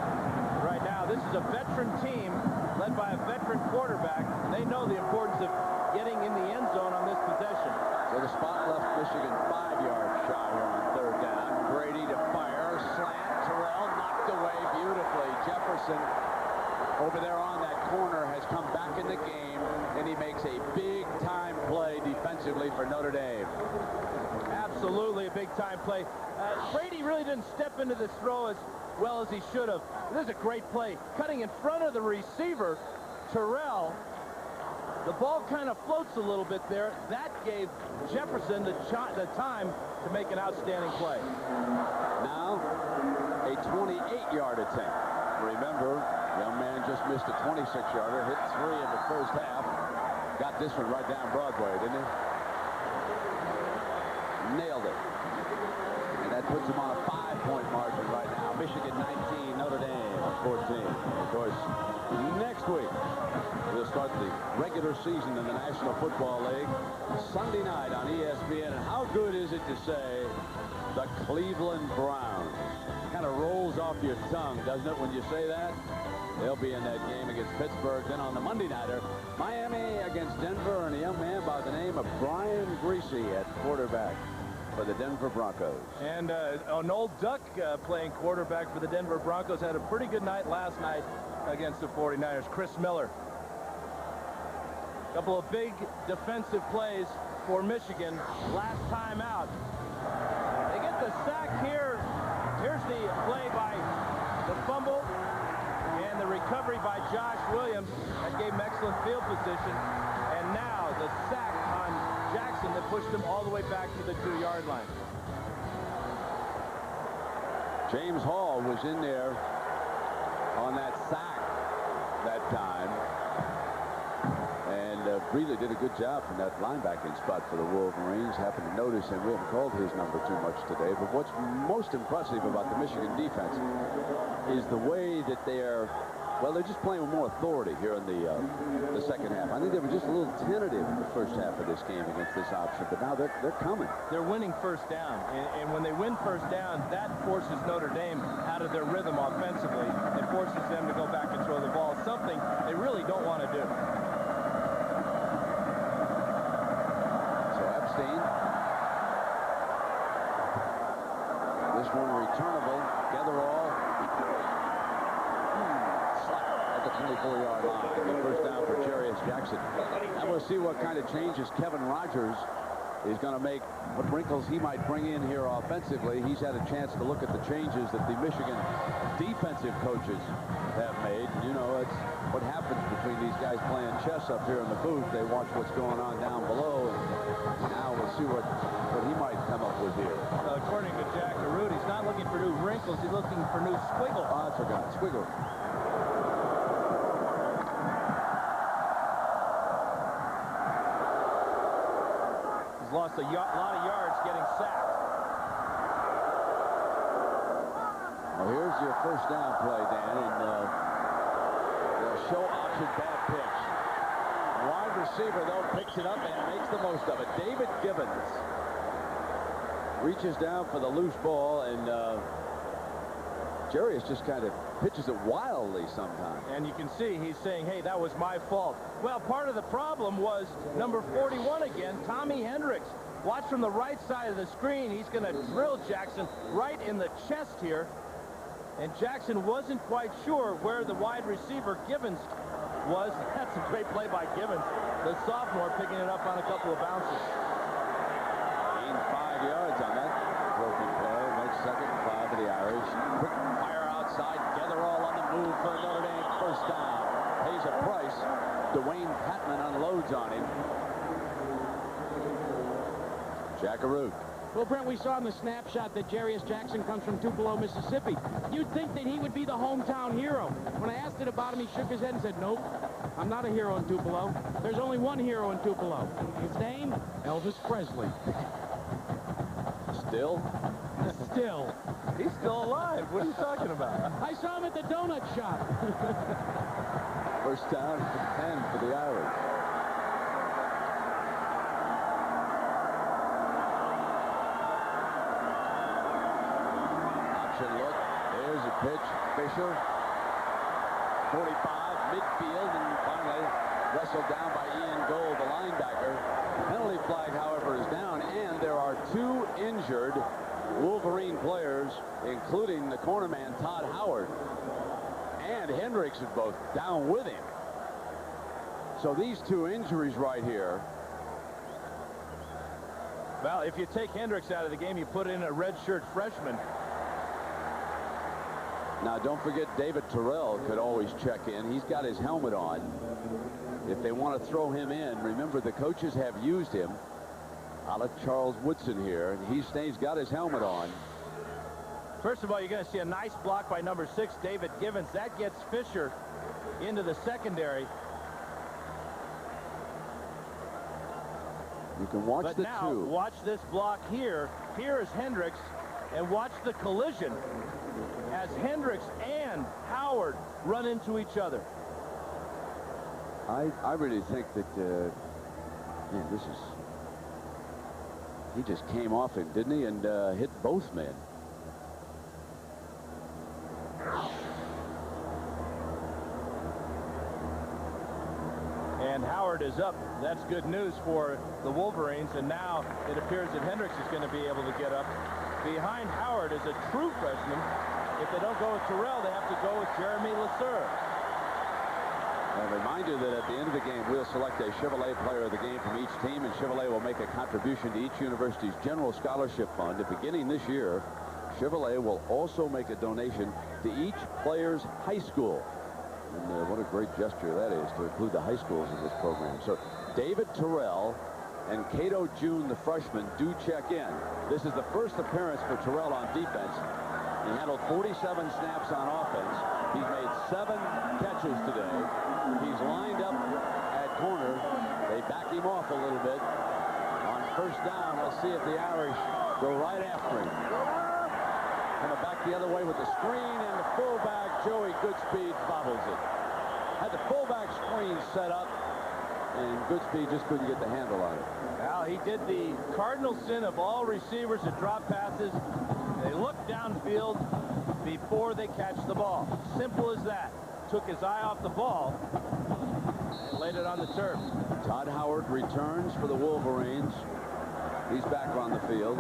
Right now, this is a veteran team led by a veteran quarterback. They know the importance of getting in the end zone on this possession. So the spot left Michigan 5-yard shot here on third down. Brady to fire, slant, Terrell knocked away beautifully. Jefferson over there on that corner has come back in the game, and he makes a big-time play defensively for Notre Dame. Absolutely a big-time play. Brady really didn't step into this throw as well as he should have. This is a great play. Cutting in front of the receiver, Terrell. The ball kind of floats a little bit there. That gave Jefferson the time to make an outstanding play. Now, a 28-yard attempt. Remember, young man just missed a 26-yarder, hit 3 in the first half. Got this one right down Broadway, didn't he? Nailed it. And that puts him on a 5-point margin right now. Michigan 19, Notre Dame 14. Of course, next week, we'll start the regular season in the National Football League Sunday night on ESPN. And how good is it to say the Cleveland Browns? Kind of rolls off your tongue, doesn't it, when you say that? They'll be in that game against Pittsburgh. Then on the Monday nighter, Miami against Denver, and a young man by the name of Brian Greasy at quarterback for the Denver Broncos. And an old Duck playing quarterback for the Denver Broncos had a pretty good night last night against the 49ers. Chris Miller. A couple of big defensive plays for Michigan last time out. They get the sack here. Here's the play by the fumble and the recovery by Josh Williams. That gave him excellent field position. And now the sack on Jackson that pushed him all the way back to the 2-yard line. James Hall was in there on that sack that time. And really did a good job from that linebacking spot for the Wolverines. Happened to notice, and we haven't called his number too much today, but what's most impressive about the Michigan defense is the way that they're just playing with more authority here in the second half. I think they were just a little tentative in the first half of this game against this option, but now they're coming. They're winning first down, and when they win first down, that forces Notre Dame out of their rhythm offensively. It forces them to go back and throw the ball, something they really don't want to do. This one returnable. Getherall. Slap at the 24-yard line. First down for Jarius Jackson. And we'll see what kind of changes Kevin Rogers is going to make, what wrinkles he might bring in here offensively. He's had a chance to look at the changes that the Michigan defensive coaches have made. You know, it's what happens between these guys playing chess up here in the booth. They watch what's going on down below. And now we'll see what he might come up with here. Well, according to Jack Arute, he's not looking for new wrinkles. He's looking for new squiggles. Oh, I forgot. Squiggle. He's lost a lot of yards getting sacked. Well, here's your first down play, Dan, and they'll show option bad pitch. Wide receiver, though, picks it up and makes the most of it. David Gibbons reaches down for the loose ball, and Jarius just kind of pitches it wildly sometimes. And you can see he's saying, hey, that was my fault. Well, part of the problem was number 41 again, Tommy Hendricks. Watch from the right side of the screen. He's going to drill Jackson right in the chest here. And Jackson wasn't quite sure where the wide receiver, Gibbons, was. That's a great play by Gibbons, the sophomore, picking it up on a couple of bounces. Gained 5 yards on that broken play. Makes second and 5 for the Irish. Quick fire outside. Getherall on the move for Notre Dame. First down. Pays a price. Dwayne Patman unloads on him. Jack Arute. Well, Brent, we saw in the snapshot that Jarius Jackson comes from Tupelo, Mississippi. You'd think that he would be the hometown hero. When I asked it about him, he shook his head and said, nope, I'm not a hero in Tupelo. There's only one hero in Tupelo. His name, Elvis Presley. Still? Still. He's still alive. What are you talking about? I saw him at the donut shop. First down and 10 for the Irish. play-action look. There's a pitch. Fisher, 45, midfield, and finally wrestled down by Ian Gold, the linebacker. Penalty flag, however, is down, and there are 2 injured Wolverine players, including the cornerman Todd Howard and Hendricks, is both down with him. So these 2 injuries right here. Well, if you take Hendricks out of the game, you put in a redshirt freshman. Now, don't forget David Terrell could always check in. He's got his helmet on. If they want to throw him in, remember the coaches have used him. I let Charles Woodson here, and he's got his helmet on. First of all, you're going to see a nice block by number 6, David Givens. That gets Fisher into the secondary. You can watch but the now, 2. Watch this block here. Here is Hendricks, and watch the collision as Hendricks and Howard run into each other. I really think that, man, this is, he just came off him, didn't he, and hit both men. And Howard is up. That's good news for the Wolverines. And now it appears that Hendricks is going to be able to get up. Behind Howard is a true freshman. If they don't go with Terrell, they have to go with Jeremy Lasser. I'll remind you that at the end of the game, we'll select a Chevrolet player of the game from each team, and Chevrolet will make a contribution to each university's general scholarship fund. And beginning this year, Chevrolet will also make a donation to each player's high school. And what a great gesture that is to include the high schools in this program. So David Terrell and Cato June, the freshman, do check in. This is the first appearance for Terrell on defense. He handled 47 snaps on offense. He's made 7 catches today. He's lined up at corner. They back him off a little bit. On first down, let's see if the Irish go right after him. Coming back the other way with the screen, and the fullback, Joey Goodspeed, bobbles it. Had the fullback screen set up, and Goodspeed just couldn't get the handle on it. Well, he did the cardinal sin of all receivers that drop passes. They look downfield before they catch the ball. Simple as that. Took his eye off the ball and laid it on the turf. Todd Howard returns for the Wolverines. He's back on the field.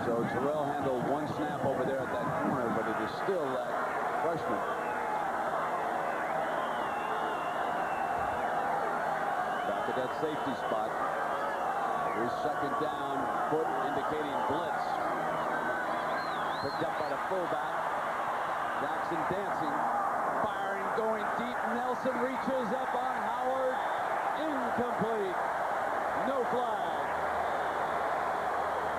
So Terrell handled 1 snap over there at that corner, but it is still that freshman. Back at that safety spot. Here's second down, foot indicating blitz. Picked up by the fullback. Jackson dancing, firing, going deep. Nelson reaches up on Howard. Incomplete. No flag.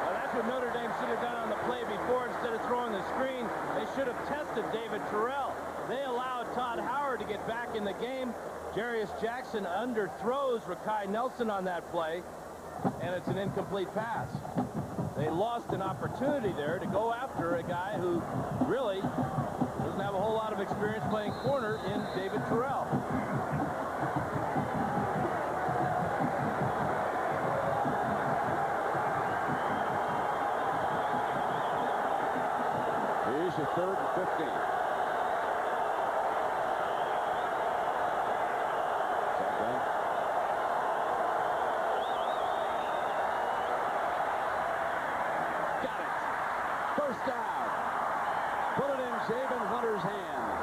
Well, that's what Notre Dame should have done on the play before. Instead of throwing the screen, they should have tested David Terrell. They allowed Todd Howard to get back in the game. Jarius Jackson underthrows Rakai Nelson on that play, and it's an incomplete pass. They lost an opportunity there to go after a guy who really doesn't have a whole lot of experience playing corner in David Terrell. Here's your 3rd and 15. Got it. First down. Put it in Javen Hunter's hands.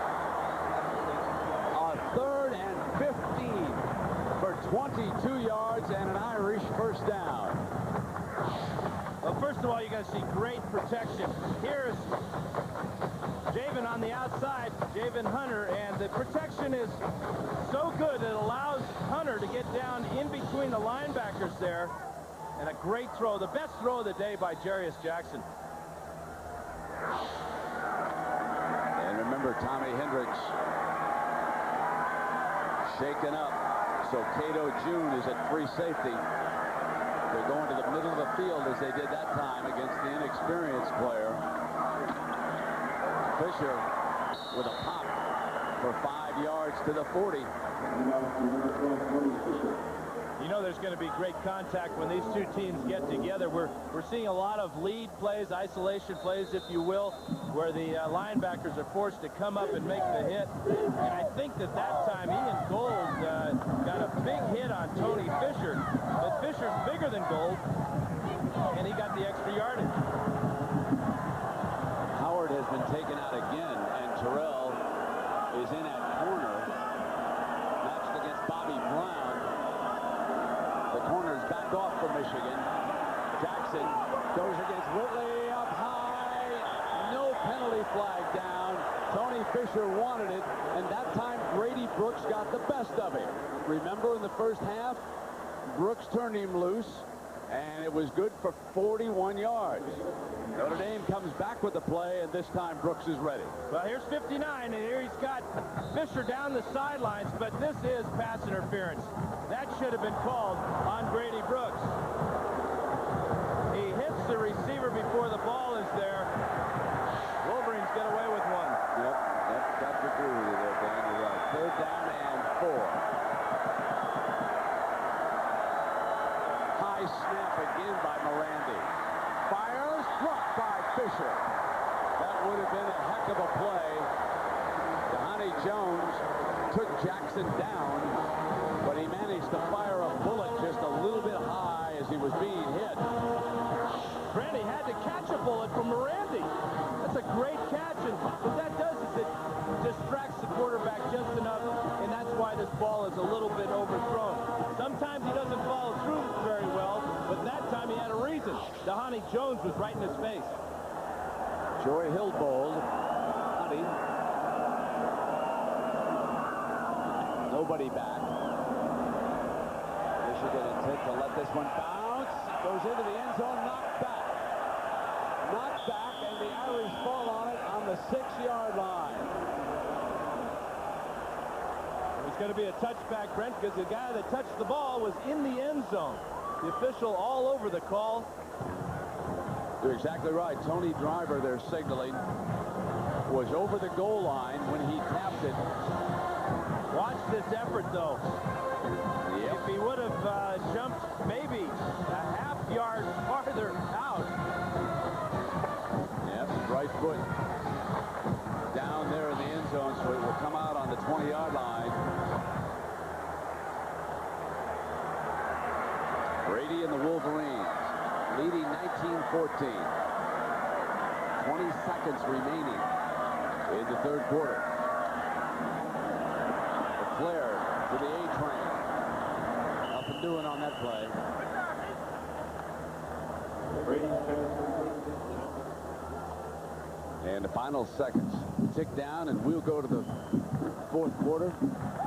A 3rd and 15 for 22 yards and an Irish first down. Well, first of all, you're going to see great protection. Here's Javen on the outside, Javen Hunter, and the protection is so good it allows Hunter to get down in between the linebackers there. And a great throw, the best throw of the day by Jarius Jackson. And remember, Tommy Hendricks shaken up. So Cato June is at free safety. They're going to the middle of the field as they did that time against the inexperienced player. Fisher with a pop for 5 yards to the 40. You know there's going to be great contact when these two teams get together. We're seeing a lot of lead plays, isolation plays, if you will, where the linebackers are forced to come up and make the hit. And I think that time Ian Gold got a big hit on Tony Fisher, but Fisher's bigger than Gold, and he got the extra yardage. Howard has been taken out again, and Terrell is in at corner, matched against Bobby Brown. The corner's back off for Michigan. Jackson goes against Whitley up high. No penalty flag down. Tony Fisher wanted it, and that time Grady Brooks got the best of him. Remember in the first half, Brooks turned him loose, and it was good for 41 yards. Notre Dame comes back with the play, and this time Brooks is ready. Well, here's 59, and here he's got Fisher down the sidelines, but this is pass interference. That should have been called on Grady Brooks. He hits the receiver before the ball is there. Wolverines get away with one. Yep, that's agree with you there, Dan. You're right. 3rd down and 4. High snap again by Morandi. Fires, blocked by Fisher. That would have been a heck of a play. Dhani Jones took Jackson down, but he managed to fire a bullet just a little bit high as he was being hit. Randy had to catch a bullet from Morandi. That's a great catch, and what that does is it distracts the quarterback just enough, and that's why this ball is a little bit overthrown. Sometimes he doesn't follow through very well, but that time he had a reason. Dhani Jones was right in his face. Joey Hillbold, Honey. Nobody back. Michigan intent to let this one bounce. Goes into the end zone, knocked back. Knocked back, and the Irish fall on it on the 6-yard line. It's going to be a touchback, Brent, because the guy that touched the ball was in the end zone. The official all over the call. You're exactly right. Tony Driver, they're signaling, was over the goal line when he tapped it. Watch this effort, though. Yep. If he would have jumped maybe a half-yard farther out. Yep, right foot down there in the end zone, so it will come out on the 20-yard line. Brady and the Wolverines leading 19-14. 20 seconds remaining in the 3rd quarter. Flair to the A-train. Nothing doing on that play. And the final seconds tick down, and we'll go to the 4th quarter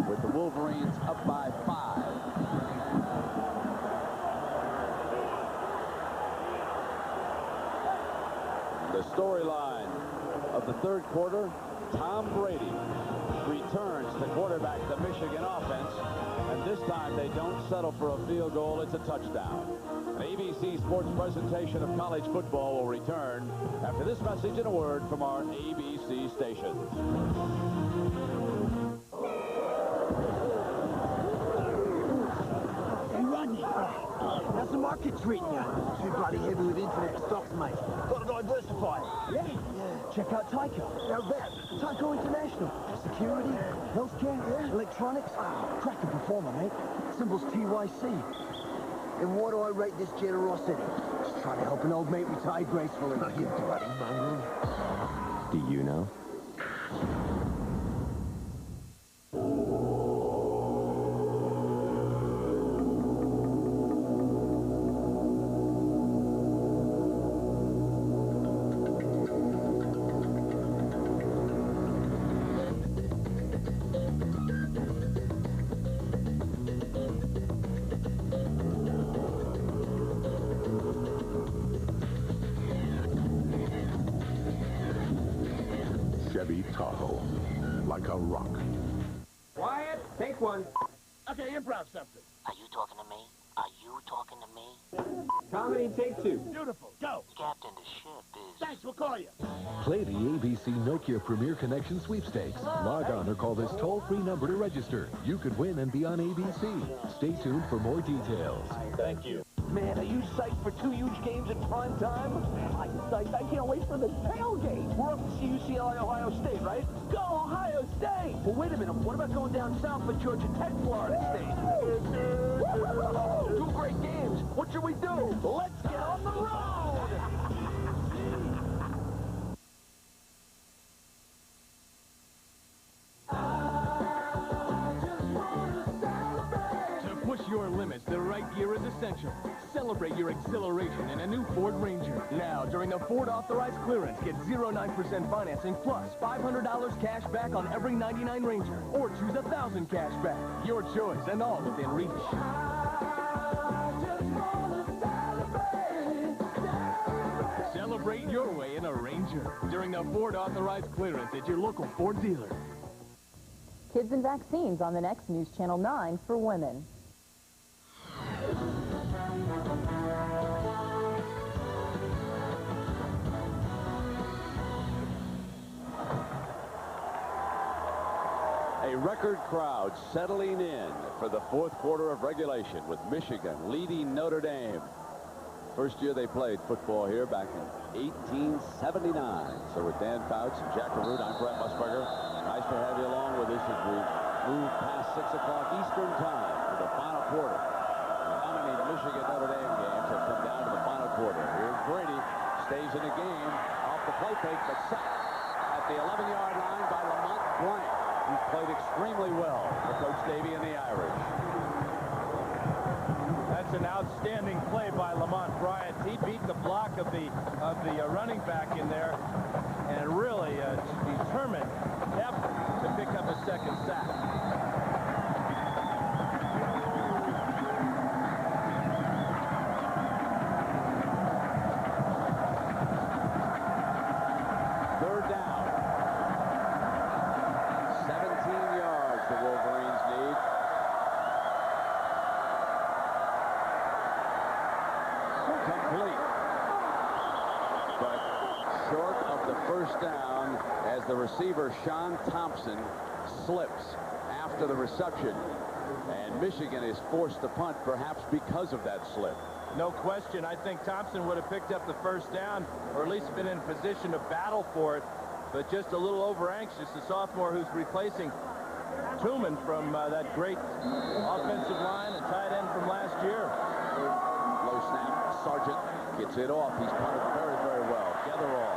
with the Wolverines up by 5. The storyline of the 3rd quarter, Tom Brady returns to quarterback the Michigan offense, and this time they don't settle for a field goal. It's a touchdown. An ABC Sports presentation of college football will return after this message and a word from our ABC station. Hey, Rodney, how's the market treating you? Too bloody heavy with internet stocks, mate. Got to diversify. Yeah? Check out Tyco. How's that? Tyco International. Security, healthcare, electronics. Cracker performer, mate. Symbol's TYC. And why do I rate this generosity? Just trying to help an old mate retire gracefully. You bloody mongrel. Do you know? Chevy Tahoe, like a rock. Wyatt, take one. Okay, improv something. Are you talking to me? Are you talking to me? Comedy take two. Beautiful. Go. Captain, the ship is... Thanks, we'll call you. Play the ABC Nokia Premier Connection sweepstakes. Log on or call this toll-free number to register. You could win and be on ABC. Stay tuned for more details. Thank you. Man, are you psyched for 2 huge games in prime time? I'm psyched. I can't wait for the tailgate. We're up to see UCLA Ohio State, right? Go Ohio State! Well, wait a minute. What about going down south for Georgia Tech, Florida State? 2 great games. What should we do? Let's get on the road! To push your limits, the right gear is essential. Celebrate your exhilaration in a new Ford Ranger. Now, during the Ford Authorized Clearance, get 0.9% financing plus $500 cash back on every 99 Ranger. Or choose 1,000 cash back. Your choice and all within reach. Celebrate your way in a Ranger during the Ford Authorized Clearance at your local Ford dealer. Kids and vaccines on the next News Channel 9 for women. A record crowd settling in for the 4th quarter of regulation with Michigan leading Notre Dame. First year they played football here back in 1879. So with Dan Fouts and Jack Arute, I'm Brett Musburger. Nice to have you along with us as we move past 6 o'clock Eastern time to the final quarter. How many Michigan-Notre Dame games have come down to the final quarter? Here's Brady, stays in the game, off the play fake, but sacked at the 11-yard line by Lamont Bryant, who's played extremely well for Coach Davey and the Irish. That's an outstanding play by Lamont Bryant. He beat the block of the running back in there, and really determined effort to pick up a second sack. Third down. 17 yards the Wolverines need. Complete. But short of the first down as the receiver, Sean Thompson, slips after the reception. And Michigan is forced to punt, perhaps because of that slip. No question. I think Thompson would have picked up the first down, or at least been in position to battle for it, but just a little over-anxious. The sophomore who's replacing Truman from that great offensive line and tight end from last year. Low snap. Sargent gets it off. He's punted very, very well. Getherall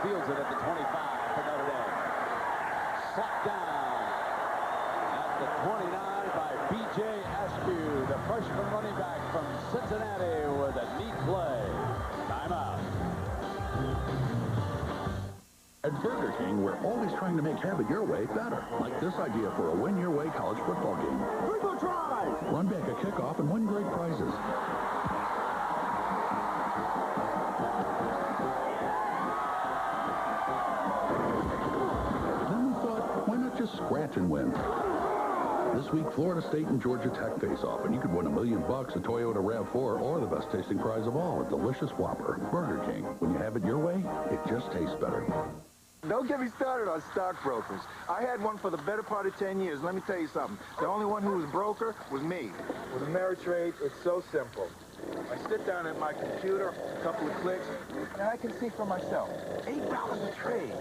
fields it at the 25 for Notre Dame. Slapped down at the 29 by B.J. Askew, the freshman running back from Cincinnati, with a neat play. Timeout. At Burger King, we're always trying to make have it your way better. Like this idea for a win your way college football game. Triple try! Run back a kickoff and win great prizes. Then we thought, why not just scratch and win? This week, Florida State and Georgia Tech face off, and you could win $1 million, a Toyota RAV4, or the best tasting prize of all, a delicious Whopper. Burger King. When you have it your way, it just tastes better. Don't get me started on stockbrokers. I had one for the better part of 10 years. Let me tell you something. The only one who was broker was me. With Ameritrade, it's so simple. I sit down at my computer, a couple of clicks, and I can see for myself. $8 a trade.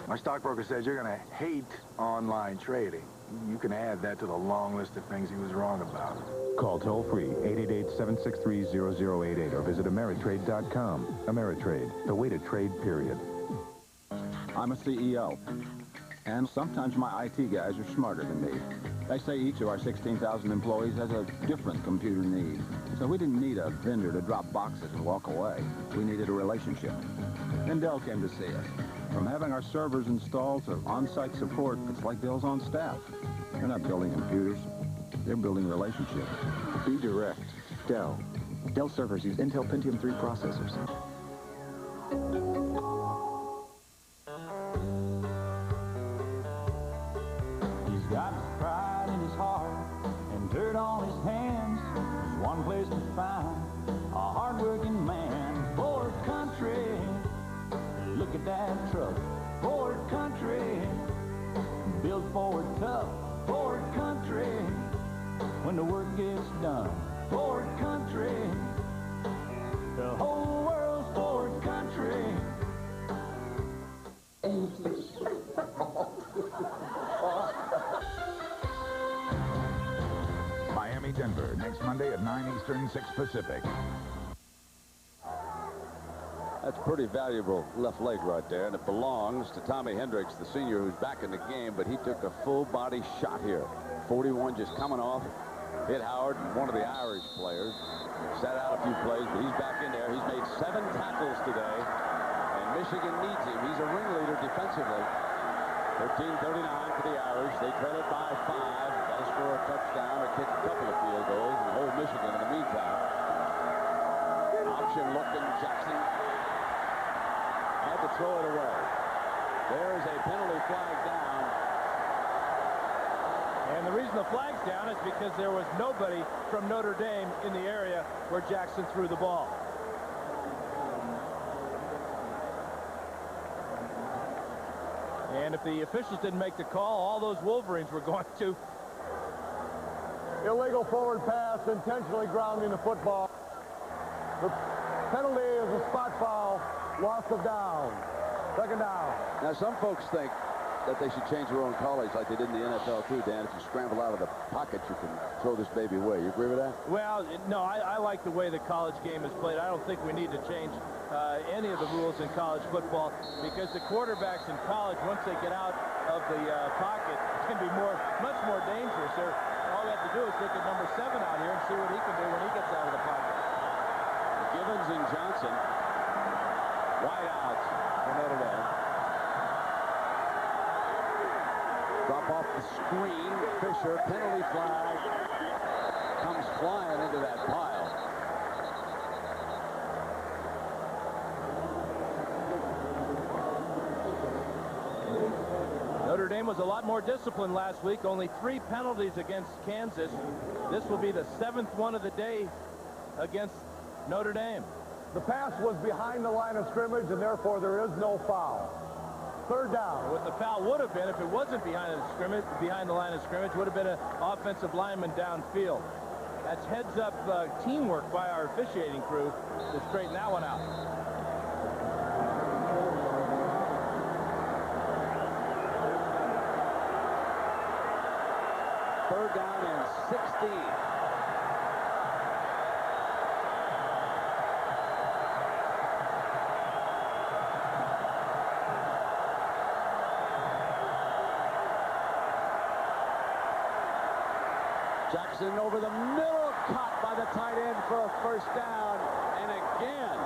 My stockbroker says you're going to hate online trading. You can add that to the long list of things he was wrong about. Call toll-free 888-763-0088 or visit Ameritrade.com. Ameritrade, the way to trade, period. I'm a CEO, and sometimes my IT guys are smarter than me. They say each of our 16,000 employees has a different computer need. So we didn't need a vendor to drop boxes and walk away. We needed a relationship. And Dell came to see us. From having our servers installed to on-site support, it's like Dell's on staff. They're not building computers. They're building relationships. Be direct. Dell. Dell servers use Intel Pentium 3 processors. He's got pride in his heart and dirt on his hands. Denver, next Monday at 9 Eastern, 6 Pacific. That's pretty valuable left leg right there, and it belongs to Tommy Hendricks, the senior, who's back in the game, but he took a full-body shot here. 41 just coming off. Hit Howard, one of the Irish players. Sat out a few plays, but he's back in there. He's made 7 tackles today, and Michigan needs him. He's a ringleader defensively. 13:39 for the Irish. They trail it by 5. Got to score a touchdown or kick a couple of field goals and hold Michigan in the meantime. Option looking, Jackson had to throw it away. There's a penalty flag down. And the reason the flag's down is because there was nobody from Notre Dame in the area where Jackson threw the ball. And if the officials didn't make the call, all those Wolverines were going to. Illegal forward pass, intentionally grounding the football. The penalty is a spot foul, loss of down. Second down. Now, some folks think that they should change their own college like they did in the NFL too, Dan. If you scramble out of the pocket, you can throw this baby away. You agree with that? Well, no, I like the way the college game is played. I don't think we need to change any of the rules in college football because the quarterbacks in college, once they get out of the pocket, can be much more dangerous. All we have to do is look at number 7 out here and see what he can do when he gets out of the pocket. Gibbons and Johnson, wide out for Notre Dame. Drop off the screen. Fisher, penalty flag, comes flying into that pile. Notre Dame was a lot more disciplined last week. Only 3 penalties against Kansas. This will be the 7th one of the day against Notre Dame. The pass was behind the line of scrimmage, and therefore there is no foul. Third down. What the foul would have been, if it wasn't behind the line of scrimmage, would have been an offensive lineman downfield. That's heads-up teamwork by our officiating crew to straighten that one out. Third down and 16. Jackson over the middle, caught by the tight end for a first down. And again,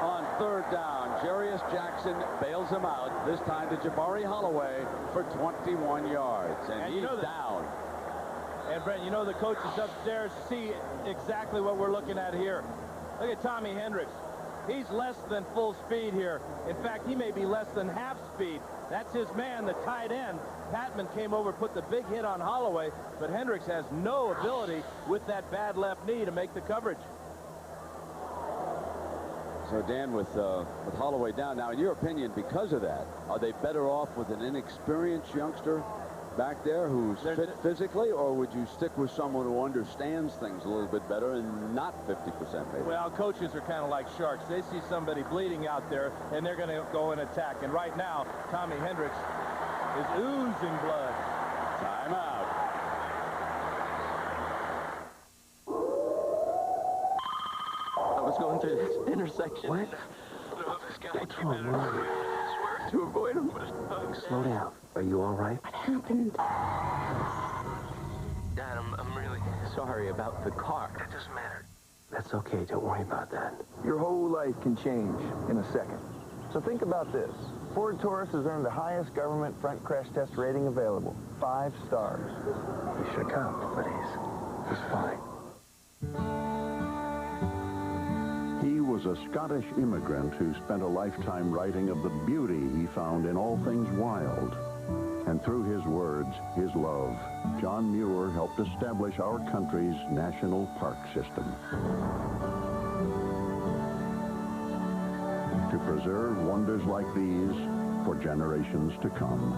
on third down, Jarius Jackson bails him out, this time to Jabari Holloway for 21 yards. And he's down. And, Brent, you know the coaches upstairs see exactly what we're looking at here. Look at Tommy Hendricks. He's less than full speed here. In fact, he may be less than half speed. That's his man, the tight end. Patman came over, put the big hit on Holloway, but Hendricks has no ability with that bad left knee to make the coverage. So, Dan, with Holloway down, now, in your opinion, because of that, are they better off with an inexperienced youngster back there who's fit physically, or would you stick with someone who understands things a little bit better and not 50% maybe? Well, coaches are kind of like sharks. They see somebody bleeding out there, and they're going to go and attack. And right now, Tommy Hendricks is oozing blood. Timeout. I was going through this intersection. What? What's wrong? I swear to avoid him. Slow down. Are you all right? What happened? Dad, I'm really sorry about the car. That doesn't matter. That's okay. Don't worry about that. Your whole life can change in a second. So think about this. Ford Taurus has earned the highest government front crash test rating available. 5 stars. He shook up, but he's fine. He was a Scottish immigrant who spent a lifetime writing of the beauty he found in all things wild. And through his words, his love, John Muir helped establish our country's national park system. To preserve wonders like these for generations to come.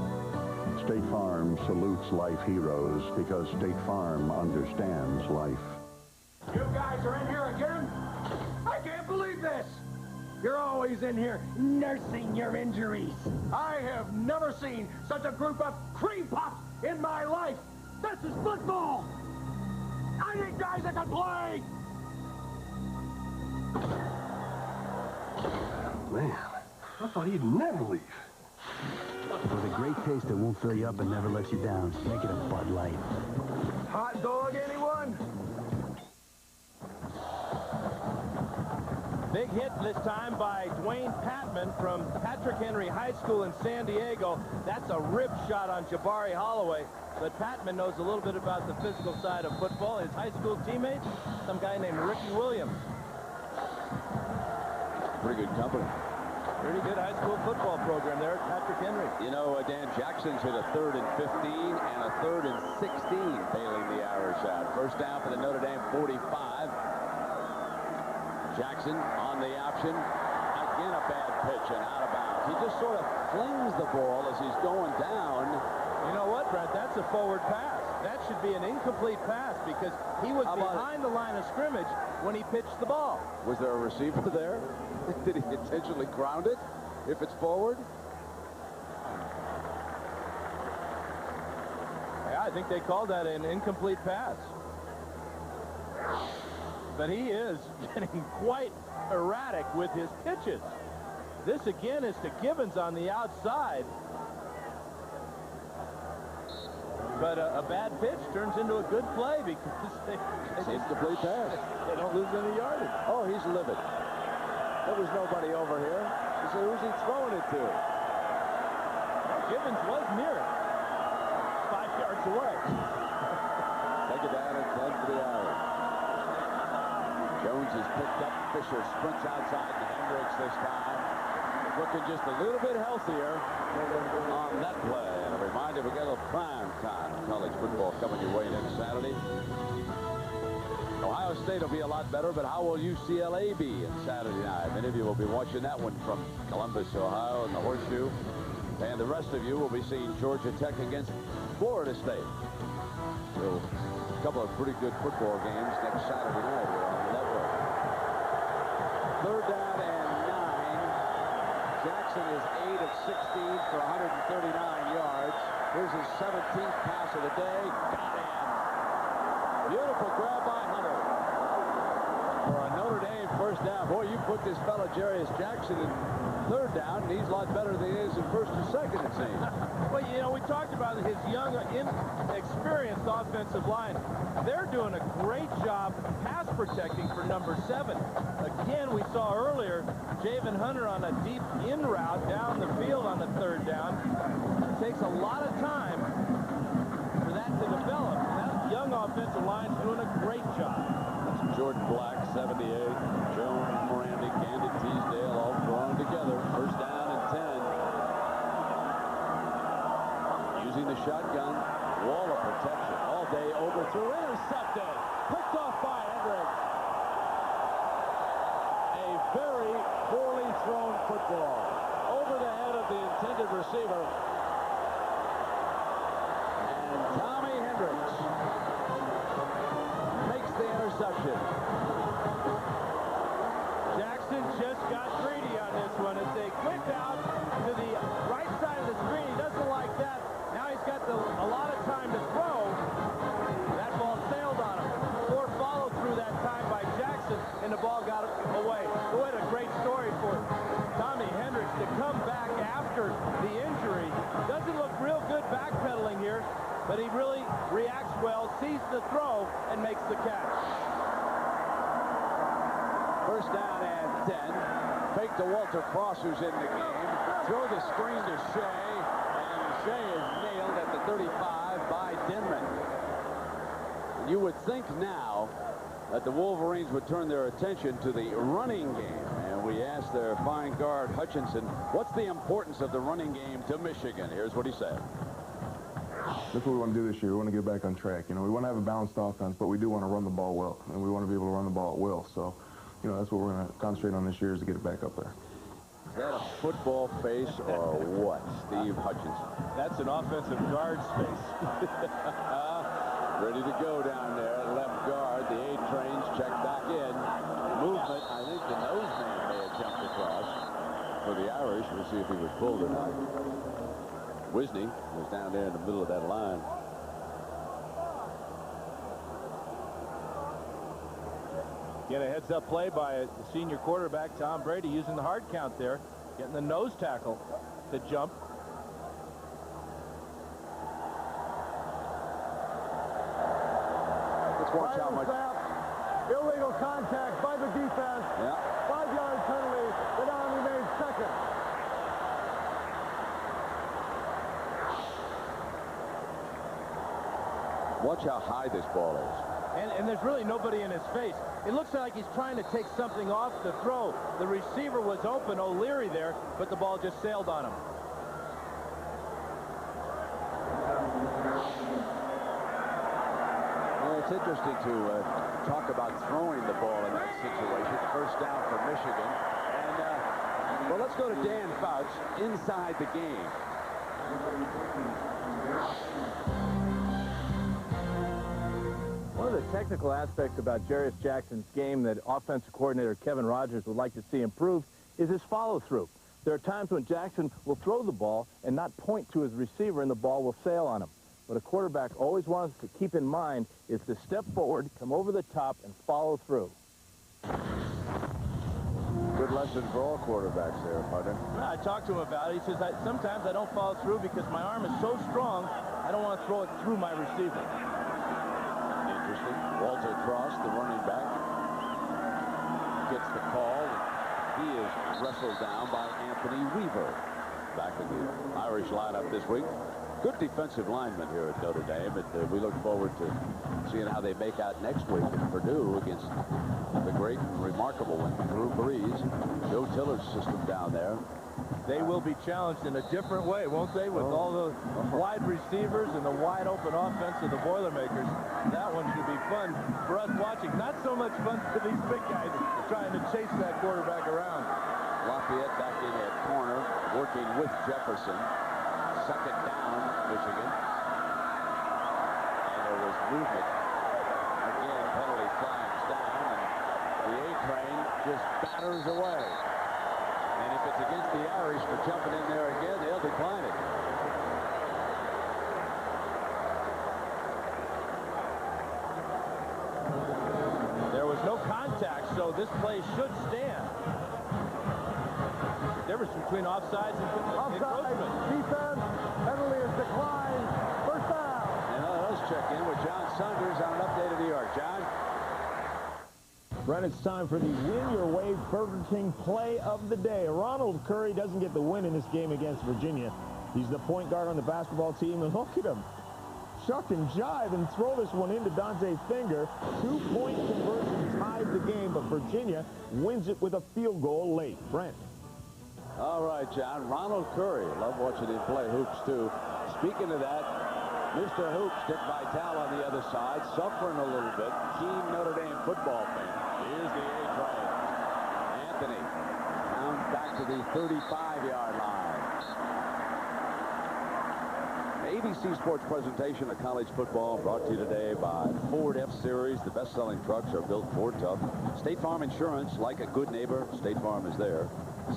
State Farm salutes life heroes because State Farm understands life. You guys are in here again? I can't believe this! You're always in here nursing your injuries. I have never seen such a group of cream puffs in my life. This is football! I need guys that can play! Man, I thought he'd never leave. With a great taste that won't fill you up and never lets you down, make it a Bud Light. Hot dog, anyone? Big hit this time by Dwayne Patman from Patrick Henry High School in San Diego. That's a rip shot on Jabari Holloway. But Patman knows a little bit about the physical side of football. His high school teammate, some guy named Ricky Williams. Pretty good company. Pretty good high school football program there at Patrick Henry. You know, Dan Jackson's hit a 3rd and 15 and a 3rd and 16, bailing the Irish out. First down for the Notre Dame 45. Jackson on the option. Again, a bad pitch and out of bounds. He just sort of flings the ball as he's going down. You know what, Brent? That's a forward pass. That should be an incomplete pass because he was behind the line of scrimmage when he pitched the ball. Was there a receiver there? Did he intentionally ground it if it's forward? Yeah, I think they called that an incomplete pass. But he is getting quite erratic with his pitches. This again is to Gibbons on the outside. But a bad pitch turns into a good play because it's incomplete pass. They don't lose any yardage. Oh, he's livid. There was nobody over here. He said, who's he throwing it to? Gibbons was near it. 5 yards away. Take it down and 10 for the Irish. Jones is picked up. Fisher sprints outside to Hendricks this time. Looking just a little bit healthier on that play. And a reminder, we got a little prime time college football coming your way next Saturday. Ohio State will be a lot better, but how will UCLA be on Saturday night? Many of you will be watching that one from Columbus, Ohio, and the Horseshoe. And the rest of you will be seeing Georgia Tech against Florida State. So, a couple of pretty good football games next Saturday night here on the network. 3rd down and 9. Jackson is 8 of 16 for 139 yards. Here's his 17th pass of the day. Got in. Beautiful grab by Hunter. For a Notre Dame first down. Boy, you put this fella, Jarius Jackson, in 3rd down, and he's a lot better than he is in 1st and 2nd, it seems. Well, you know, we talked about his young, inexperienced offensive line. They're doing a great job pass protecting for number 7. Again, we saw earlier, Javen Hunter on a deep in route down the field on the 3rd down. It takes a lot of time for that to develop. That young offensive line's doing a great job. That's Jordan Black, 78. Jones, Morandi, Candy, Teasdale, all thrown together. First down and 10. Using the shotgun, wall of protection all day, overthrew, intercepted, picked off by Hendricks. A very poorly thrown football over the head of the intended receiver. And Tommy Hendricks makes the interception. Jackson just got greedy on this one as they click out to the right side of the screen. He doesn't like that. Now he's got a lot of time to throw. That ball sailed on him. Poor follow through that time by Jackson, and the ball got away. What a great story for Tommy Hendricks to come back after the injury. Doesn't look real good backpedaling here, but he really reacts well, sees the throw, and makes the catch. First down and 10. Fake to Walter Cross, who's in the game. Throw the screen to Shea, and Shea is nailed at the 35 by Denman. You would think now that the Wolverines would turn their attention to the running game. And we asked their fine guard, Hutchinson, what's the importance of the running game to Michigan? Here's what he said. That's what we want to do this year. We want to get back on track. You know, we want to have a balanced offense, but we do want to run the ball well, and we want to be able to run the ball at will. So, you know, that's what we're going to concentrate on this year, is to get it back up there. Is that a football face or what, Steve Hutchinson? That's an offensive guard space. Ready to go down there, left guard. The A trains check back in. Movement, I think the nose man may have jumped across for the Irish. We'll see if he was pulled or not. Wisney was down there in the middle of that line. Get a heads-up play by the senior quarterback, Tom Brady, using the hard count there, getting the nose tackle to jump. Let's watch how much. Illegal contact by the defense. Yeah. 5-yard penalty. The down remains second. Watch how high this ball is. And there's really nobody in his face. It looks like he's trying to take something off the throw. The receiver was open, O'Leary there, but the ball just sailed on him. Well, it's interesting to talk about throwing the ball in that situation. First down for Michigan. And, well, let's go to Dan Fouts inside the game. One of the technical aspects about Jarius Jackson's game that offensive coordinator Kevin Rogers would like to see improved is his follow-through. There are times when Jackson will throw the ball and not point to his receiver, and the ball will sail on him. What a quarterback always wants to keep in mind is to step forward, come over the top, and follow through. Good lesson for all quarterbacks there, partner. I talked to him about it. He says, sometimes I don't follow through because my arm is so strong, I don't want to throw it through my receiver. Interesting. Walter Cross, the running back, gets the call. He is wrestled down by Anthony Weaver. Back in the Irish lineup this week. Good defensive lineman here at Notre Dame, and we look forward to seeing how they make out next week at Purdue against the great and remarkable one, Drew Brees, Joe Tiller's system down there. They will be challenged in a different way, won't they, with all the wide receivers and the wide open offense of the Boilermakers. That one should be fun for us watching. Not so much fun for these big guys trying to chase that quarterback around. Lafayette back in at corner, working with Jefferson. Second down, Michigan. And there was movement. Again, penalty flags down, and the A-train just batters away. And if it's against the Irish for jumping in there again, they'll decline it. There was no contact, so this play should stand. The difference between offsides and encroachment. Defense, penalty is declined. First down. And let's check in with John Saunders on an update of New York. John? Brent, it's time for the Win Your Way Burger King play of the day. Ronald Curry doesn't get the win in this game against Virginia. He's the point guard on the basketball team, and look at him. Shuck and jive and throw this one into Dante's finger. 2-point conversion tied the game, but Virginia wins it with a field goal late. Brent. All right, John. Ronald Curry. Love watching him play hoops, too. Speaking of that, Mr. Hoops, Dick Vitale on the other side, suffering a little bit. Keen Notre Dame football fan. Here's the A-train. Anthony down back to the 35-yard line. ABC Sports presentation of college football brought to you today by Ford F-Series. The best-selling trucks are built Ford tough. State Farm Insurance, like a good neighbor, State Farm is there.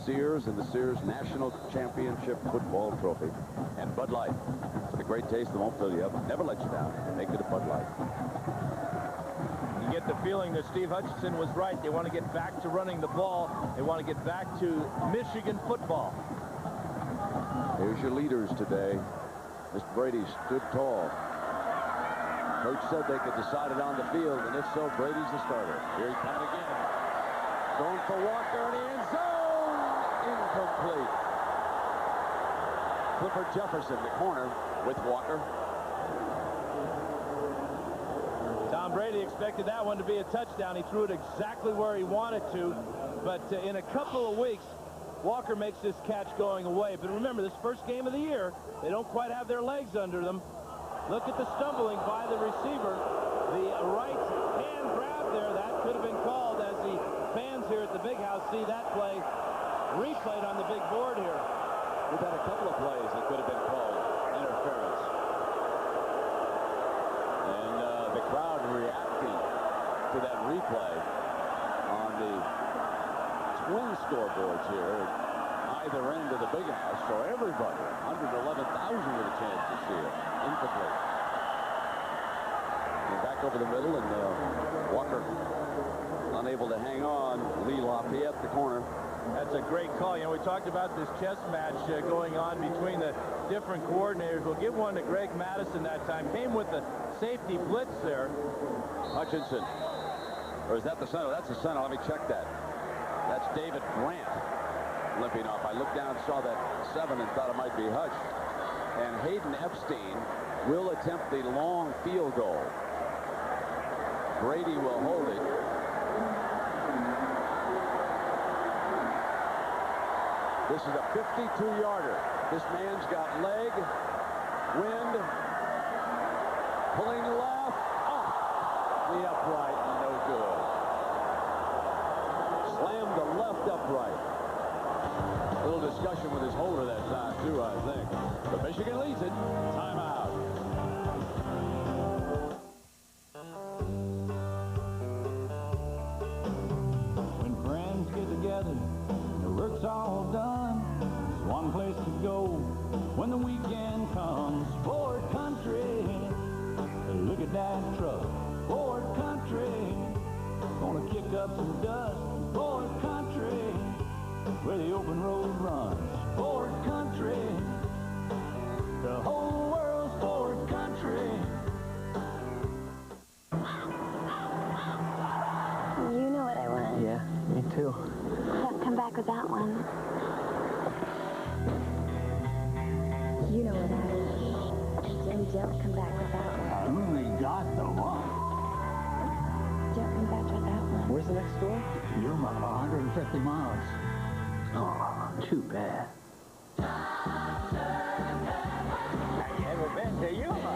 Sears and the Sears National Championship Football Trophy. And Bud Light, for the great taste that won't fill you up, never let you down. Make it a Bud Light. You get the feeling that Steve Hutchinson was right. They want to get back to running the ball. They want to get back to Michigan football. Here's your leaders today. Mr. Brady stood tall. Coach said they could decide it on the field, and if so, Brady's the starter. Here he comes again. Going for Walker in the end zone. Incomplete. Clifford Jefferson, the corner, with Walker. Tom Brady expected that one to be a touchdown. He threw it exactly where he wanted to, but in a couple of weeks, Walker makes this catch going away. But remember, this first game of the year, they don't quite have their legs under them. Look at the stumbling by the receiver. The right hand grab there, that could have been called as the fans here at the Big House see that play replayed on the big board here. We've had a couple of plays that could have been called interference. And the crowd reacting to that replay on the twin scoreboards here at either end of the Big House, so everybody, 111,000 with a chance to see it. Incomplete. And back over the middle, and Walker unable to hang on. Lee Lafayette, the corner. That's a great call. You know, we talked about this chess match going on between the different coordinators. We'll give one to Greg Madison that time. Came with the safety blitz there. Hutchinson. Or is that the center? That's the center. Let me check that. That's David Grant limping off. I looked down and saw that 7 and thought it might be Hutch. And Hayden Epstein will attempt the long field goal. Brady will hold it. This is a 52-yarder. This man's got leg, wind, pulling left, off the upright, no good. Slammed the left upright. A little discussion with his holder that time, too, I think. But Michigan leads it. Timeout. When friends get together, the work's all done. There's one place to go when the weekend comes. Ford Country. Look at that truck. Ford Country. Gonna kick up some dust. Ford Country. Where the open road runs. Ford Country. The whole world's Ford Country. You know what I want. Yeah, me too. Don't come back with that one. You know what I want. Don't come back with that one. I only got the one. Don't come back with that one. Where's the next store? Yuma, 150 miles. Oh, too bad. Have you ever been to Yuma?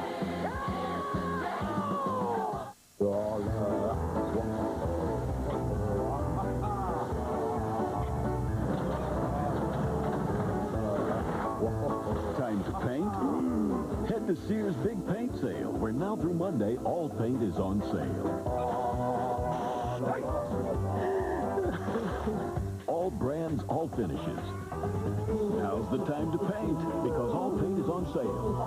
Time to paint? Head to Sears Big Paint Sale, where now through Monday, all paint is on sale. All brands, all finishes. Now's the time to paint, because all paint is on sale.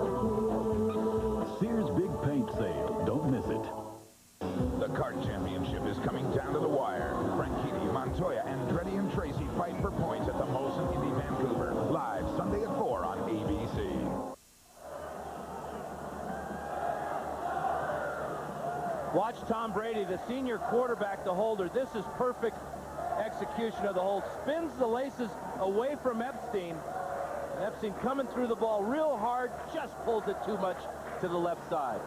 Sears Big Paint Sale. Don't miss it. The kart championship is coming down to the wire. Franchitti, Montoya, Andretti, and Tracy fight for points at the Molson Indy Vancouver. Live Sunday at 4 on ABC. Watch Tom Brady, the senior quarterback, the holder. This is perfect execution of the hold. Spins the laces away from Epstein. And Epstein coming through the ball real hard, just pulls it too much to the left side.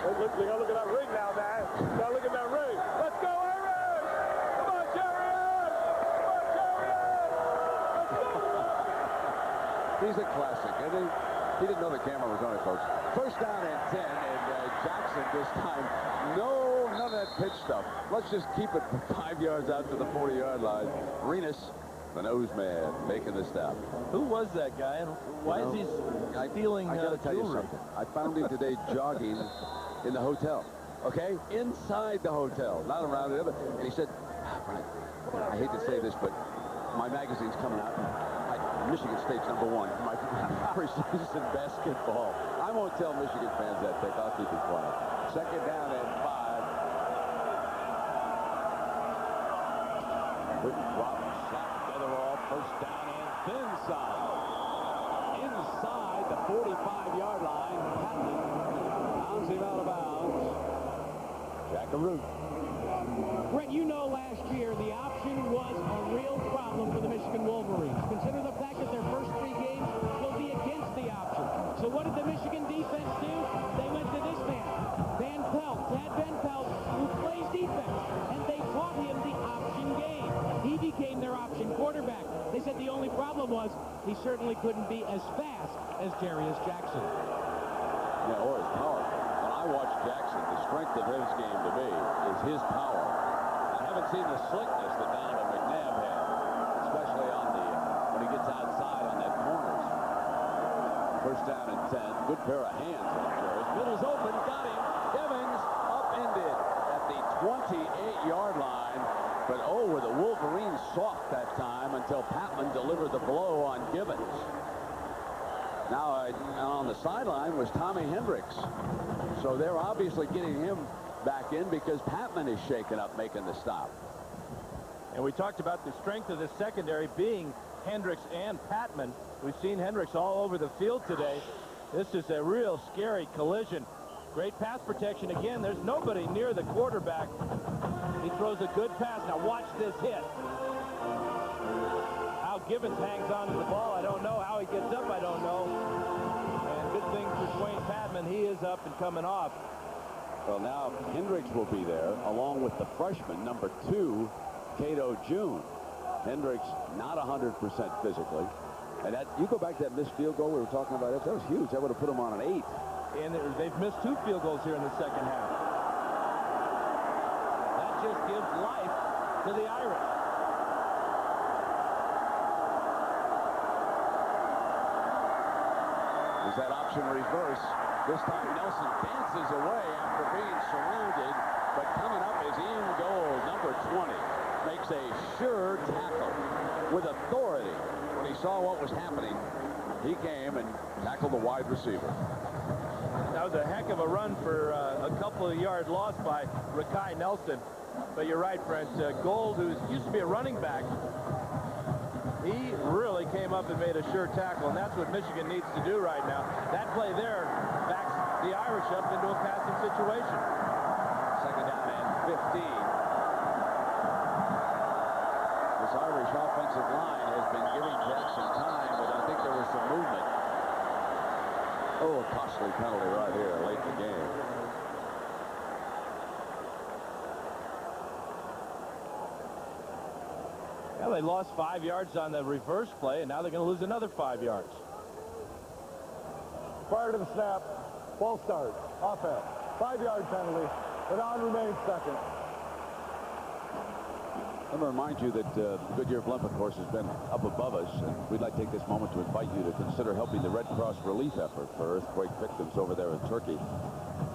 Look at that ring now, man. Now look at that ring. Let's go, Aaron! Come on, Jerry! Come on, Jerry! Let's go! He's a classic. And he didn't know the camera was on it, folks. First down and 10, and Jackson this time. None of that pitch stuff. Let's just keep it 5 yards out to the 40-yard line. Renus, the nose man, making the stop. Who was that guy, and why is he stealing I gotta tell you jewelry? something. I found him today jogging in the hotel. Okay? Inside the hotel, not around it. And he said, Brian, I hate to say this, but my magazine's coming out. Michigan State's #1 for my preseason basketball. I won't tell Michigan fans that, Dick. I'll keep it quiet. Second down and 5. Good drop, shot together off. First down and thin side. Inside the 45-yard line. Patton pounds him out of bounds. Jackaroo. Brett, you know last year the option was a real problem for the Michigan Wolverines. Consider the fact that their first 3 games will be against the option. So what did the Michigan defense do? They went to this man, Van Pelt, Tad Van Pelt, who plays defense. And they taught him the option game. He became their option quarterback. They said the only problem was he certainly couldn't be as fast as Jarius Jackson. Yeah, or his power. When I watch Jackson, the strength of his game to me is his power. I haven't seen the slickness that Donovan McNabb had, especially on the when he gets outside on that corners. First down and 10. Good pair of hands on Jarris. Middle's open, got him. Evans upended at the 28-yard line. But were the Wolverines soft that time until Patman delivered the blow on Gibbons. Now on the sideline was Tommy Hendricks. So they're obviously getting him back in because Patman is shaken up making the stop. And we talked about the strength of the secondary being Hendricks and Patman. We've seen Hendricks all over the field today. This is a real scary collision. Great pass protection. Again, there's nobody near the quarterback. He throws a good pass. Now watch this hit. How Gibbons hangs on to the ball, I don't know. How he gets up, I don't know. And good thing for Dwayne Patman, he is up and coming off. Well, now Hendricks will be there, along with the freshman, number 2, Cato June. Hendricks not 100% physically. And that, you go back to that missed field goal we were talking about, that was huge. That would have put him on an 8. And they've missed 2 field goals here in the second half. That just gives life to the Irish. There's that option reverse. This time Nelson dances away after being surrounded, but coming up is in goal, number 20. Makes a sure tackle with authority. When he saw what was happening, he came and tackled the wide receiver. That was a heck of a run for a couple of yard loss by Rakai Nelson. But you're right, Brent. Gold, who used to be a running back, he really came up and made a sure tackle, and that's what Michigan needs to do right now. That play there backs the Irish up into a passing situation. Second down and 15. This Irish offensive line has been giving Jackson time, but I think there was some movement. Oh, a costly penalty right here late in the game. Well, they lost 5 yards on the reverse play, and now they're going to lose another 5 yards. Prior to the snap, ball start, offense, 5-yard penalty. The down remains second. Let me remind you that Goodyear Blimp, of course, has been up above us, and we'd like to take this moment to invite you to consider helping the Red Cross relief effort for earthquake victims over there in Turkey.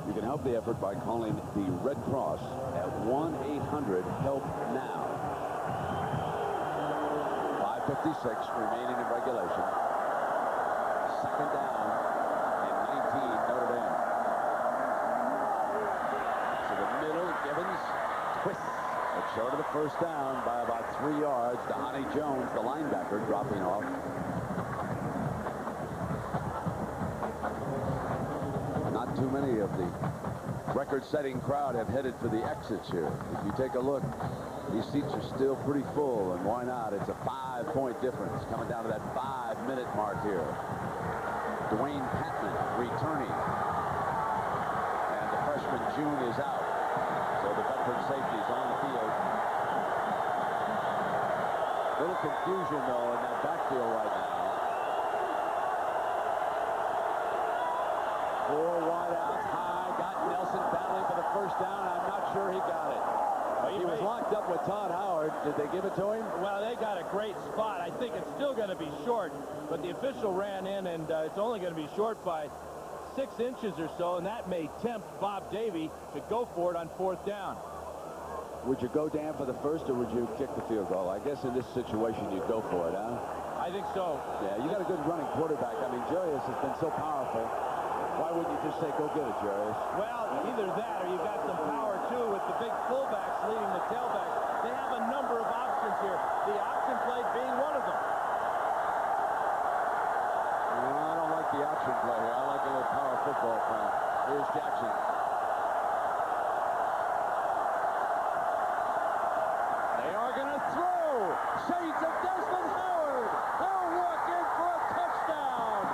You can help the effort by calling the Red Cross at 1-800-HELP-NOW. 5:56 remaining in regulation. Second down and 19, Notre Dame. To the middle, Gibbons twists. But short of the first down by about 3 yards. Dhani Jones, the linebacker, dropping off. Not too many of the record-setting crowd have headed for the exits here. If you take a look, these seats are still pretty full, and why not? It's a 5-point difference coming down to that 5-minute mark here. Dwayne Patman returning. And the freshman June is out. So the veteran safety is on the field. Little confusion, though, in that backfield right now. 4 wide outs high. Got Nelson battling for the first down. I'm not sure he got it. He was locked up with Todd Howard. Did they give it to him? Well, they got a great spot. I think it's still going to be short, but the official ran in, and it's only going to be short by 6 inches or so, and that may tempt Bob Davie to go for it on 4th down. Would you go down for the first, or would you kick the field goal? I guess in this situation, you'd go for it, huh? I think so. Yeah, you got a good running quarterback. I mean, Jarius has been so powerful. Why wouldn't you just say, go get it, Jarius? Well, either that or you've got some power, too, with the big fullbacks leading the tailbacks. They have a number of options here, the option play being one of them. Well, I don't like the option play here. I like a little power football play. Here's Jackson. They are going to throw. Shades of Desmond Howard. They'll walk in for a touchdown.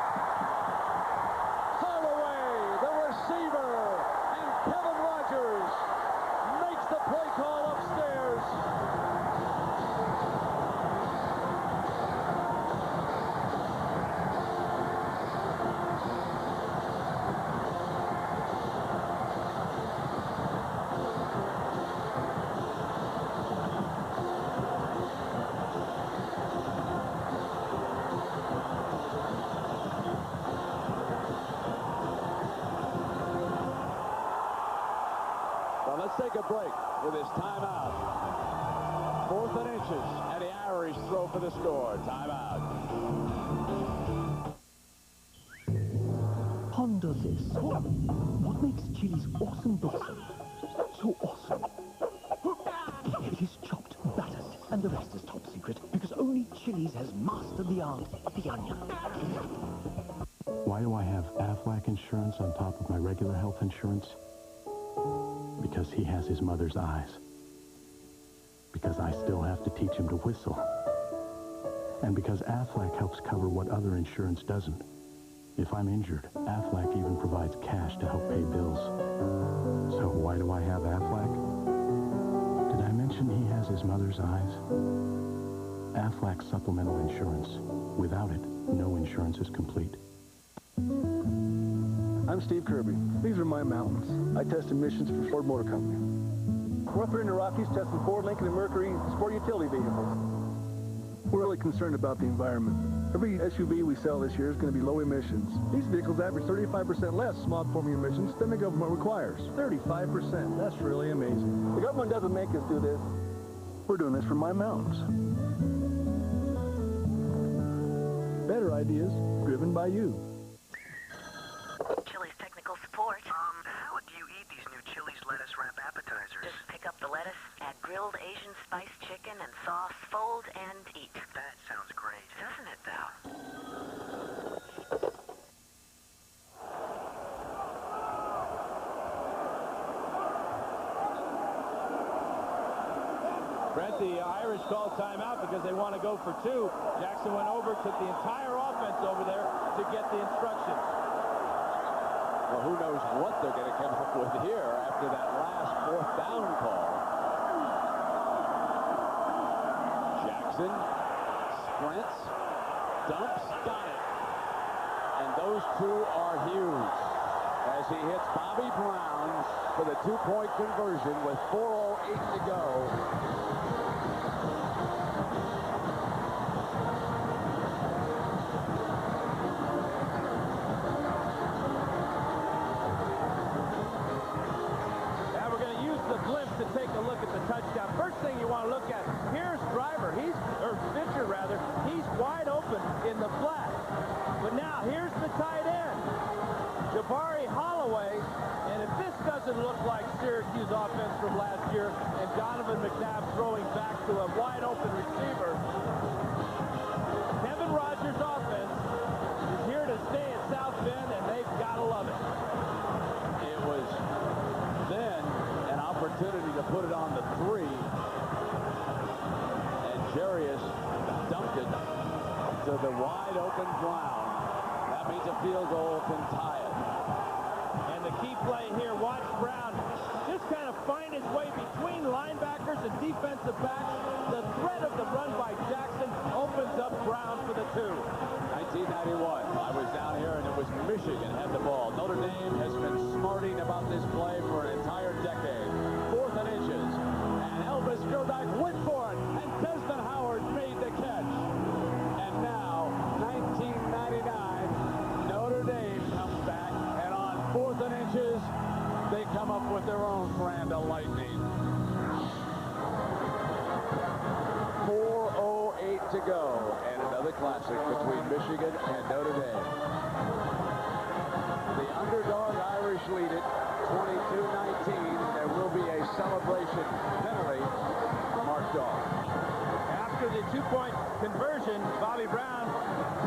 Holloway, the receiver, and Kevin Rogers makes the play call upstairs. Well, let's take a break with this timeout. 4th and inches, and the Irish throw for the score. Timeout. Ponder this. What makes chili's awesome blossom top secret because only Chili's has mastered the art of the onion. Why do I have Aflac insurance on top of my regular health insurance? Because he has his mother's eyes. Because I still have to teach him to whistle. And because Aflac helps cover what other insurance doesn't. If I'm injured, Aflac even provides cash to help pay bills. So why do I have Aflac? Did I mention he has his mother's eyes? Aflac supplemental insurance. Without it, no insurance is complete. I'm Steve Kirby. These are my mountains. I test emissions for Ford Motor Company. We're up here in the Rockies testing Ford, Lincoln, and Mercury sport utility vehicles. We're really concerned about the environment. Every SUV we sell this year is going to be low emissions. These vehicles average 35% less smog-forming emissions than the government requires. 35%. That's really amazing. The government doesn't make us do this. We're doing this for my mountains. Better ideas driven by you. Chili's technical support. How do you eat these new Chili's lettuce wrap appetizers? Just pick up the lettuce, add grilled Asian spiced chicken and sauce, fold and eat. That sounds great. Doesn't it, though? Brent, the Irish called timeout because they want to go for two. Jackson went over, took the entire offense over there to get the instructions. Well, who knows what they're going to come up with here after that last fourth down call. Jackson sprints, dumps, got it. And those two are huge as he hits Bobby Brown for the two-point conversion with 4:08 to go. To take a look at the touchdown. First thing you want to look at, here's Driver. Fisher rather. He's wide open in the flat. But now here's the tight end, Jabari Holloway. And if this doesn't look like Syracuse offense from last year and Donovan McNabb throwing back to a wide open receiver, Kevin Rogers' offense is here to stay at South Bend, and they've got to love it. It was then an opportunity to put it on the 3. And Jarius dumped it to the wide open Brown. That means a field goal can tie it. And the key play here, watch Brown just kind of find his way between linebackers and defensive backs. The threat of the run by Jackson opens up Brown for the 2. 1991, I was down here and it was Michigan had the ball. Notre Dame has been smarting about this play for an entire decade. 4th and inches. And Elvis Gerdak went for it. And Desmond Howard made the catch. And now, 1999, Notre Dame comes back. And on 4th and inches, they come up with their own brand of lightning. 4:08 to go. And another classic between Michigan and Notre Dame. The underdog Irish lead it 22-19. There will be a celebration penalty marked off. After the 2-point conversion, Bobby Brown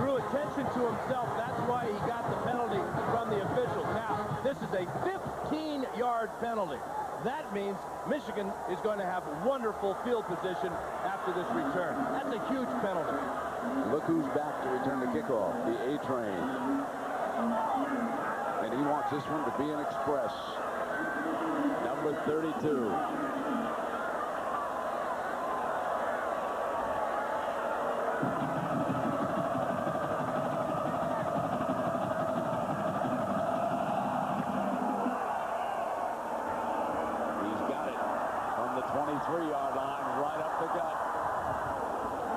drew attention to himself. That's why he got the penalty from the officials. Now, this is a 15-yard penalty. That means Michigan is going to have wonderful field position after this return. That's a huge penalty. Look who's back to return the kickoff, the A-Train. And he wants this one to be an express. Number 32. He's got it from the 23-yard line right up the gut.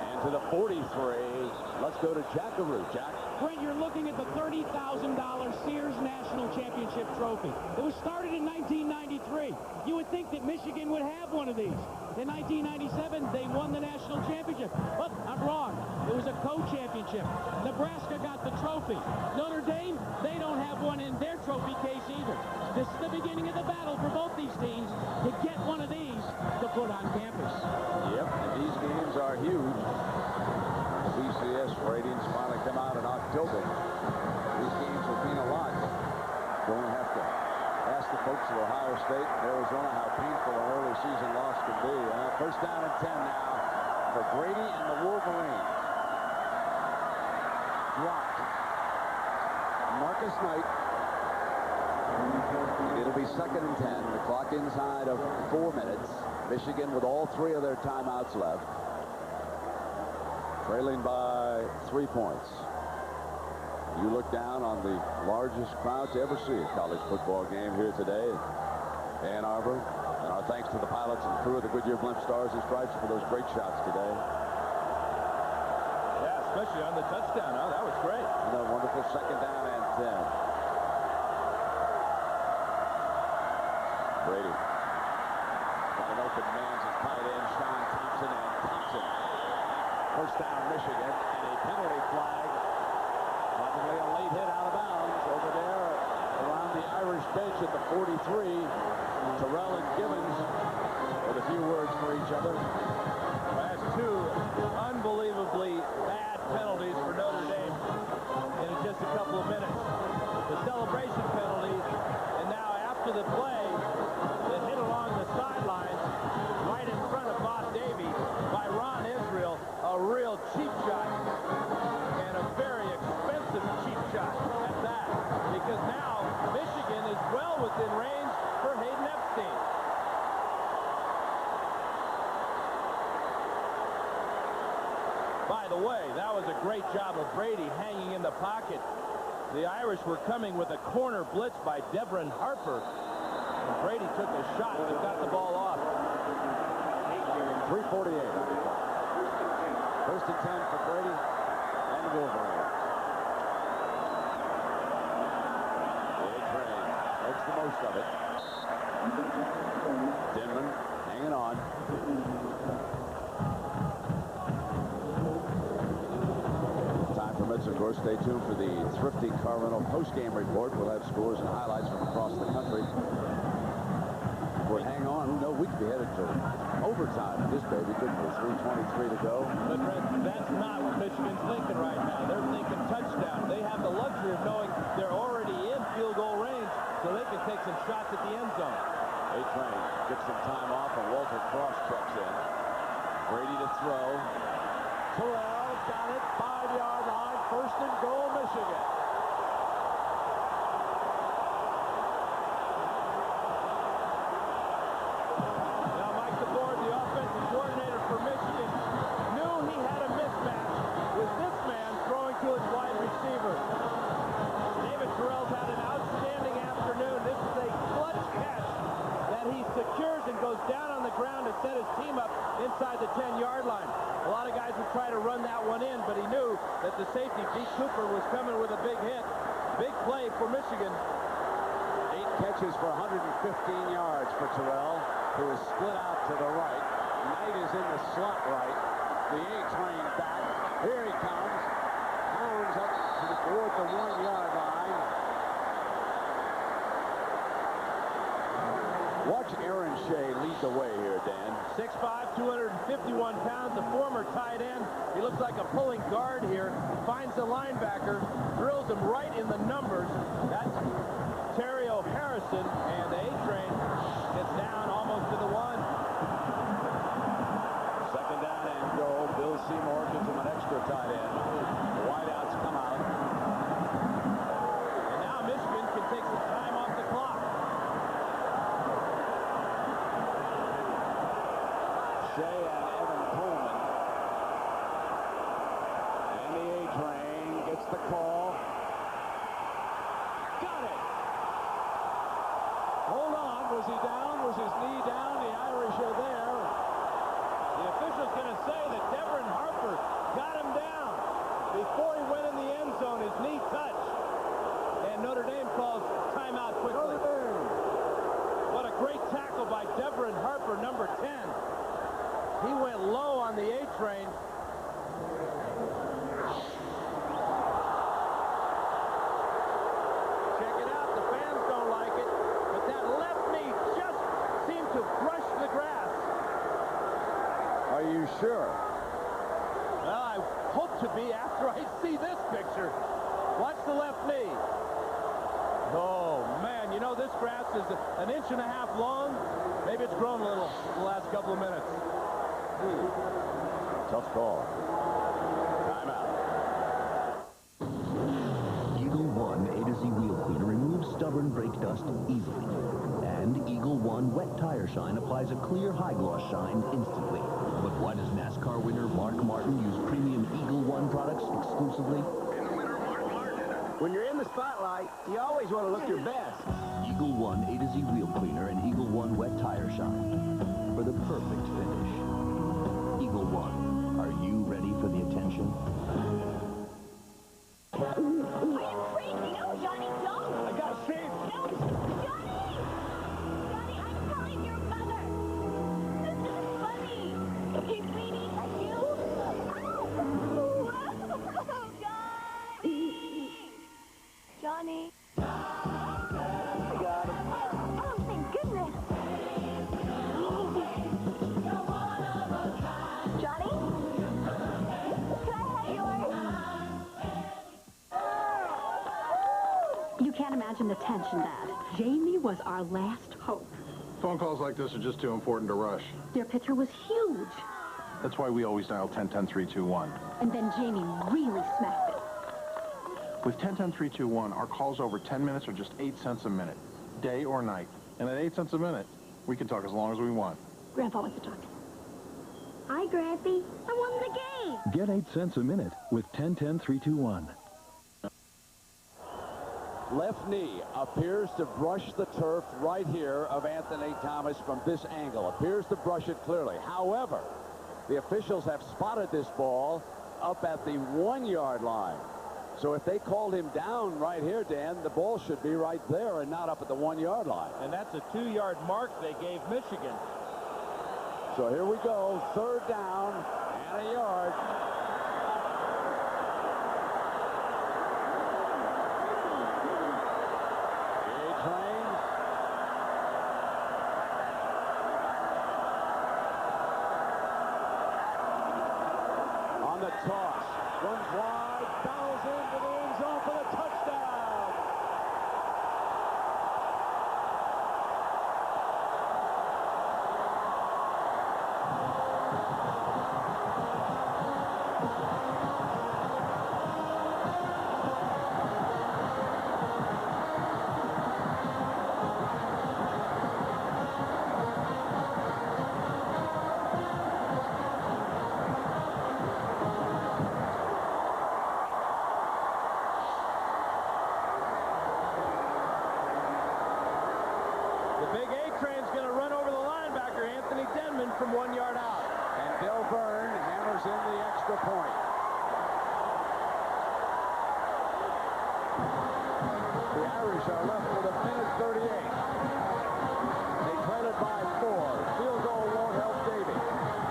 And to the 43. Let's go to Jackaroo. Jack. Brent, you're looking at the $30,000 Sears National Championship Trophy. It was started in 1993. You would think that Michigan would have one of these. In 1997, they won the national championship. But I'm wrong. It was a co-championship. Nebraska got the trophy. Notre Dame, they don't have one in their trophy case either. This is the beginning of the battle for both these teams to get one of these to put on campus. Yep, and these games are huge. BCS ratings finally come out in October. These games will mean a lot. Going to have to ask the folks at Ohio State and Arizona how painful an early season loss can be. First down and 10 now for Brady and the Wolverines. Dropped. Marcus Knight. It'll be second and 10. The clock inside of 4 minutes. Michigan with all 3 of their timeouts left. Trailing by 3 points. You look down on the largest crowd to ever see a college football game here today in Ann Arbor. And our thanks to the pilots and crew of the Goodyear Blimp Stars and Stripes for those great shots today. Yeah, especially on the touchdown. Oh, that was great. And a wonderful second down and 10. Brady. Got an open man to tight end, Sean Thompson, and Thompson. First down, Michigan, and a penalty flag. Probably a late hit out of bounds over there around the Irish bench at the 43. Terrell and Gibbons with a few words for each other. That's 2 unbelievably bad penalties for Notre Dame in just a couple of minutes. The celebration penalty, and now after the play, the hit along the sidelines right in front of Bob Davie by Ron Israel, a real cheap shot, and a very expensive cheap shot at that, because now Michigan is well within range for Hayden Epstein. By the way, that was a great job of Brady hanging in the pocket. The Irish were coming with a corner blitz by Devin Harper. And Brady took a shot but got the ball off. 3:48 on the clock. First and 10 for Brady and Wolverine. A-Train makes the most of it. Denman hanging on. Time permits, of course. Stay tuned for the Thrifty Car Rental post-game report. We'll have scores and highlights from across the country. We'll hang on. Who knows? We could be headed to overtime in this baby, couldn't we? 3:23 to go. But that's not what Michigan's thinking right now. They're thinking touchdown. They have the luxury of knowing they're already in field goal range, so they can take some shots at the end zone. A-Train gets some time off, and Walter Cross checks in. Brady to throw. Terrell got it. 5-yard line. First and goal, Michigan. Coordinator for Michigan knew he had a mismatch with this man throwing to his wide receiver. David Terrell's had an outstanding afternoon. This is a clutch catch that he secures and goes down on the ground to set his team up inside the 10-yard line. A lot of guys would try to run that one in, but he knew that the safety, Pete Cooper, was coming with a big hit. Big play for Michigan. 8 catches for 115 yards for Terrell, who is split out to the right. Knight is in the slot right. The A-Train back. Here he comes. Hounds up toward the 1-yard line. Watch Aaron Shea lead the way here, Dan. 6'5", 251 pounds, a former tight end. He looks like a pulling guard here. Finds the linebacker, drills him right in the numbers. That's Terrio Harrison, and the A-Train gets down almost to the 1. Second down and goal. Bill Seymour gives him an extra tight end. The wideouts come out. And now Michigan can take some time off the clock. Shea and Evan Coleman. And the A-Train gets the call. Got it! Hold on. Was he down? Was his knee down? The Irish are there. The official's going to say that Devin Harper got him down before he went in the end zone. His knee touched. And Notre Dame calls timeout quickly. What a great tackle by Devin Harper, number 10. He went low on the A-Train. to be after I see this picture. Watch the left knee. Oh, man, you know, this grass is an inch and a half long. Maybe it's grown a little the last couple of minutes. Tough call. Timeout. Eagle One A to Z Wheel Cleaner removes stubborn brake dust easily. And Eagle One Wet Tire Shine applies a clear high gloss shine instantly. But why does NASCAR winner Mark Martin use premium Eagle One products exclusively? When you're in the spotlight, you always want to look your best. Eagle One A to Z Wheel Cleaner and Eagle One Wet Tire Shine for the perfect finish. Eagle One, are you ready for the attention? I am crazy. No, Johnny, don't. I got safe. No, Johnny! Johnny, I'm calling your mother. This is funny. He's leaning at you. Johnny. I got him. Oh, thank goodness. Johnny? Can I have yours? You can't imagine the tension, Dad. Jamie was our last hope. Phone calls like this are just too important to rush. Their pitcher was huge. That's why we always dial 10-10-3-2-1. And then Jamie really smacked it. With 10-10-3-2-1, our calls over 10 minutes are just 8 cents a minute, day or night. And at 8 cents a minute, we can talk as long as we want. Grandpa wants to talk. Hi, Grampy. I won the game. Get 8 cents a minute with 10-10-3-2-1. Left knee appears to brush the turf right here of Anthony Thomas from this angle. Appears to brush it clearly. However, the officials have spotted this ball up at the 1-yard line. So if they called him down right here, Dan, the ball should be right there and not up at the 1-yard line. And that's a 2-yard mark they gave Michigan. So here we go, 3rd down and a yard. A-Train. On the toss, runs wide, barrels into the end zone for the touchdown. From 1 yard out. And Bill Byrne hammers in the extra point. The Irish are left with a minute 38. They trail it by 4. Field goal won't help Davey.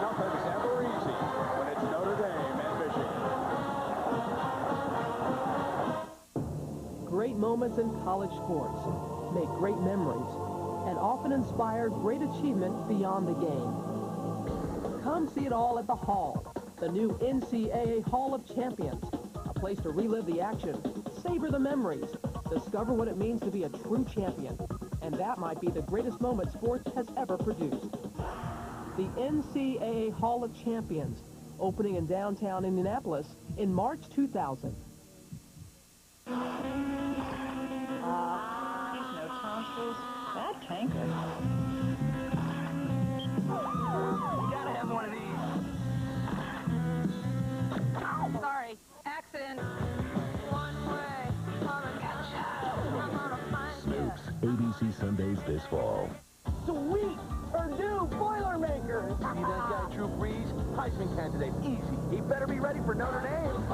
Nothing's ever easy when it's Notre Dame and Michigan. Great moments in college sports make great memories and often inspire great achievement beyond the game. Come see it all at the Hall, the new NCAA Hall of Champions, a place to relive the action, savor the memories, discover what it means to be a true champion, and that might be the greatest moment sports has ever produced. The NCAA Hall of Champions, opening in downtown Indianapolis in March 2000. No tonsils. That tanker. Gotta have one of these. Oh, sorry. Accident. One way. Snoops, ABC Sundays this fall. Sweet! Purdue Boilermakers! See that guy, Drew Brees? Heisman candidate, easy. He better be ready for Notre Dame.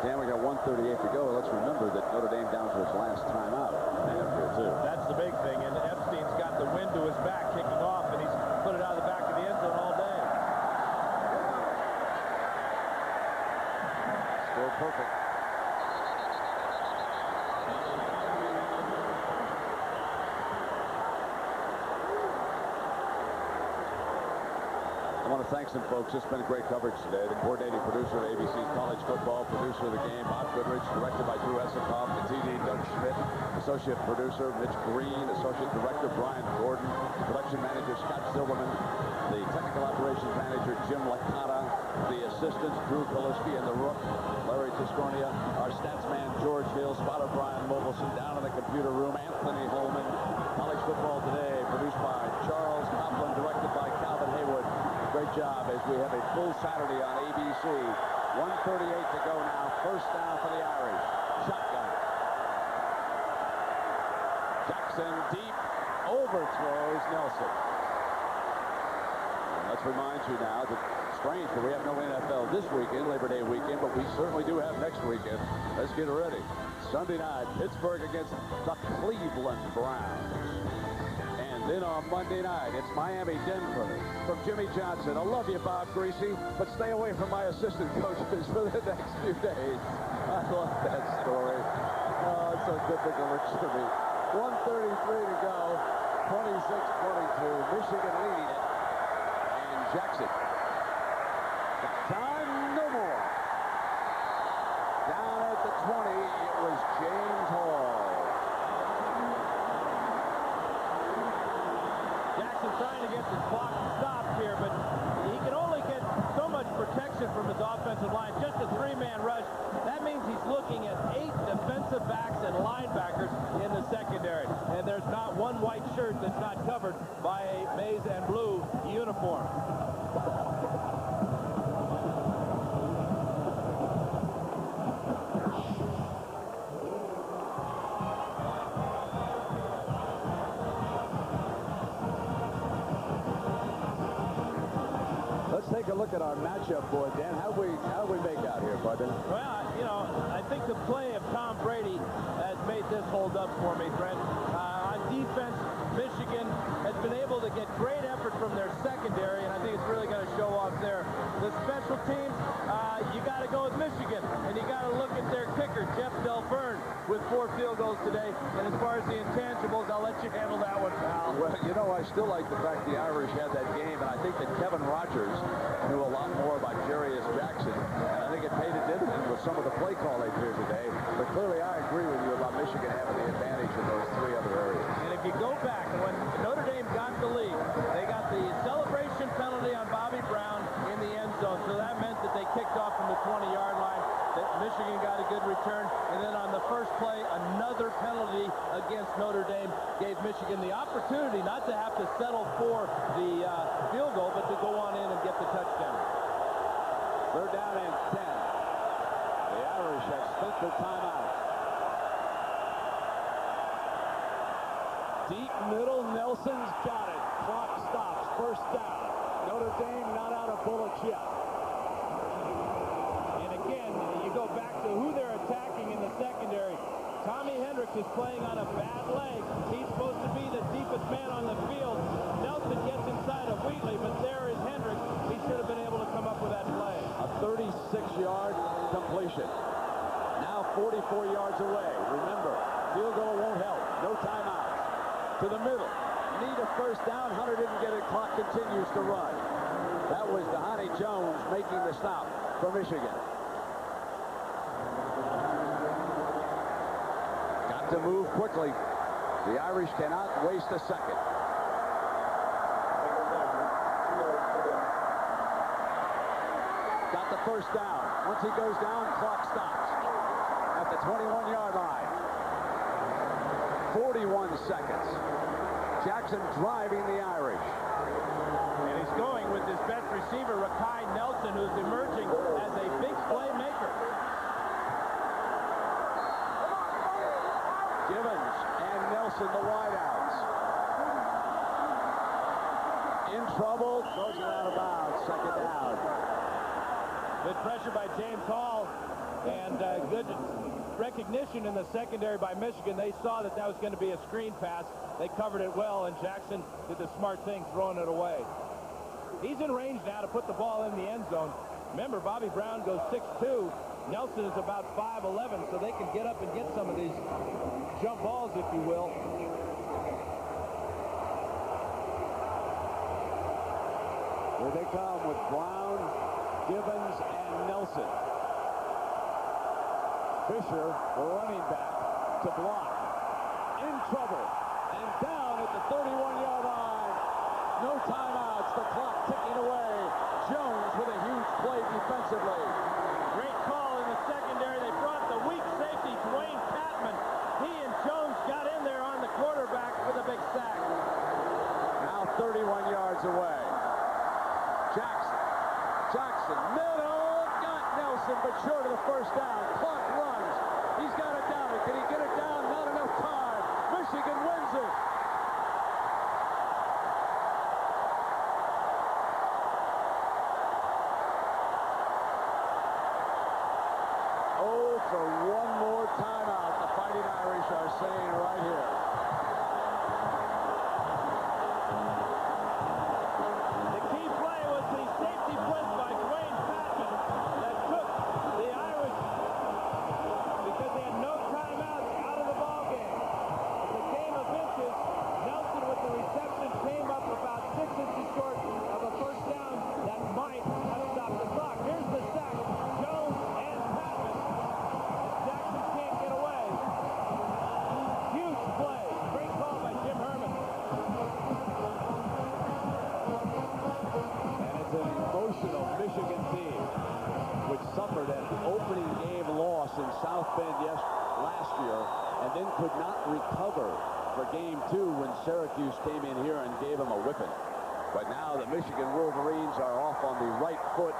Dan, we got 1:38 to go. Let's remember that Notre Dame down to its last timeout here, too. That's the big thing, and Epstein's got the wind to his back kicking off, and he's put it out of the back of the end zone all day. Still perfect. I want to thank some folks. It's been great coverage today. The coordinating producer of ABC's College Football, producer of the game, Bob Goodrich, directed by Drew Esikoff, the TD, Doug Schmidt, associate producer, Mitch Green, associate director, Brian Gordon, production manager, Scott Silverman, the technical operations manager, Jim Licata, the assistants, Drew Gillespie, and the rook, Larry Tiscornia, our stats man, George Hill, spotter Brian Mogelson, down in the computer room, Anthony Holman. College Football Today, produced by Charles Copeland, directed by Calvin Haywood. Great job as we have a full Saturday on ABC. 1:38 to go now. First down for the Irish. Shotgun. Jackson deep. Overthrows Nelson. And let's remind you now that it's strange, but we have no NFL this weekend, Labor Day weekend, but we certainly do have next weekend. Let's get ready. Sunday night, Pittsburgh against the Cleveland Browns. And then on Monday night, it's Miami-Denver. From Jimmy Johnson, I love you, Bob Greasy, but stay away from my assistant coaches for the next few days. I love that story. Oh, it's so typical of Jimmy. 1:33 to go, 26-22, Michigan leading it. And Jackson. Time, no more. Down at the 20, it was James Hall. Jackson trying to get the clock stopped here, but he can only get so much protection from his offensive line. Just a three-man rush. That means he's looking at 8 defensive backs and linebackers in the secondary. And there's not one white shirt that's not covered by a maize and blue uniform. Take a look at our matchup board, Dan. How we make out here, partner? Well, you know, I think the play of Tom Brady has made this hold up for me, Brent. On defense, Michigan has been able to get great effort from their secondary, and I think it's really going to show off there. The special teams, you got to go with Michigan, and you got to look at their kicker, Jeff Delverne, with 4 field goals today. And as far as the intangibles, I'll let you handle that one, pal. Well, you know, I still like the fact the Irish had that game, and I think that Kevin Rogers knew a lot more about Jarius Jackson, and I think it paid a dividend with some of the play call they've here today. But clearly, I agree with you about Michigan having the advantage in those 3 other areas. And if you go back, when Notre Dame got the lead, they got the celebration penalty on Bobby Brown in the end zone, so that meant that they kicked off from the 20-yard line. That Michigan got a good return, and then on the first play, another penalty against Notre Dame gave Michigan the opportunity not to have to settle for the field goal, but to go on in and get the touchdown. Third down and 10. The Irish have spent their timeout. Deep middle, Nelson's got it. Clock stops. First down. Notre Dame not out of bullets yet. Again, you go back to who they're attacking in the secondary. Tommy Hendricks is playing on a bad leg. He's supposed to be the deepest man on the field. Nelson gets inside of Wheatley, but there is Hendricks. He should have been able to come up with that play. A 36-yard completion. Now 44 yards away. Remember, field goal won't help. No timeouts. To the middle. Need a first down. Hunter didn't get it. Clock continues to run. That was Dhani Jones making the stop for Michigan. To move quickly. The Irish cannot waste a second. Got the first down. Once he goes down, clock stops at the 21-yard line. 41 seconds. Jackson driving the Irish. And he's going with his best receiver, Rakai Nelson, who's emerging as a big playmaker. Givens and Nelson, the wideouts. In trouble, throws it out of bounds, second down. Good pressure by James Hall, and good recognition in the secondary by Michigan. They saw that that was going to be a screen pass. They covered it well, and Jackson did the smart thing, throwing it away. He's in range now to put the ball in the end zone. Remember, Bobby Brown goes 6'2". Nelson is about 5'11", so they can get up and get some of these jump balls, if you will. Here they come with Brown, Gibbons, and Nelson. Fisher, the running back, to block. In trouble. And down at the 31-yard line. No timeouts. The clock ticking away. Jones with a huge play defensively. Great call in the secondary. They brought the weak safety, Dwayne Patman. He and Jones got in there on the quarterback with a big sack. Now 31 yards away. Jackson, middle, got Nelson, but short of the first down. Clark runs. He's got it down. Can he get it down? Not enough time. Michigan wins it. Oh, for one more timeout, the Fighting Irish are saying right here. The key play was the safety blitz by Dwayne Patman that took the Irish, because they had no timeouts, out of the ball game. It's a game of inches. Nelson with the reception came up about 6 inches short of a first down that might have stopped the clock. Here's the sack. Jones and Patman. Jackson can't get away. Huge play. Great call by Jim Herman. And it's an emotional Michigan team, which suffered an opening game loss in South Bend last year, and then could not recover for game 2 when Syracuse came in here and gave them a whipping. But now the Michigan Wolverines are off on the right foot